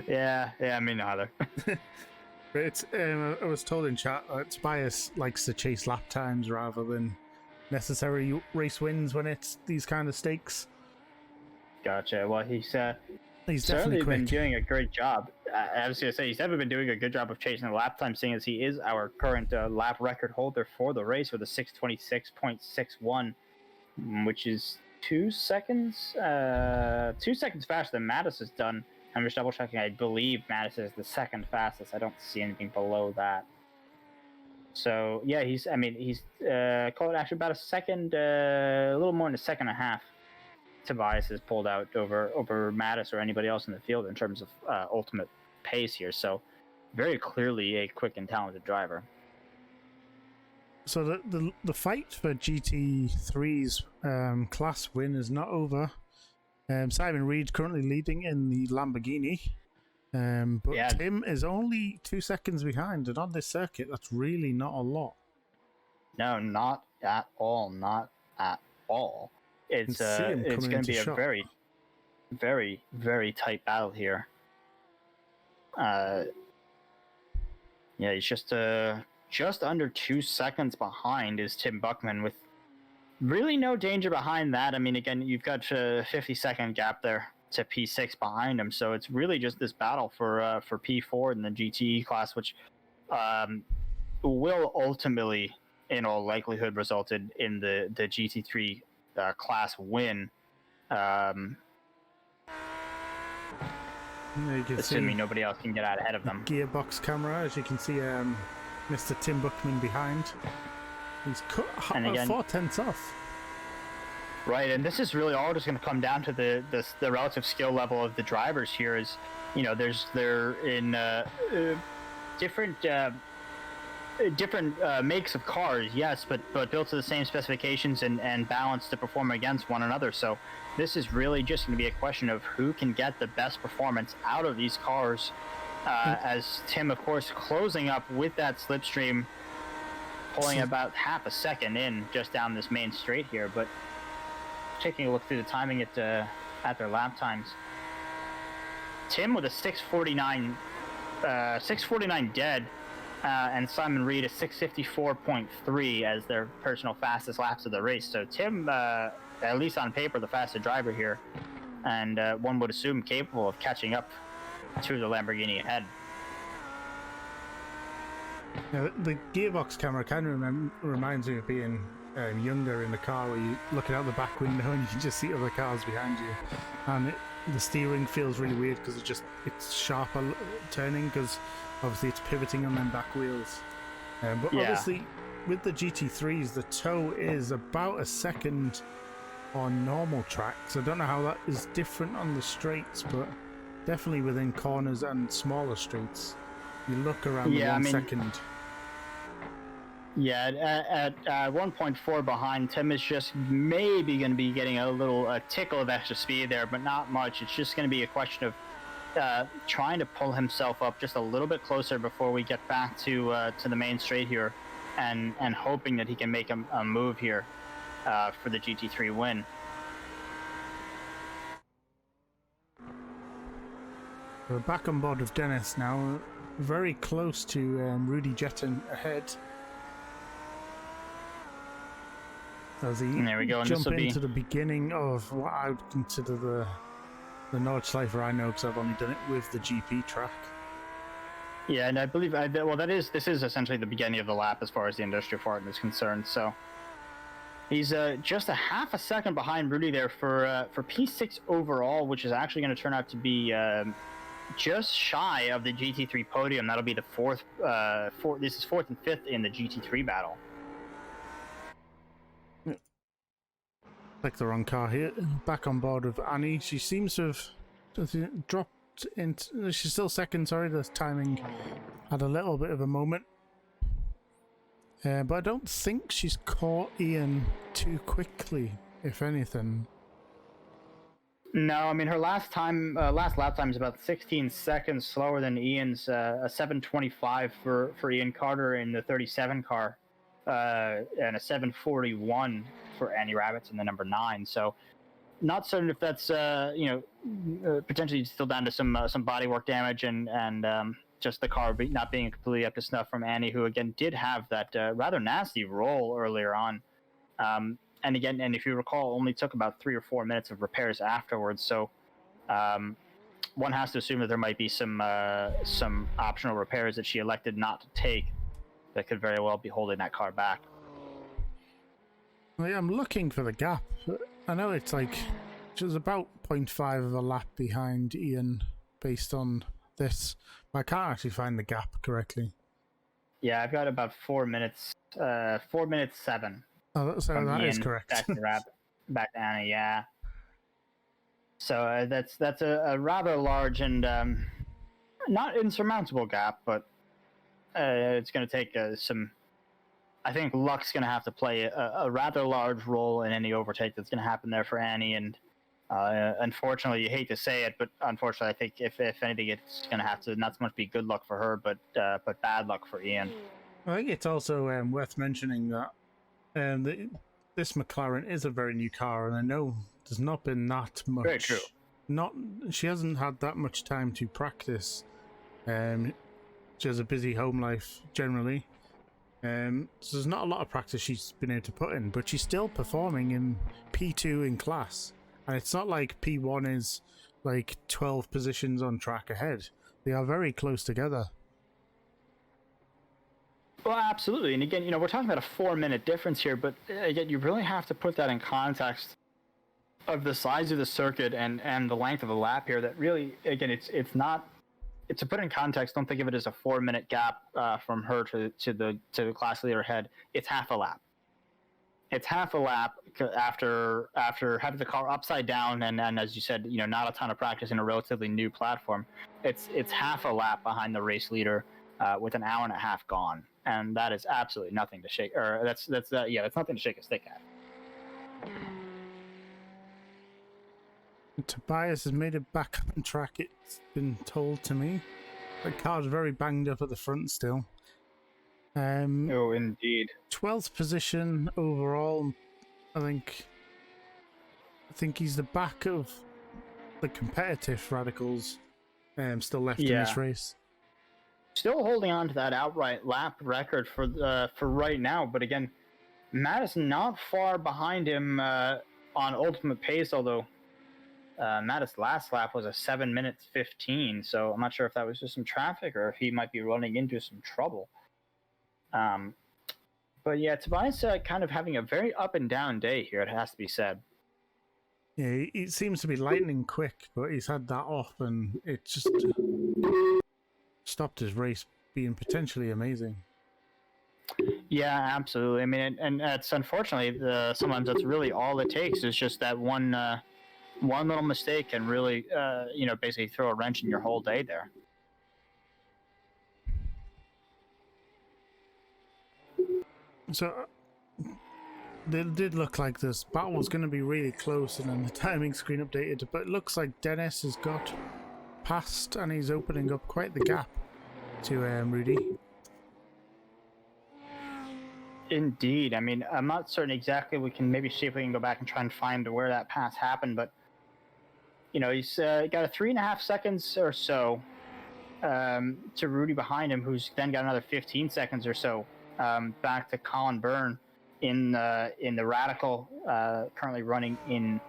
Speaker 2: yeah, me neither.
Speaker 1: But it's I was told in chat that Tobias likes to chase lap times rather than necessary race wins when it's these kind of stakes.
Speaker 2: Gotcha. Well, he's
Speaker 1: certainly
Speaker 2: been doing a great job. I was going to say, he's never been doing a good job of chasing the lap time, seeing as he is our current lap record holder for the race with a 6:26.61, which is 2 seconds faster than Mattis has done. I'm just double checking. I believe Mattis is the second fastest. I don't see anything below that. So yeah, he's call it actually about a second, a little more than a second and a half. Tobias has pulled out over Mattis or anybody else in the field in terms of ultimate pace here. So very clearly a quick and talented driver.
Speaker 1: So the fight for GT3's class win is not over. Simon Reed currently leading in the Lamborghini, but yeah. Tim is only 2 seconds behind, and on this circuit, that's really not a lot.
Speaker 2: No, not at all. Not at all. It's going to be a very, very, very tight battle here. Yeah, he's just under 2 seconds behind is Tim Buckman, with really no danger behind that. I mean, again, you've got a 50-second gap there to P6 behind him, so it's really just this battle for P4 in the GTE class, which will ultimately, in all likelihood, result in the GT3 class win. Assuming nobody else can get out ahead of them.
Speaker 1: Gearbox camera, as you can see, Mr. Tim Buckman behind. He's cut 4/10 off.
Speaker 2: Right, and this is really all just going to come down to the relative skill level of the drivers here. Is, you know, they're in different makes of cars, yes, but built to the same specifications and balanced to perform against one another. So this is really just going to be a question of who can get the best performance out of these cars. As Tim, of course, closing up with that slipstream, pulling about half a second in just down this main straight here. But taking a look through the timing at their lap times, Tim with a 6:49 dead, and Simon Reed a 6:54.3 as their personal fastest laps of the race. So Tim, at least on paper, the fastest driver here, and one would assume capable of catching up to the Lamborghini ahead.
Speaker 1: Now, the gearbox camera kind of reminds me of being younger in the car, where you're looking out the back window and you can just see other cars behind you, and the steering feels really weird because it's sharper turning, because obviously it's pivoting on them back wheels. But yeah, obviously with the GT3s, the toe is about a second on normal tracks. I don't know how that is different on the straights, but definitely within corners and smaller streets, you look around the 1 second.
Speaker 2: Yeah, at 1.4 behind, Tim is just maybe going to be getting a tickle of extra speed there, but not much. It's just going to be a question of trying to pull himself up just a little bit closer before we get back to the main straight here, and hoping that he can make a move here for the GT3 win.
Speaker 1: We're back on board with Dennis now, very close to Rudy Jetton ahead. As he jump into the beginning of what I would consider the Nordschlife I know, because I've only done it with the GP track.
Speaker 2: Yeah, and I believe well this is essentially the beginning of the lap as far as the industrial part is concerned. So he's just a half a second behind Rudy there for P6 overall, which is actually going to turn out to be just shy of the GT3 podium. That'll be the fourth. This is fourth and fifth in the GT3 battle.
Speaker 1: Like the wrong car here. Back on board with Annie. She seems to have dropped into. She's still second. Sorry, the timing had a little bit of a moment. But I don't think she's caught Ian too quickly, if anything.
Speaker 2: No, I mean her last lap time is about 16 seconds slower than Ian's, a 7:25 for Ian Carter in the 37 car, and a 7:41 for Annie Rabbits in the number 9. So, not certain if that's potentially still down to some bodywork damage and just the car not being completely up to snuff from Annie, who again did have that rather nasty roll earlier on. And again, and if you recall, only took about 3 or 4 minutes of repairs afterwards. So one has to assume that there might be some optional repairs that she elected not to take that could very well be holding that car back.
Speaker 1: Well, yeah, I'm looking for the gap. I know it's like she's about 0.5 of a lap behind Ian based on this, but I can't actually find the gap correctly.
Speaker 2: Yeah, I've got about 4 minutes, 4 minutes 7.
Speaker 1: Oh, so that is correct.
Speaker 2: Back to Annie, yeah. So that's a rather large and not insurmountable gap, but it's going to take some. I think luck's going to have to play a rather large role in any overtake that's going to happen there for Annie. And unfortunately, you hate to say it, but unfortunately, I think if anything, it's going to have to not so much be good luck for her, but bad luck for Ian.
Speaker 1: I think it's also worth mentioning that this McLaren is a very new car, and I know there's not been that much.
Speaker 2: Very true.
Speaker 1: She hasn't had that much time to practice. She has a busy home life generally, so there's not a lot of practice she's been able to put in. But she's still performing in P2 in class, and it's not like P1 is like 12 positions on track ahead. They are very close together.
Speaker 2: Well, absolutely. And again, we're talking about a 4-minute difference here, but again, you really have to put that in context of the size of the circuit and the length of the lap here. That really, again, it's not. To put in context, don't think of it as a 4-minute gap from her to the class leader head. It's half a lap. It's half a lap after having the car upside down and as you said, not a ton of practice in a relatively new platform. It's half a lap behind the race leader with an hour and a half gone. And that is absolutely nothing to shake, or that's nothing to shake a stick at.
Speaker 1: Tobias has made it back on track, it's been told to me. The car's very banged up at the front still.
Speaker 2: Oh, indeed.
Speaker 1: 12th position overall. I think he's the back of the competitive radicals still left in this race.
Speaker 2: Still holding on to that outright lap record for right now, but again, Matt is not far behind him on ultimate pace, although Matt's last lap was a 7 minutes 15, so I'm not sure if that was just some traffic or if he might be running into some trouble. But yeah, Tobias kind of having a very up and down day here, it has to be said.
Speaker 1: Yeah, he seems to be lightning quick, but he's had that off and it just stopped his race being potentially amazing.
Speaker 2: Yeah, absolutely. I mean, and it's unfortunately sometimes that's really all it takes is just that one little mistake can really basically throw a wrench in your whole day there.
Speaker 1: So it did look like this battle was going to be really close, and then the timing screen updated, but it looks like Dennis has got past and he's opening up quite the gap to Rudy.
Speaker 2: Indeed. I mean, I'm not certain exactly. We can maybe see if we can go back and try and find where that pass happened, but he's got a 3.5 seconds or so to Rudy behind him, who's then got another 15 seconds or so back to Colin Byrne in the Radical, currently running in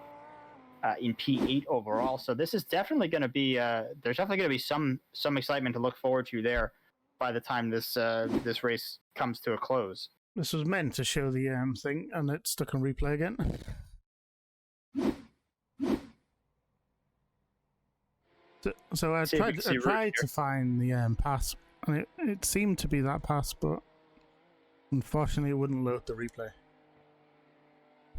Speaker 2: P8 overall. So this is definitely going to be there's definitely going to be some excitement to look forward to there by the time this this race comes to a close.
Speaker 1: This was meant to show the thing, and it's stuck on replay again. So I tried to find the pass, and it seemed to be that pass, but unfortunately it wouldn't load the replay.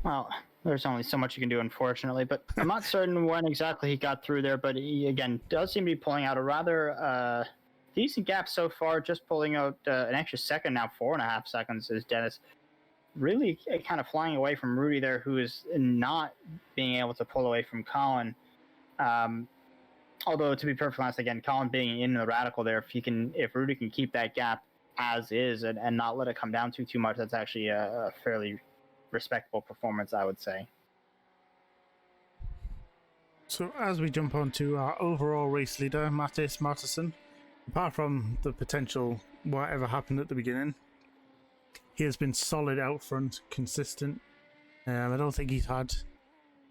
Speaker 2: Well, there's only so much you can do, unfortunately, but I'm not certain when exactly he got through there, but he, again, does seem to be pulling out a rather decent gap so far, just pulling out an extra second now, 4.5 seconds is Dennis. Really kind of flying away from Rudy there, who is not being able to pull away from Colin. Although, to be perfectly honest, again, Colin being in the radical there, if Rudy can keep that gap as is and not let it come down too much, that's actually a fairly respectable performance, I would say.
Speaker 1: So as we jump on to our overall race leader, Mattis Martinsson, apart from the potential whatever happened at the beginning, he has been solid out front, consistent. I don't think he's had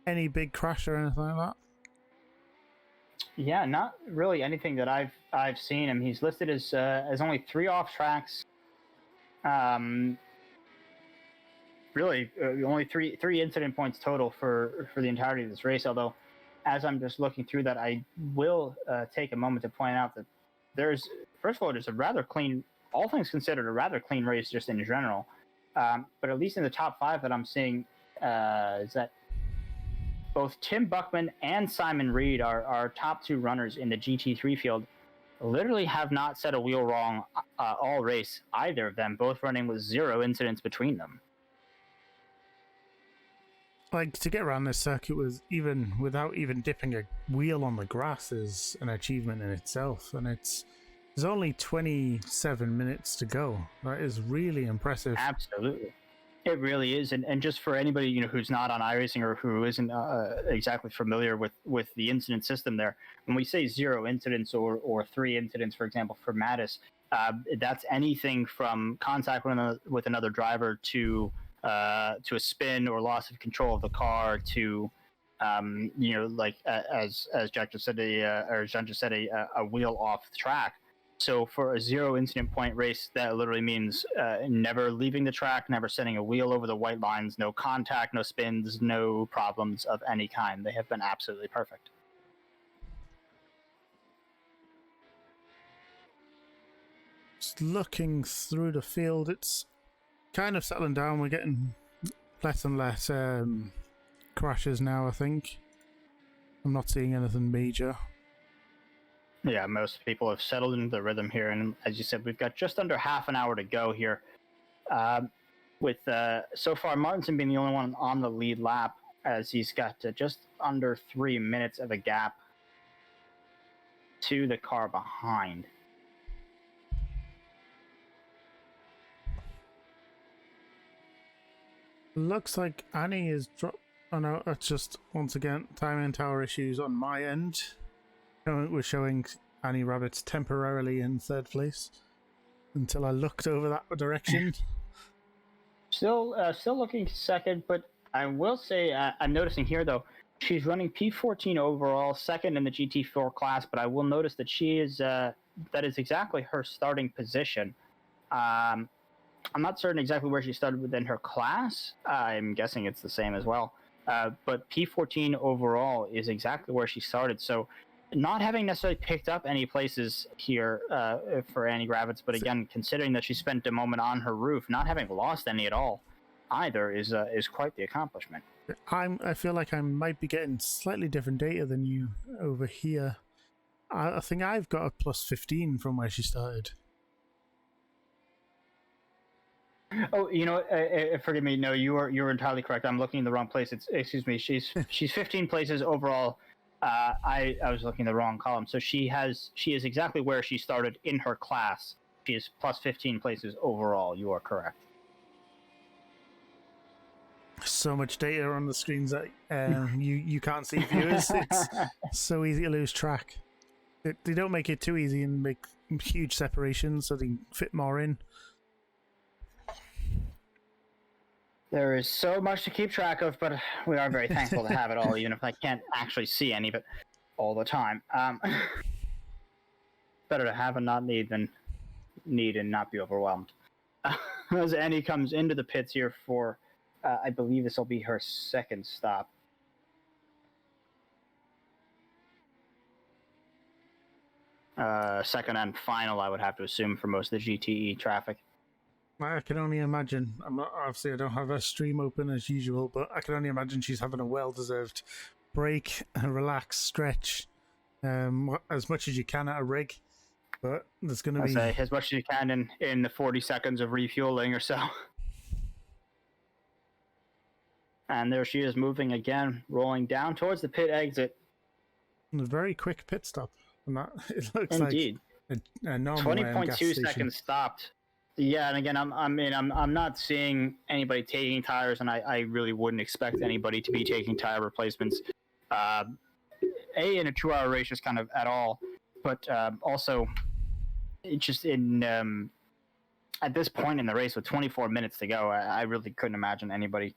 Speaker 1: any big crash or anything like that.
Speaker 2: Yeah, not really anything that I've seen him. He's listed as only 3 off tracks. Really, only three incident points total for the entirety of this race. Although, as I'm just looking through that, I will take a moment to point out that first of all, there's a rather clean, all things considered, a rather clean race just in general. But at least in the top 5 that I'm seeing, is that both Tim Buckman and Simon Reed, our top 2 runners in the GT3 field, literally have not set a wheel wrong all race, either of them, both running with 0 incidents between them.
Speaker 1: Like, to get around this circuit without even dipping a wheel on the grass is an achievement in itself, and there's only 27 minutes to go. That is really impressive.
Speaker 2: Absolutely. It really is, and just for anybody who's not on iRacing or who isn't exactly familiar with the incident system there, when we say 0 incidents or 3 incidents, for example, for Mattis, that's anything from contact with another driver to a spin or loss of control of the car to like as Jack just said, Jean just said, a wheel off the track. So for a 0 incident point race, that literally means never leaving the track, never sending a wheel over the white lines, no contact, no spins, no problems of any kind. They have been absolutely perfect.
Speaker 1: Just looking through the field, it's kind of settling down. We're getting less and less crashes now, I think. I'm not seeing anything major.
Speaker 2: Yeah, most people have settled into the rhythm here, and as you said, we've got just under half an hour to go here. With so far, Martinson being the only one on the lead lap, as he's got just under 3 minutes of a gap to the car behind.
Speaker 1: Looks like Annie is dropped. Oh no, that's just once again timing tower issues on my end. We're showing Annie Rabbits temporarily in 3rd place until I looked over that direction.
Speaker 2: Still looking 2nd, but I will say I'm noticing here though she's running P14 overall, 2nd in the GT4 class. But I will notice that she is that is exactly her starting position. I'm not certain exactly where she started within her class. I'm guessing it's the same as well. But P14 overall is exactly where she started. So not having necessarily picked up any places here for Annie Gravitz, but again, considering that she spent a moment on her roof, not having lost any at all either is quite the accomplishment.
Speaker 1: I feel like I might be getting slightly different data than you over here. I think I've got a plus 15 from where she started.
Speaker 2: Oh, forgive me. No, you were entirely correct. I'm looking in the wrong place. Excuse me. She's 15 places overall. I was looking at the wrong column. So she is exactly where she started in her class. She is plus 15 places overall. You are correct.
Speaker 1: So much data on the screens that you can't see, viewers. It's so easy to lose track. They don't make it too easy and make huge separations so they can fit more in.
Speaker 2: There is so much to keep track of, but we are very thankful to have it all, even if I can't actually see any of it all the time. Better to have and not need than need and not be overwhelmed. As Annie comes into the pits here for, I believe this will be her second stop. Second and final, I would have to assume, for most of the GTE traffic.
Speaker 1: I can only imagine. I'm not, obviously, I don't have a stream open as usual, but I can only imagine she's having a well-deserved break and relax, stretch, as much as you can at a rig. But there's going to be
Speaker 2: say as much as you can in the 40 seconds of refueling or so. And there she is, moving again, rolling down towards the pit exit.
Speaker 1: a very quick pit stop. And that, it looks
Speaker 2: Indeed.
Speaker 1: like a normal
Speaker 2: 20.2 seconds stopped. Yeah, and again, I'm not seeing anybody taking tires, and I really wouldn't expect anybody to be taking tire replacements. In a 2-hour race, just kind of at all, but also, it's just in at this point in the race with 24 minutes to go, I really couldn't imagine anybody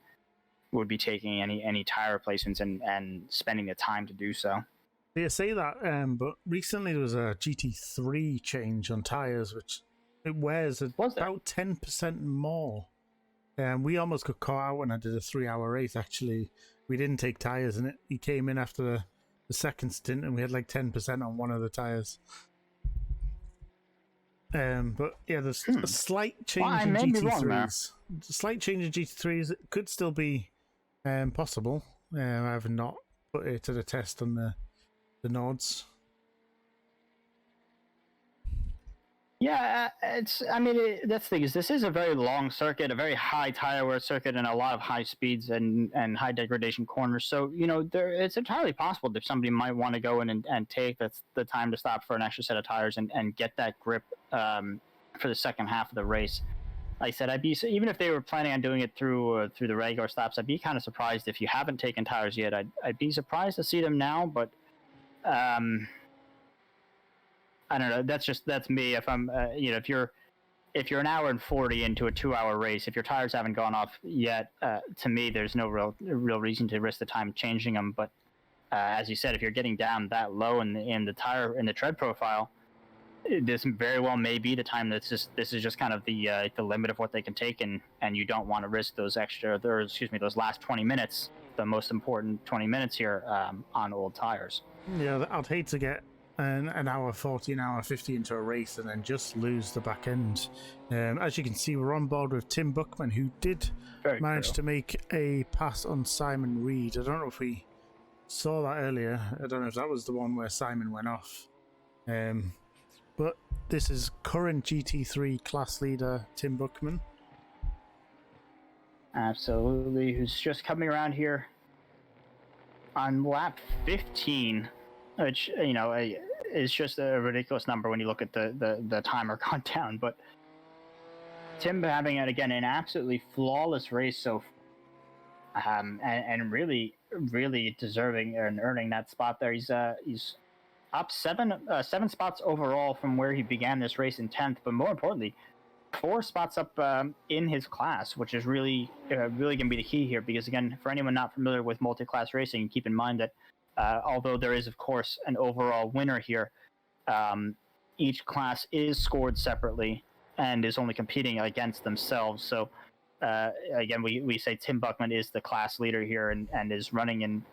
Speaker 2: would be taking any tire replacements and spending the time to do so.
Speaker 1: You say that, but recently there was a GT3 change on tires, which it wears about 10% more. We almost got caught out when I did a 3-hour race. Actually, we didn't take tires in it. He came in after the second stint, and we had like 10% on one of the tires. But yeah, there's a slight change in GT3s. A slight change in GT3s. It could still be possible. I have not put it to the test on the Nords.
Speaker 2: Yeah, that's the thing is, this is a very long circuit, a very high tire wear circuit, and a lot of high speeds and high degradation corners. So, it's entirely possible that somebody might want to go in and take the time to stop for an extra set of tires and get that grip for the second half of the race. Like I said, even if they were planning on doing it through the regular stops, I'd be kind of surprised if you haven't taken tires yet. I'd be surprised to see them now, but I don't know. That's me. If I'm, if you're an hour and 40 into a 2-hour race, if your tires haven't gone off yet, to me, there's no real reason to risk the time changing them. But as you said, if you're getting down that low in the tread profile, this very well may be the time this is just kind of the limit of what they can take, and you don't want to risk those last 20 minutes, the most important 20 minutes here on old tires.
Speaker 1: Yeah, I'd hate to get an hour 40, an hour 50 into a race and then just lose the back end. As you can see, we're on board with Tim Buckman, who did manage to make a pass on Simon Reed. I don't know if we saw that earlier. I don't know if that was the one where Simon went off. But this is current GT3 class leader Tim Buckman.
Speaker 2: Absolutely, who's just coming around here on lap 15. Which, is just a ridiculous number when you look at the timer countdown. But Tim having, an absolutely flawless race so far, and really, really deserving and earning that spot there. He's up seven spots overall from where he began this race in 10th, but more importantly, 4 spots up in his class, which is really going to be the key here. Because, again, for anyone not familiar with multi-class racing, keep in mind that although there is, of course, an overall winner here, each class is scored separately and is only competing against themselves. So, again, we say Tim Buckman is the class leader here and is running in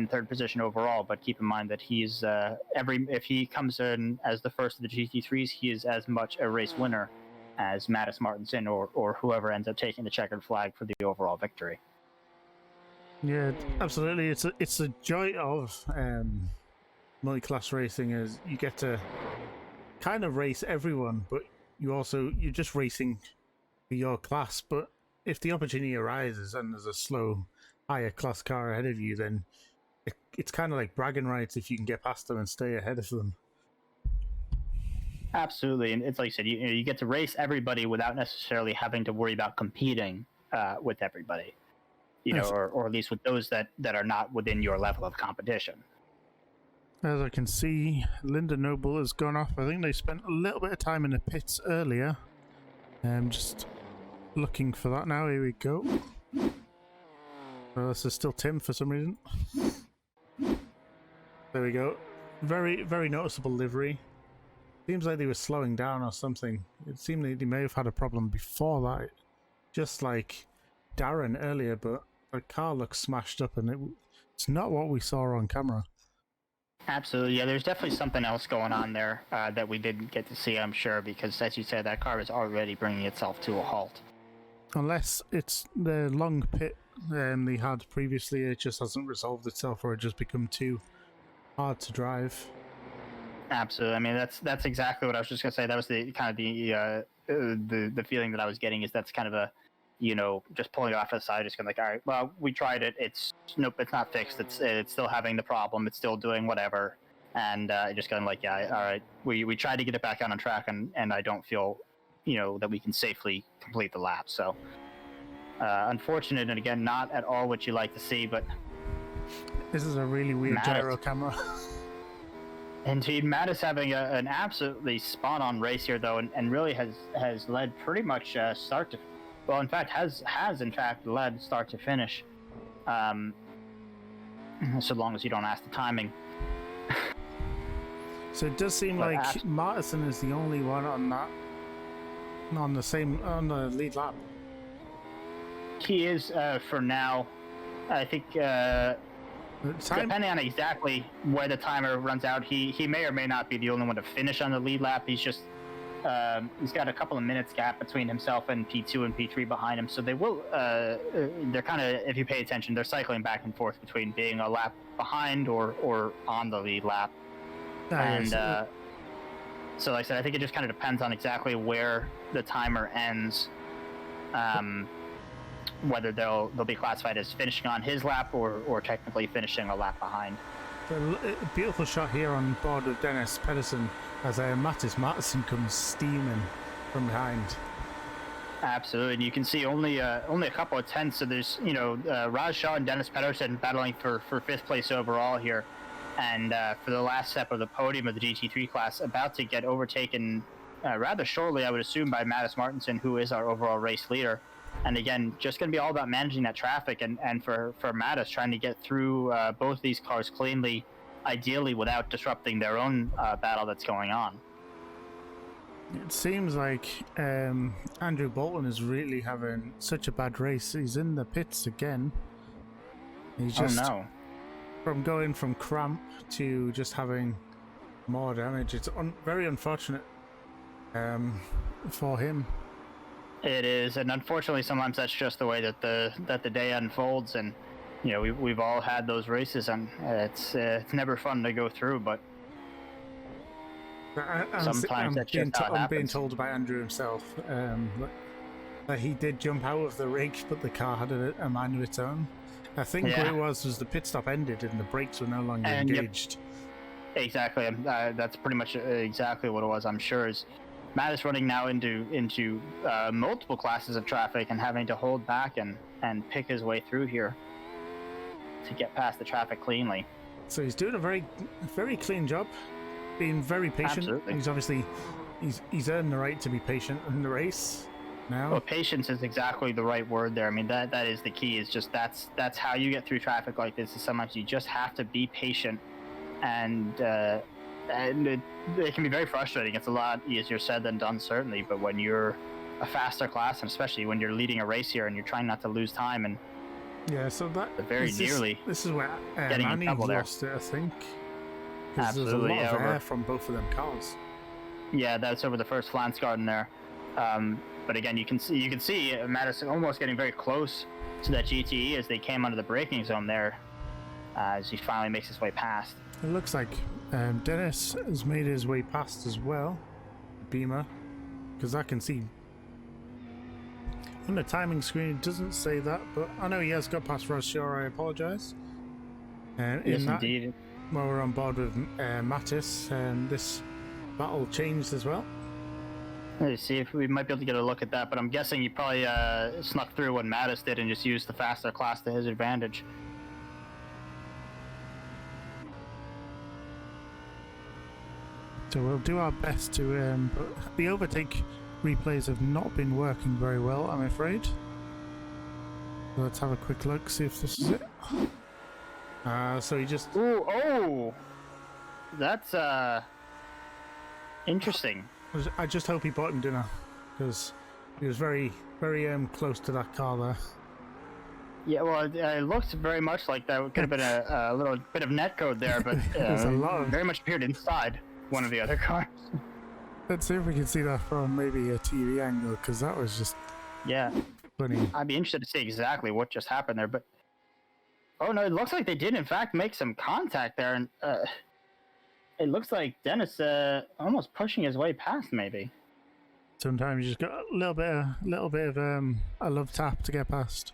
Speaker 2: third position overall. But keep in mind that he's if he comes in as the first of the GT3s, he is as much a race winner as Mattis Martinson or whoever ends up taking the checkered flag for the overall victory.
Speaker 1: Yeah, absolutely. It's a joy of multi-class racing, is you get to kind of race everyone, but you're just racing for your class. But if the opportunity arises and there's a slow, higher class car ahead of you, then it's kind of like bragging rights if you can get past them and stay ahead of them.
Speaker 2: Absolutely, and it's like you said, you get to race everybody without necessarily having to worry about competing with everybody. Or at least with those that are not within your level of competition.
Speaker 1: As I can see, Linda Noble has gone off. I think they spent a little bit of time in the pits earlier. Just looking for that now. Here we go. Well, this is still Tim for some reason. There we go. Very, very noticeable livery. Seems like they were slowing down or something. It seemed like they may have had a problem before that, just like Darren earlier, but the car looks smashed up and it's not what we saw on camera.
Speaker 2: Absolutely, yeah. There's definitely something else going on there that we didn't get to see, I'm sure, because as you said, that car is already bringing itself to a halt.
Speaker 1: Unless it's the long pit they had previously, it just hasn't resolved itself, or it just become too hard to drive.
Speaker 2: Absolutely. I mean, that's exactly what I was just gonna say. That was the kind of the feeling that I was getting, is that's kind of a, you know, just pulling it off to the side, just kind of like, all right, well, we tried it. It's nope, it's not fixed. It's still having the problem. It's still doing whatever, and just kind of like, yeah, all right, we tried to get it back on track, and I don't feel, you know, that we can safely complete the lap. So unfortunate, and again, not at all what you like to see, but
Speaker 1: this is a really weird gyro camera.
Speaker 2: Indeed, Matt is having an absolutely spot-on race here, though, and really has led pretty much start to, well, in fact, has in fact led start to finish, so long as you don't ask the timing.
Speaker 1: So it does seem like Martinson is the only one on the lead lap.
Speaker 2: He is for now. I think. Depending on exactly where the timer runs out, he may or may not be the only one to finish on the lead lap. He's just he's got a couple of minutes gap between himself and P2 and P3 behind him. So they will they're kind of, if you pay attention, they're cycling back and forth between being a lap behind or on the lead lap. So like I said, I think it just kind of depends on exactly where the timer ends. Whether they'll be classified as finishing on his lap or technically finishing a lap behind.
Speaker 1: A beautiful shot here on board with Dennis Pedersen as Mattis Martinson comes steaming from behind.
Speaker 2: Absolutely, and you can see only a couple of tenths. So there's, you know, Raj Shah and Dennis Pedersen battling for fifth place overall here, and for the last step of the podium of the GT3 class, about to get overtaken rather shortly, I would assume, by Mattis Martinson, who is our overall race leader. And again, just going to be all about managing that traffic, and for Mattis trying to get through both these cars cleanly, ideally without disrupting their own battle that's going on.
Speaker 1: It seems like Andrew Bolton is really having such a bad race. He's in the pits again. He's just from going from cramp to just having more damage. It's very unfortunate for him.
Speaker 2: It is, and unfortunately, sometimes that's just the way that the day unfolds. And you know, we've all had those races, and it's never fun to go through. But sometimes that's just how it happens.
Speaker 1: I'm being told by Andrew himself that he did jump out of the rig, but the car had a mind of its own. I think what it was the pit stop ended and the brakes were no longer engaged.
Speaker 2: Yep, exactly, that's pretty much exactly what it was. I'm sure is. Matt is running now into multiple classes of traffic and having to hold back and pick his way through here to get past the traffic cleanly.
Speaker 1: So he's doing a very, very clean job, being very patient.
Speaker 2: Absolutely.
Speaker 1: He's obviously he's earned the right to be patient in the race now.
Speaker 2: Well, patience is exactly the right word there. I mean, that is the key. Is just that's how you get through traffic like this. Is sometimes you just have to be patient, and it can be very frustrating. It's a lot easier said than done, certainly, but when you're a faster class, and especially when you're leading a race here and you're trying not to lose time, and
Speaker 1: so that
Speaker 2: this
Speaker 1: is where Annie lost it, I think, because there's a lot of air from both of them cars.
Speaker 2: Yeah, that's over the first Flansgarden there, but again, you can see Madison almost getting very close to that GTE as they came under the braking zone there, as he finally makes his way past.
Speaker 1: It looks like Dennis has made his way past as well, Beamer, because I can see on the timing screen it doesn't say that, but I know he has got past Rosshore. I apologise.
Speaker 2: Yes, indeed.
Speaker 1: While we're on board with Mattis, this battle changed as well.
Speaker 2: Let's see if we might be able to get a look at that, but I'm guessing he probably snuck through what Mattis did and just used the faster class to his advantage.
Speaker 1: So we'll do our best to, but the overtake replays have not been working very well, I'm afraid. So let's have a quick look, see if this is it. So he just...
Speaker 2: Oh! That's, Interesting.
Speaker 1: I just hope he bought him dinner, because he was very, very close to that car there.
Speaker 2: Yeah, well, it looks very much like that could have been a little bit of netcode there, but
Speaker 1: There's a lot of...
Speaker 2: very much appeared inside one of the other cars.
Speaker 1: Let's see if we can see that from maybe a TV angle, because that was just funny.
Speaker 2: I'd be interested to see exactly what just happened there, but... Oh, no, it looks like they did, in fact, make some contact there, and it looks like Dennis almost pushing his way past, maybe.
Speaker 1: Sometimes you just got a little bit of a love tap to get past.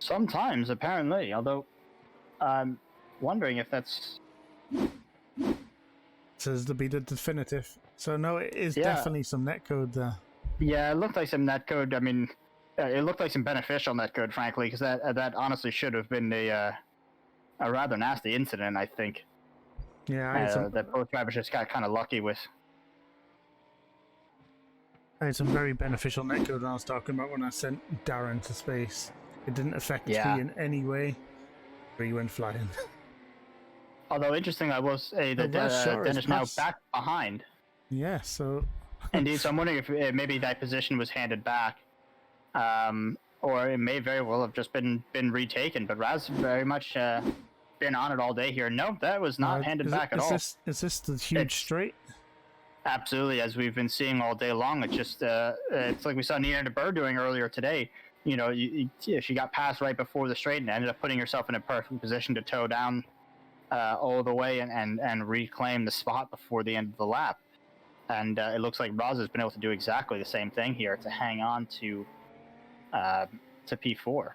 Speaker 2: Sometimes, apparently, although I'm wondering if that's...
Speaker 1: Says to be the definitive. So no, it is definitely some netcode there.
Speaker 2: Yeah, it looked like some netcode. I mean, it looked like some beneficial netcode, frankly, because that honestly should have been a rather nasty incident, I think.
Speaker 1: Yeah,
Speaker 2: that both drivers just got kind of lucky with.
Speaker 1: I had some very beneficial netcode when I was talking about when I sent Darren to space. It didn't affect me in any way, but he went flying.
Speaker 2: Although interesting, I will say that Dennis now back behind.
Speaker 1: Yeah, so...
Speaker 2: Indeed, so I'm wondering if maybe that position was handed back, or it may very well have just been retaken. But Raz very much been on it all day here. No, that was not handed back at all.
Speaker 1: Is this the huge straight?
Speaker 2: Absolutely, as we've been seeing all day long. It's just it's like we saw Nina DeBurr doing earlier today. You know, she got passed right before the straight and ended up putting herself in a perfect position to tow down all the way and reclaim the spot before the end of the lap. And it looks like Raz has been able to do exactly the same thing here to hang on to P4.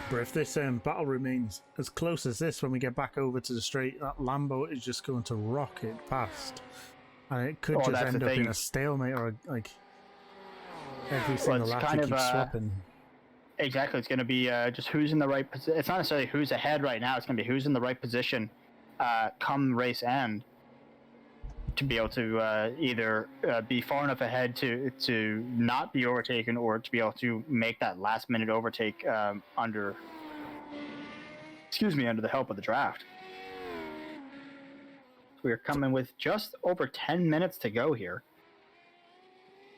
Speaker 1: But if this battle remains as close as this when we get back over to the straight, that Lambo is just going to rocket past. And it could just end up in a stalemate or like every single lap to keep swapping.
Speaker 2: Exactly, it's going to be just who's in the right position. It's not necessarily who's ahead right now. It's going to be who's in the right position come race end to be able to either be far enough ahead to not be overtaken, or to be able to make that last minute overtake under the help of the draft. We're coming with just over 10 minutes to go here.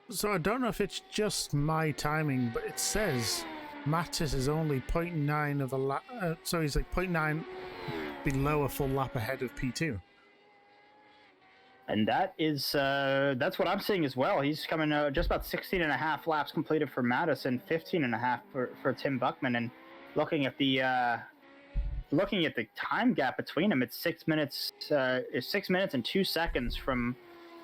Speaker 1: So I don't know if it's just my timing, but it says Mattis is only 0.9 of a lap. So he's like 0.9 below a full lap ahead of P2.
Speaker 2: And that is that's what I'm seeing as well. He's coming just about 16 and a half laps completed for Madison, 15 and a half for Tim Buckman. And looking at the time gap between them, it's 6 minutes. It's 6 minutes and 2 seconds from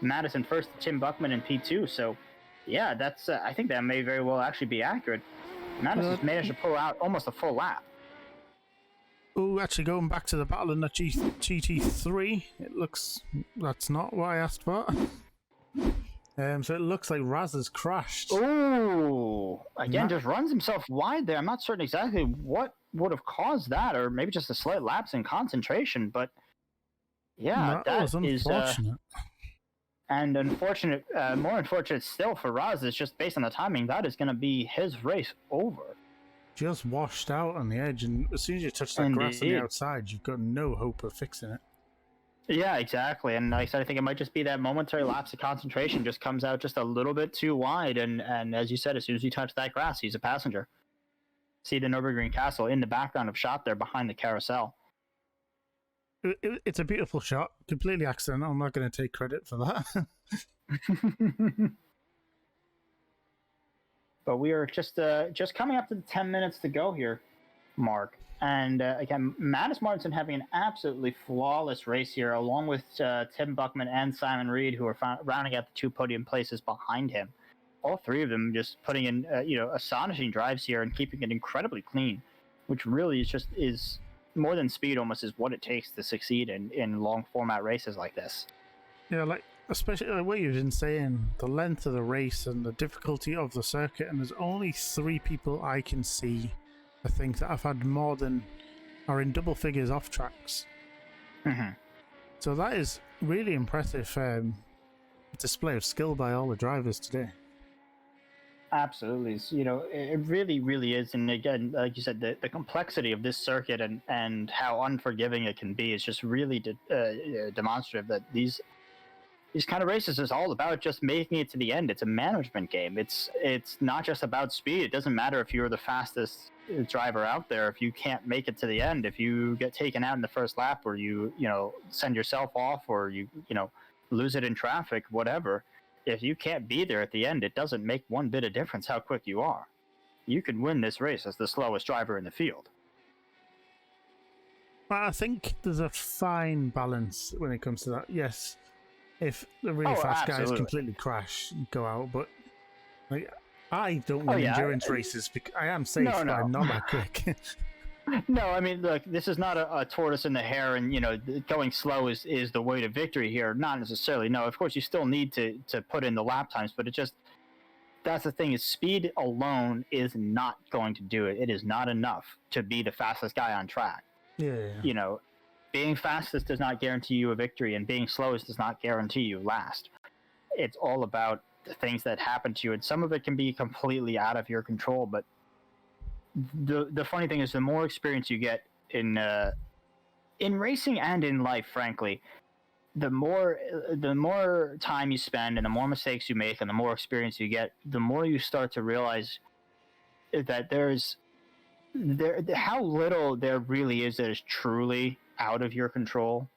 Speaker 2: Madison first to Tim Buckman in P2. So, yeah, that's I think that may very well actually be accurate. Madison's managed to pull out almost a full lap.
Speaker 1: Oh, actually, going back to the battle in the GT3, it looks... That's not what I asked for. So it looks like Raz has crashed.
Speaker 2: Oh, again, just runs himself wide there. I'm not certain exactly what would have caused that, or maybe just a slight lapse in concentration, but yeah, that was unfortunate. And unfortunate, more unfortunate still for Raz is just based on the timing, that is going to be his race over.
Speaker 1: Just washed out on the edge, and as soon as you touch that grass on the outside, you've got no hope of fixing it. Yeah,
Speaker 2: exactly. And like I said, I think it might just be that momentary lapse of concentration just comes out just a little bit too wide. And as you said, as soon as you touch that grass, he's a passenger. See the Nürburgring Castle in the background of shot there behind the carousel.
Speaker 1: It's a beautiful shot. Completely accidental. I'm not going to take credit for that.
Speaker 2: But we are just coming up to the 10 minutes to go here, Mark. And again, Mattis Martinson having an absolutely flawless race here, along with Tim Buckman and Simon Reed, who are rounding out the 2 podium places behind him. All 3 of them just putting in astonishing drives here and keeping it incredibly clean, which really is more than speed, almost is what it takes to succeed in long format races like this.
Speaker 1: Yeah, like especially like what you've been saying, the length of the race and the difficulty of the circuit, and there's only 3 people I can see, I think, that have had more than are in double figures off tracks.
Speaker 2: Mm-hmm.
Speaker 1: So that is really impressive display of skill by all the drivers today.
Speaker 2: Absolutely. It really, really is. And again, like you said, the complexity of this circuit and how unforgiving it can be is just really demonstrative that these these kind of races is all about just making it to the end. It's a management game. It's not just about speed. It doesn't matter if you're the fastest driver out there. If you can't make it to the end, if you get taken out in the first lap, or you send yourself off, or you lose it in traffic, whatever. If you can't be there at the end, it doesn't make one bit of difference how quick you are. You can win this race as the slowest driver in the field.
Speaker 1: I think there's a fine balance when it comes to that. Yes, if the really fast guys completely crash and go out, but like, I don't win endurance races because I am safe, but I'm not that quick.
Speaker 2: No, I mean, look, this is not a tortoise and the hare, and going slow is the way to victory here. Not necessarily. No, of course you still need to put in the lap times, but that's the thing, is speed alone is not going to do it. It is not enough to be the fastest guy on track.
Speaker 1: Yeah.
Speaker 2: Being fastest does not guarantee you a victory, and being slowest does not guarantee you last. It's all about the things that happen to you, and some of it can be completely out of your control. But the funny thing is, the more experience you get in racing and in life, frankly, the more time you spend and the more mistakes you make and the more experience you get, the more you start to realize that how little there really is that is truly out of your control.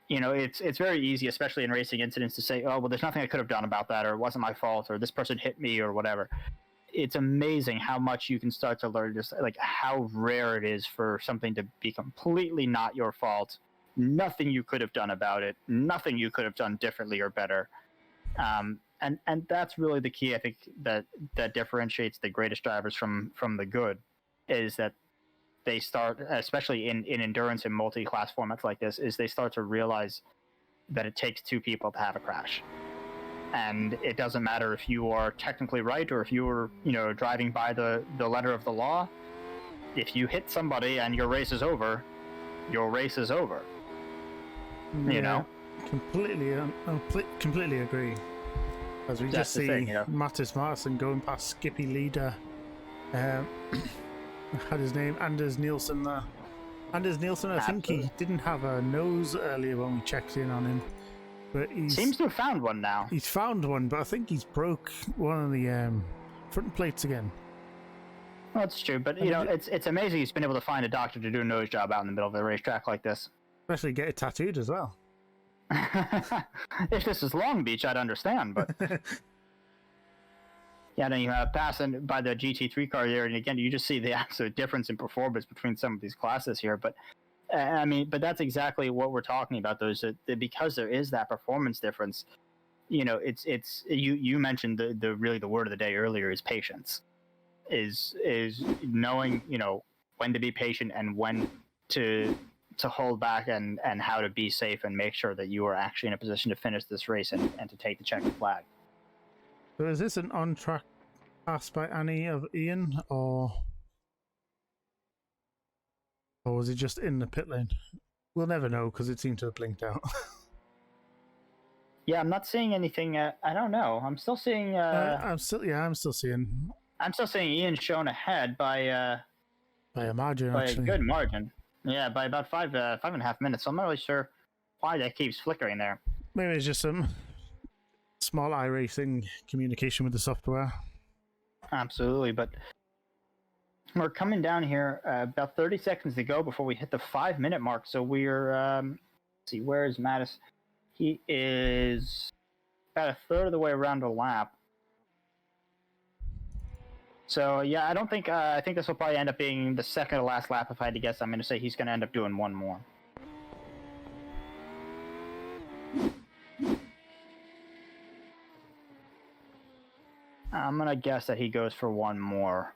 Speaker 2: It's very easy, especially in racing incidents, to say, oh, well, there's nothing I could have done about that, or it wasn't my fault, or this person hit me, or whatever. It's amazing how much you can start to learn, just like how rare it is for something to be completely not your fault. Nothing you could have done about it, nothing you could have done differently or better. And that's really the key, I think, that differentiates the greatest drivers from the good, is that they start, especially in endurance and multi-class formats like this, is they start to realize that it takes two people to have a crash. And it doesn't matter if you are technically right or if you were, driving by the letter of the law. If you hit somebody and your race is over, your race is over.
Speaker 1: Yeah, completely agree. As we just see Mattis Martin going past Skippy leader. Had his name Anders Nielsen there. Anders Nielsen, I think he didn't have a nose earlier when we checked in on him, but he
Speaker 2: seems to have found one now.
Speaker 1: He's found one, but I think he's broke one of the front plates again.
Speaker 2: Well, that's true, but it's amazing he's been able to find a doctor to do a nose job out in the middle of a racetrack like this.
Speaker 1: Especially get it tattooed as well.
Speaker 2: If this is Long Beach, I'd understand, but yeah, then you have passing by the GT3 car there, and again, you just see the absolute difference in performance between some of these classes here. But but that's exactly what we're talking about. Because there is that performance difference. It's you mentioned the really the word of the day earlier is patience. Is knowing when to be patient and when to hold back and how to be safe and make sure that you are actually in a position to finish this race and to take the checkered flag.
Speaker 1: So is this an on-track pass by Annie of Ian, or was it just in the pit lane? We'll never know because it seemed to have blinked out.
Speaker 2: Yeah, I'm not seeing anything. I don't know. I'm still seeing.
Speaker 1: I'm still seeing.
Speaker 2: I'm still seeing Ian shown ahead by
Speaker 1: a margin,
Speaker 2: by
Speaker 1: actually.
Speaker 2: A good margin. Yeah, by about 5.5 minutes. So I'm not really sure why that keeps flickering there.
Speaker 1: Maybe it's just some small iRacing communication with the software.
Speaker 2: Absolutely, but we're coming down here about 30 seconds to go before we hit the 5-minute mark. So we're let's see, where is Mattis? He is about a third of the way around a lap. So yeah, I don't think I think this will probably end up being the second to last lap. If I had to guess, I'm going to say he's going to end up doing one more. I'm going to guess that he goes for one more.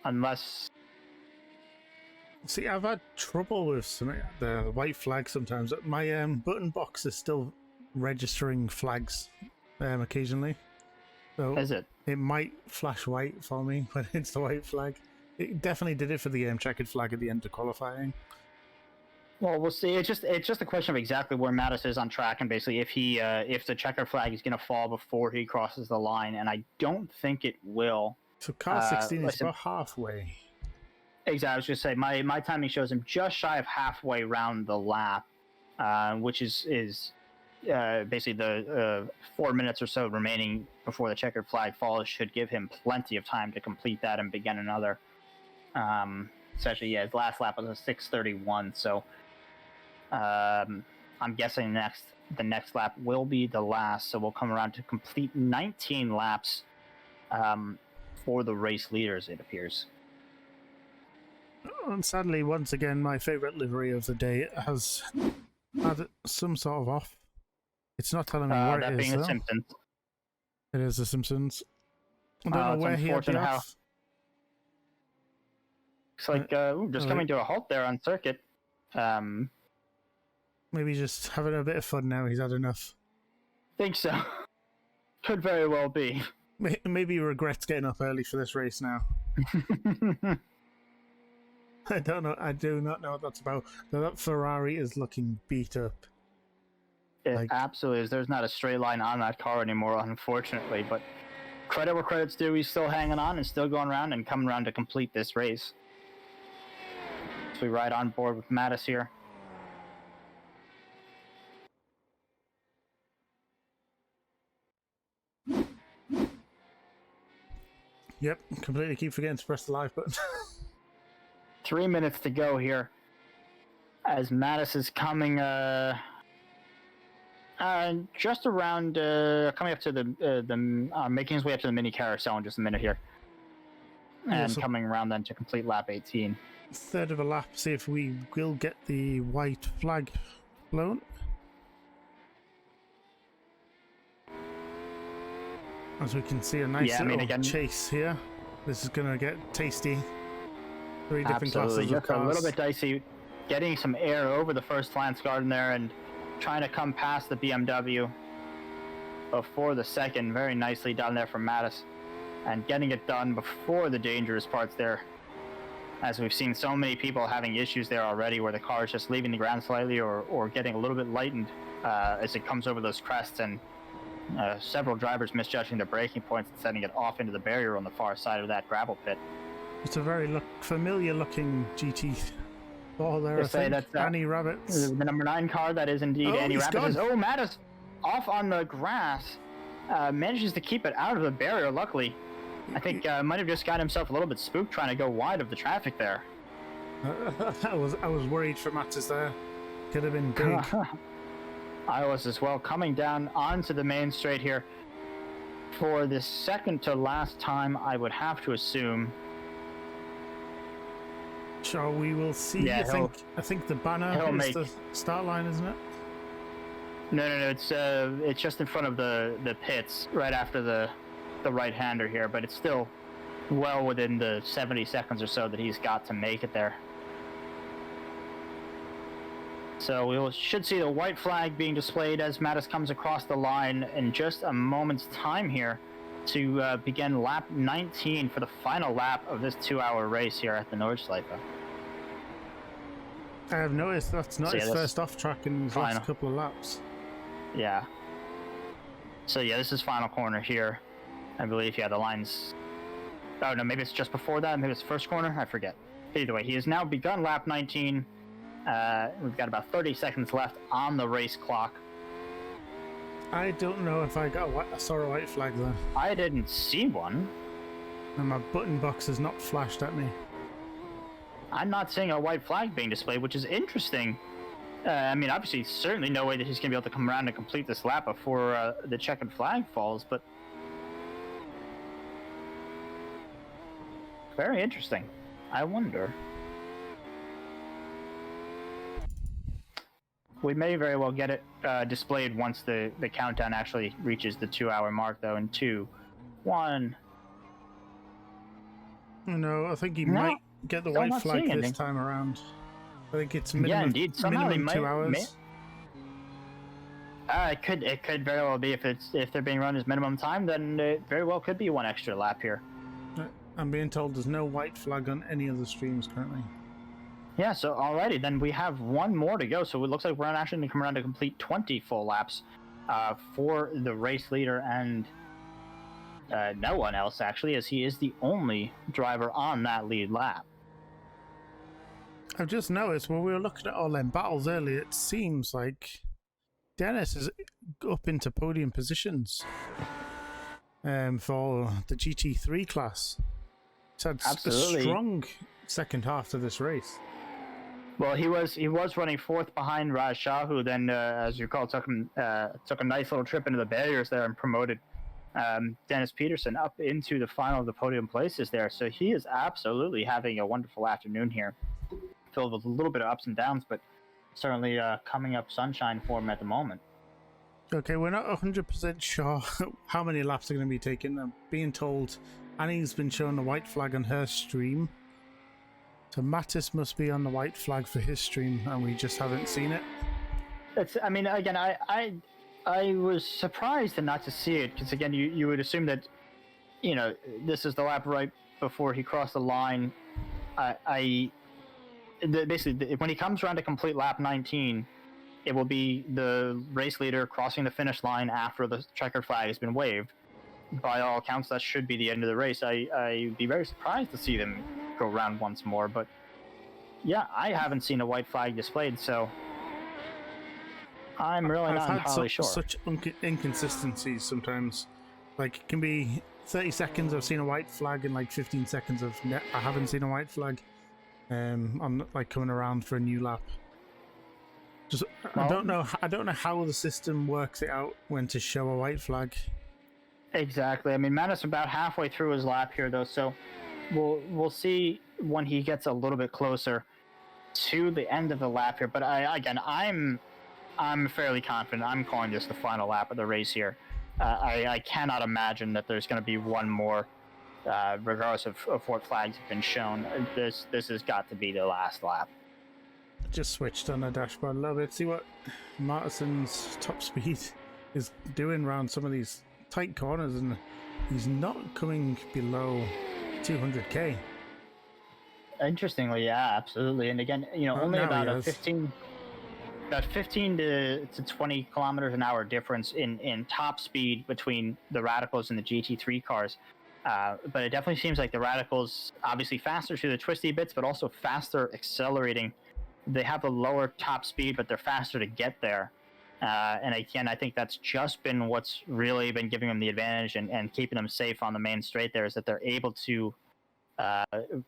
Speaker 2: Unless...
Speaker 1: See, I've had trouble with the white flag sometimes. My button box is still registering flags occasionally. So
Speaker 2: is it?
Speaker 1: It might flash white for me when it's the white flag. It definitely did it for the checkered flag at the end of qualifying.
Speaker 2: Well, we'll see. It's just a question of exactly where Mattis is on track, and basically if the checker flag is going to fall before he crosses the line, and I don't think it will.
Speaker 1: So car 16 is about halfway.
Speaker 2: Exactly. I was going to say my timing shows him just shy of halfway around the lap. which is basically the 4 minutes or so remaining before the checkered flag falls should give him plenty of time to complete that and begin another. Especially, his last lap was a 6:31, so I'm guessing the next lap will be the last, so we'll come around to complete 19 laps for the race leaders, it appears.
Speaker 1: And sadly, once again, my favourite livery of the day has had some sort of off. It's not telling me what
Speaker 2: that
Speaker 1: it
Speaker 2: being
Speaker 1: is,
Speaker 2: the
Speaker 1: though.
Speaker 2: Simpsons.
Speaker 1: It is The Simpsons. I don't know where he had the off.
Speaker 2: Looks like just coming to a halt there on circuit.
Speaker 1: Maybe just having a bit of fun now. He's had enough.
Speaker 2: Think so. Could very well be.
Speaker 1: Maybe he regrets getting up early for this race now. I don't know. I do not know what that's about. Though that Ferrari is looking beat up.
Speaker 2: It absolutely is. There's not a straight line on that car anymore, unfortunately. But credit where credit's due. He's still hanging on and still going around and coming around to complete this race. So we ride on board with Mattis here.
Speaker 1: Yep, completely keep forgetting to press the live button.
Speaker 2: 3 minutes to go here, as Mattis is coming just around coming up to the making his way up to the mini carousel in just a minute here, and so coming around then to complete lap 18.
Speaker 1: Third of a lap. See if we will get the white flag blown. As we can see, a nice little chase here. This is going to get tasty. 3 different classes of cars.
Speaker 2: A little bit dicey. Getting some air over the first Lance Garden there and trying to come past the BMW before the second. Very nicely done there from Mattis. And getting it done before the dangerous parts there. As we've seen so many people having issues there already where the car is just leaving the ground slightly or getting a little bit lightened as it comes over those crests, and several drivers misjudging their braking points and sending it off into the barrier on the far side of that gravel pit.
Speaker 1: It's a very familiar looking GT4 there, I think. That's Annie Rabbits.
Speaker 2: The number 9 car, that is indeed Annie Rabbits. Mattis off on the grass, manages to keep it out of the barrier, luckily. I think might have just got himself a little bit spooked trying to go wide of the traffic there.
Speaker 1: I was worried for Mattis there. Could have been big.
Speaker 2: I was as well. Coming down onto the main straight here for the second to last time, I would have to assume.
Speaker 1: Sure, we will see.
Speaker 2: Yeah,
Speaker 1: I think the banner is the start line, isn't it?
Speaker 2: No. It's just in front of the pits, right after the right-hander here, but it's still well within the 70 seconds or so that he's got to make it there. So we should see the white flag being displayed as Mattis comes across the line in just a moment's time here to begin lap 19 for the final lap of this 2-hour race here at the Nordschlife.
Speaker 1: I have noticed that's not his first off-track in his last couple of laps.
Speaker 2: Yeah. So yeah, this is final corner here. I believe, the lines... Oh, no, maybe it's just before that. Maybe it's the first corner. I forget. Either way, he has now begun lap 19. We've got about 30 seconds left on the race clock.
Speaker 1: I don't know if I saw a white flag there.
Speaker 2: I didn't see one.
Speaker 1: And my button box has not flashed at me.
Speaker 2: I'm not seeing a white flag being displayed, which is interesting. I mean, obviously, certainly no way that he's going to be able to come around and complete this lap before the checkered flag falls, but... Very interesting. I wonder. We may very well get it displayed once the countdown actually reaches the 2-hour mark, though, in 2, 1.
Speaker 1: No, I think he might get the white flag this time around. I think it's minimum, minimum 2 hours.
Speaker 2: It could very well be if they're being run as minimum time, then it very well could be one extra lap here.
Speaker 1: I'm being told there's no white flag on any of the streams currently.
Speaker 2: Yeah, so alrighty, then we have one more to go. So it looks like we're actually going to come around to complete 20 full laps for the race leader and no one else, actually, as he is the only driver on that lead lap.
Speaker 1: I've just noticed when we were looking at all them battles earlier, it seems like Dennis is up into podium positions for the GT3 class. He's had
Speaker 2: Absolutely.
Speaker 1: a strong second half to this race.
Speaker 2: Well, he was running fourth behind Raj Shah, who then, as you recall, took a nice little trip into the barriers there and promoted Dennis Peterson up into the final of the podium places there. So he is absolutely having a wonderful afternoon here, filled with a little bit of ups and downs, but certainly coming up sunshine for him at the moment.
Speaker 1: Okay, we're not 100% sure how many laps are going to be taken. I'm being told Annie's been shown the white flag on her stream. So Mattis must be on the white flag for his stream, and we just haven't seen it.
Speaker 2: I mean, again, I was surprised not to see it, because again, you would assume that, you know, this is the lap right before he crossed the line. Basically, when he comes around to complete lap 19, it will be the race leader crossing the finish line after the checkered flag has been waved. By all accounts, that should be the end of the race. I'd be very surprised to see them go around once more, but yeah, I haven't seen a white flag displayed, so I'm really not entirely sure.
Speaker 1: Such inconsistencies sometimes. Like, it can be 30 seconds I've seen a white flag, and like 15 seconds I haven't seen a white flag. I'm like coming around for a new lap. I don't know how the system works it out when to show a white flag.
Speaker 2: Exactly. I mean, Mattis about halfway through his lap here, though, so we'll see when he gets a little bit closer to the end of the lap here. But I'm fairly confident. I'm calling this the final lap of the race here. I cannot imagine that there's going to be one more, regardless of what flags have been shown. This has got to be the last lap.
Speaker 1: Just switched on the dashboard a little bit. See what Martinson's top speed is doing around some of these tight corners, and he's not coming below 200k.
Speaker 2: Interestingly, yeah, absolutely. And again, you know, only about 15 to 20 kilometers an hour difference in top speed between the Radicals and the GT3 cars. But it definitely seems like the Radicals, obviously faster through the twisty bits, but also faster accelerating. They have a lower top speed, but they're faster to get there. And again, I think that's just been what's really been giving them the advantage and keeping them safe on the main straight there, is that they're able to,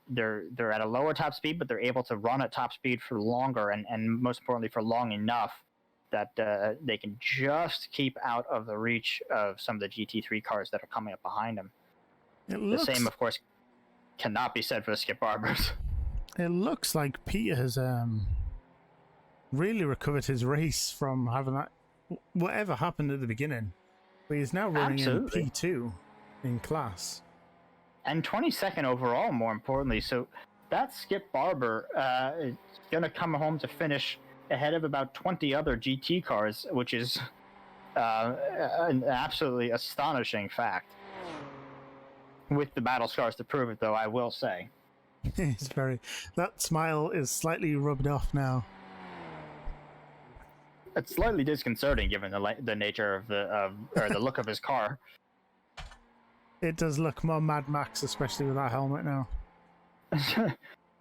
Speaker 2: they're at a lower top speed, but they're able to run at top speed for longer, and most importantly for long enough that they can just keep out of the reach of some of the GT3 cars that are coming up behind them. The same, of course, cannot be said for the Skip Barbers.
Speaker 1: It looks like Peter has really recovered his race from having that whatever happened at the beginning, but he's now running in P2 in class
Speaker 2: and 22nd overall, more importantly. So that Skip Barber is going to come home to finish ahead of about 20 other GT cars, which is an absolutely astonishing fact. With the battle scars to prove it, though, I will say.
Speaker 1: It's that smile is slightly rubbed off now.
Speaker 2: It's slightly disconcerting given the nature of the look of his car.
Speaker 1: It does look more Mad Max, especially with that helmet now.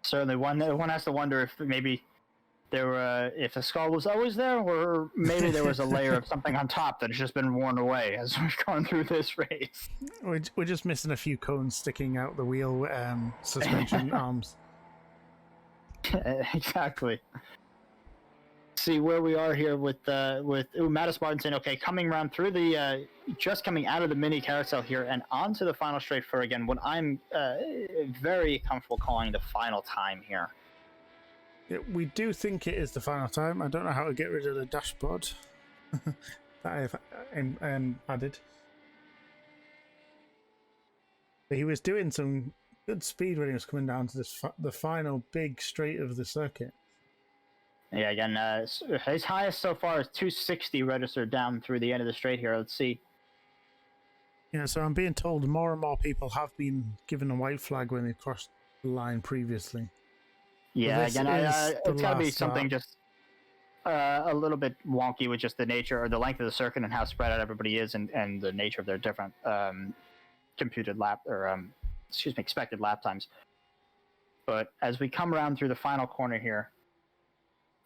Speaker 2: Certainly, one has to wonder if maybe if the skull was always there, or maybe there was a layer of something on top that's just been worn away as we've gone through this race.
Speaker 1: We're just missing a few cones sticking out the wheel suspension arms.
Speaker 2: Exactly. See where we are here with Mattis Martin saying, okay, coming around through the just coming out of the mini carousel here and onto the final straight for, again, what I'm very comfortable calling the final time here.
Speaker 1: Yeah, we do think it is the final time. I don't know how to get rid of the dashboard that I've added. But he was doing some good speed when he was coming down to the final big straight of the circuit.
Speaker 2: Yeah, again, his highest so far is 260 registered down through the end of the straight here. Let's see.
Speaker 1: Yeah, so I'm being told more and more people have been given a white flag when they crossed the line previously.
Speaker 2: Yeah, again, it's got to be something just a little bit wonky with just the nature or the length of the circuit and how spread out everybody is, and the nature of their different computed lap or expected lap times. But as we come around through the final corner here,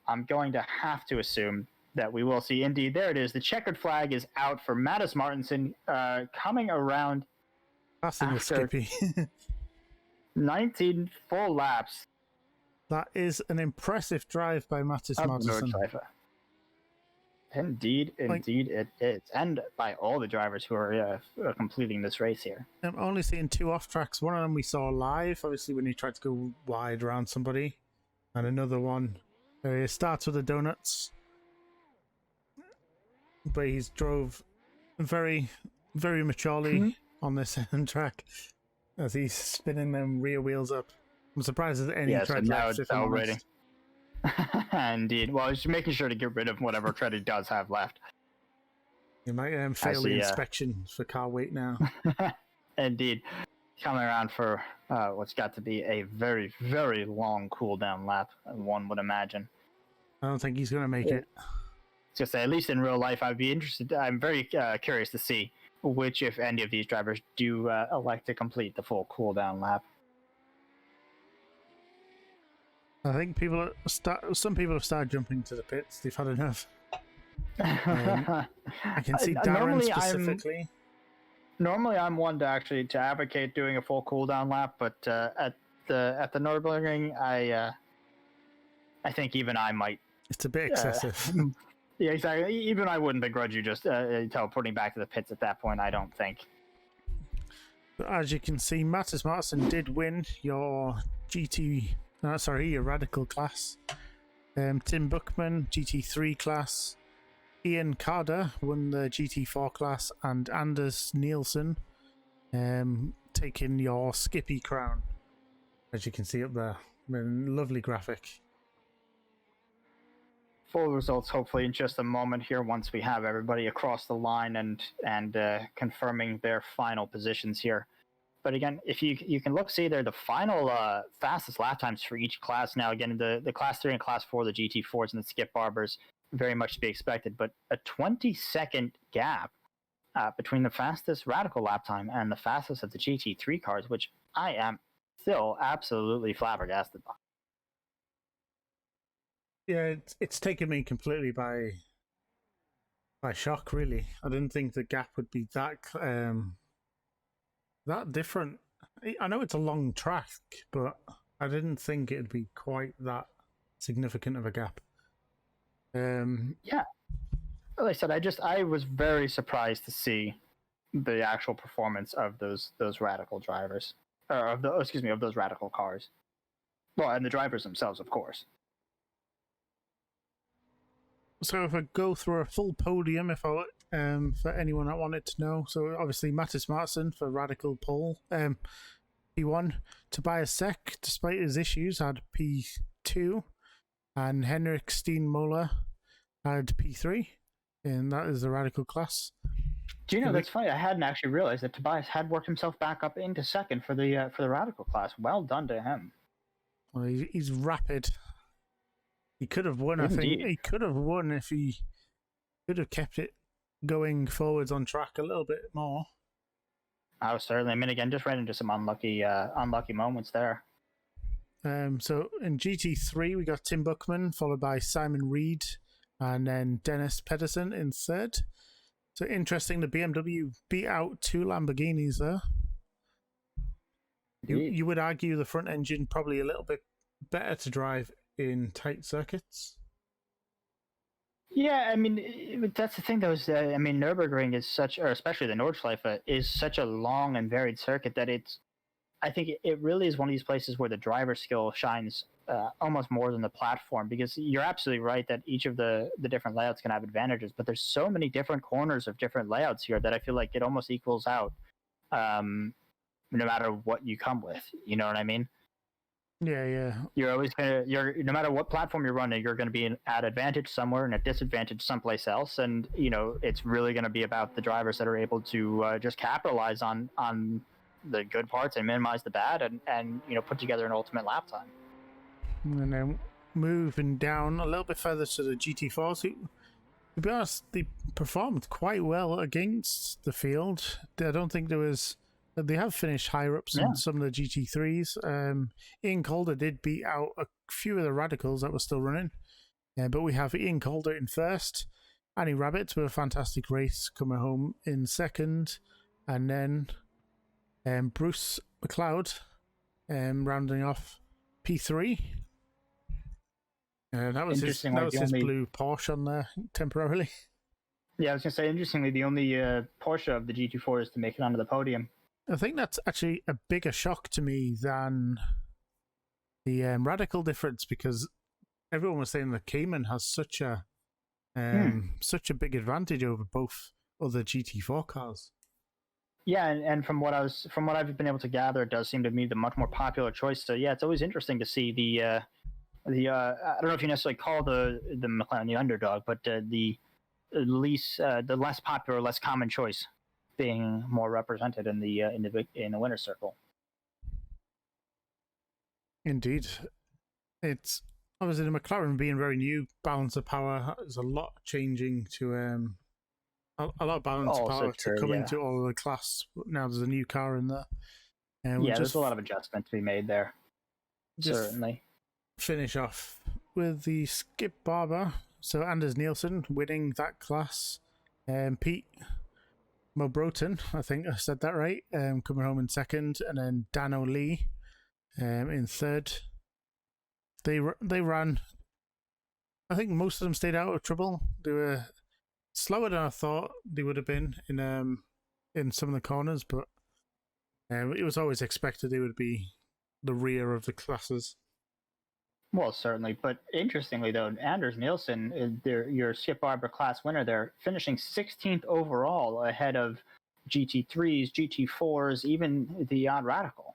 Speaker 2: I'm going to have to assume that we will see, indeed, there it is. The checkered flag is out for Mattis Martinson, coming around
Speaker 1: Passing the
Speaker 2: after
Speaker 1: Skippy.
Speaker 2: 19 full laps.
Speaker 1: That is an impressive drive by Mattis Martinson.
Speaker 2: Indeed, it is. And by all the drivers who are completing this race here.
Speaker 1: I'm only seeing 2 off tracks. One of them we saw live, obviously, when he tried to go wide around somebody. And another one, he starts with the donuts. But he's drove very, very maturely on this end track as he's spinning them rear wheels up. I'm surprised there's any tread left.
Speaker 2: It's already. Indeed. Well, he's making sure to get rid of whatever tread he does have left.
Speaker 1: You might fail the inspection for car weight now.
Speaker 2: Indeed. Coming around for what's got to be a very, very long cool-down lap, one would imagine.
Speaker 1: I don't think he's going to make it.
Speaker 2: Just say, at least in real life, I'd be interested. I'm very curious to see which, if any, of these drivers do elect to complete the full cool-down lap.
Speaker 1: I think some people have started jumping to the pits. They've had enough. I can see Darren specifically.
Speaker 2: Normally, I'm one to actually advocate doing a full cooldown lap, but at the Nürburgring, I think even I might.
Speaker 1: It's a bit excessive.
Speaker 2: Yeah, exactly. Even I wouldn't begrudge you just teleporting back to the pits at that point. I don't think.
Speaker 1: But as you can see, Mattis Martinson did win your your Radical class. Tim Buckman, GT3 class. Ian Carter won the GT4 class, and Anders Nielsen taking your Skippy crown, as you can see up there. Lovely graphic.
Speaker 2: Full results hopefully in just a moment here once we have everybody across the line and confirming their final positions here. But again, if you can see there, the final fastest lap times for each class. Now, again, the Class 3 and Class 4, the GT4s and the Skip Barbers, very much to be expected. But a 20-second gap between the fastest Radical lap time and the fastest of the GT3 cars, which I am still absolutely flabbergasted by.
Speaker 1: Yeah, it's taken me completely by shock, really. I didn't think the gap would be that different. I know it's a long track, but I didn't think it'd be quite that significant of a gap.
Speaker 2: Yeah, like I said, I was very surprised to see the actual performance of those Radical drivers, or of those Radical cars. Well, and the drivers themselves, of course.
Speaker 1: So if I go through a full podium, for anyone that wanted to know, so obviously Mattis Martinson for Radical pole, P1. Tobias Seck, despite his issues, had P2, and Henrik Steenmoller had P3, and that is the Radical class.
Speaker 2: Do you know, that's funny, I hadn't actually realized that Tobias had worked himself back up into second for the Radical class. Well done to him.
Speaker 1: Well, he's rapid. He could have won.
Speaker 2: Indeed.
Speaker 1: I think he could have won if he could have kept it going forwards on track a little bit more.
Speaker 2: I was certainly. I mean, again, just ran into some unlucky moments there.
Speaker 1: So in GT3 we got Tim Buckman followed by Simon Reed and then Dennis Pedersen in third. So interesting, the BMW beat out 2 Lamborghinis there. You would argue the front engine probably a little bit better to drive in tight circuits.
Speaker 2: Yeah, I mean, that's the thing though, is I mean, Nürburgring is or especially the Nordschlife, is such a long and varied circuit that I think it really is one of these places where the driver skill shines almost more than the platform, because you're absolutely right that each of the different layouts can have advantages, but there's so many different corners of different layouts here that I feel like it almost equals out no matter what you come with. You know what I mean?
Speaker 1: Yeah.
Speaker 2: You're always no matter what platform you're running, you're going to be at advantage somewhere and at disadvantage someplace else, and it's really going to be about the drivers that are able to just capitalize on the good parts and minimize the bad, and put together an ultimate lap time.
Speaker 1: And then moving down a little bit further to the GT4s, who, to be honest, they performed quite well against the field. I don't think there was They have finished higher ups
Speaker 2: Yeah.
Speaker 1: in some of the GT3s. Ian Calder did beat out a few of the radicals that were still running, but we have Ian Calder in first, Annie Rabbit with a fantastic race coming home in second, and then Bruce McLeod rounding off P3. That was his blue Porsche on there temporarily.
Speaker 2: Yeah, I was going to say, interestingly, the only Porsche of the GT4 is to make it onto the podium.
Speaker 1: I think that's actually a bigger shock to me than the radical difference, because everyone was saying the Cayman has such a big advantage over both other GT4 cars.
Speaker 2: Yeah, and from what I've been able to gather, it does seem to me the much more popular choice. So yeah, it's always interesting to see the I don't know if you necessarily call the McLaren the underdog, but the less popular, less common choice being more represented in the winner's circle.
Speaker 1: Indeed, it's obviously the McLaren being very new, balance of power. There's a lot changing to a lot of balance of power to come into all of the class. Now there's a new car in there.
Speaker 2: There's a lot of adjustment to be made there. Certainly.
Speaker 1: Finish off with the Skip Barber. So Anders Nielsen winning that class. Pete Mobroten, I think I said that right, coming home in second, and then Dan O'Lee in third. They ran. I think most of them stayed out of trouble. They were slower than I thought they would have been in some of the corners, but it was always expected they would be the rear of the classes.
Speaker 2: Well, certainly, but interestingly though, Anders Nielsen, your Skip Barber class winner there, finishing 16th overall, ahead of GT3s, GT4s, even the odd radical.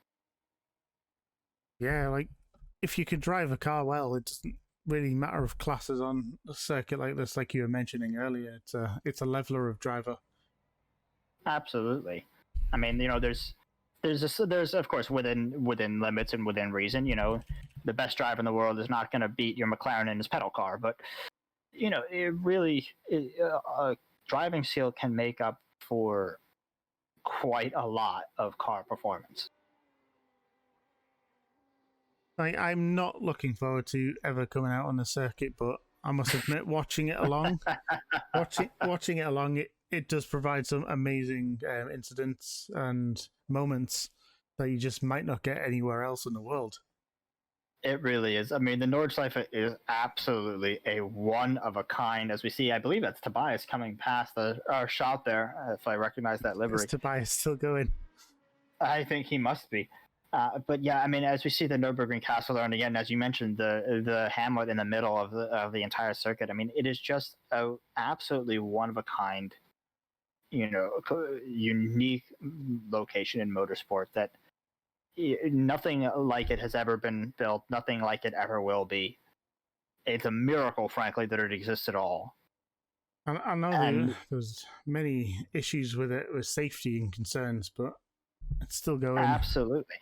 Speaker 1: Yeah, like if you could drive a car well, it doesn't really matter of classes on a circuit like this, like you were mentioning earlier. It's a leveler of driver.
Speaker 2: Absolutely. I mean, there's of course within limits and within reason. The best driver in the world is not going to beat your McLaren in his pedal car, but it really driving skill can make up for quite a lot of car performance.
Speaker 1: I'm not looking forward to ever coming out on the circuit, but I must admit, watching it along, it does provide some amazing incidents and moments that you just might not get anywhere else in the world.
Speaker 2: It really is. I mean, the Nordschlife is absolutely a one of a kind, as we see. I believe that's Tobias coming past our shot there, if I recognize that livery.
Speaker 1: Is Tobias still going?
Speaker 2: I think he must be. But yeah, I mean, as we see the Nürburgring Castle there, and again, as you mentioned, the hamlet in the middle of the entire circuit. I mean, it is just a absolutely one of a kind, unique location in motorsport that nothing like it has ever been built. Nothing like it ever will be. It's a miracle, frankly, that it exists at all.
Speaker 1: I know there's many issues with it, with safety and concerns, but it's still going.
Speaker 2: Absolutely.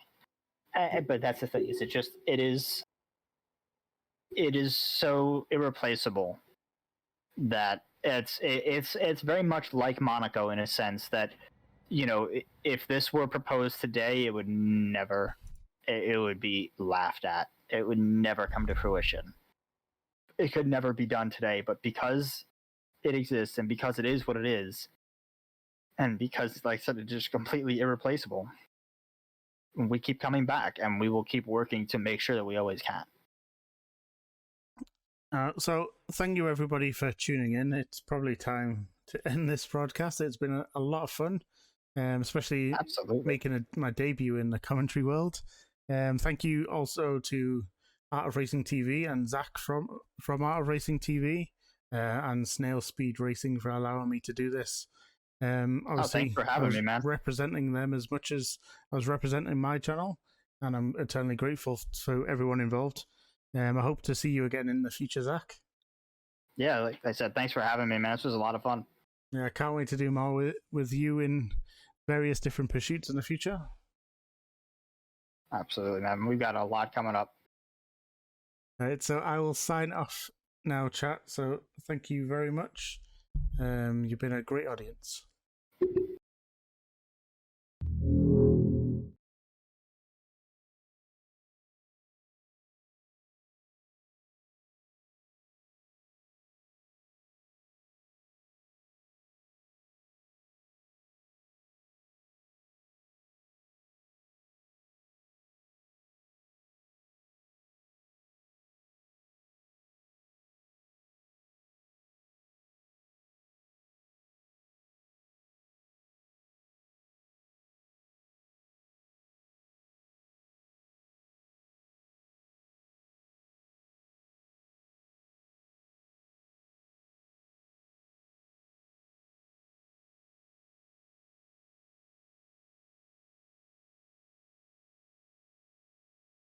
Speaker 2: But that's the thing. It is so irreplaceable that it's very much like Monaco in a sense that, if this were proposed today, it would be laughed at. It would never come to fruition. It could never be done today, but because it exists and because it is what it is, and because, like I said, it's just completely irreplaceable, we keep coming back, and we will keep working to make sure that we always can.
Speaker 1: So thank you everybody for tuning in. It's probably time to end this broadcast. It's been a lot of fun, especially making my debut in the commentary world. Thank you also to Art of Racing TV and Zach from Art of Racing TV and Snail Speed Racing for allowing me to do this. Obviously,
Speaker 2: thanks for having me, man.
Speaker 1: Representing them as much as I was representing my channel, and I'm eternally grateful to everyone involved. I hope to see you again in the future, Zach.
Speaker 2: Yeah, like I said, thanks for having me, man. This was a lot of fun.
Speaker 1: Yeah, I can't wait to do more with you in various different pursuits in the future.
Speaker 2: Absolutely, man. We've got a lot coming up.
Speaker 1: All right, so I will sign off now, chat. So thank you very much. You've been a great audience.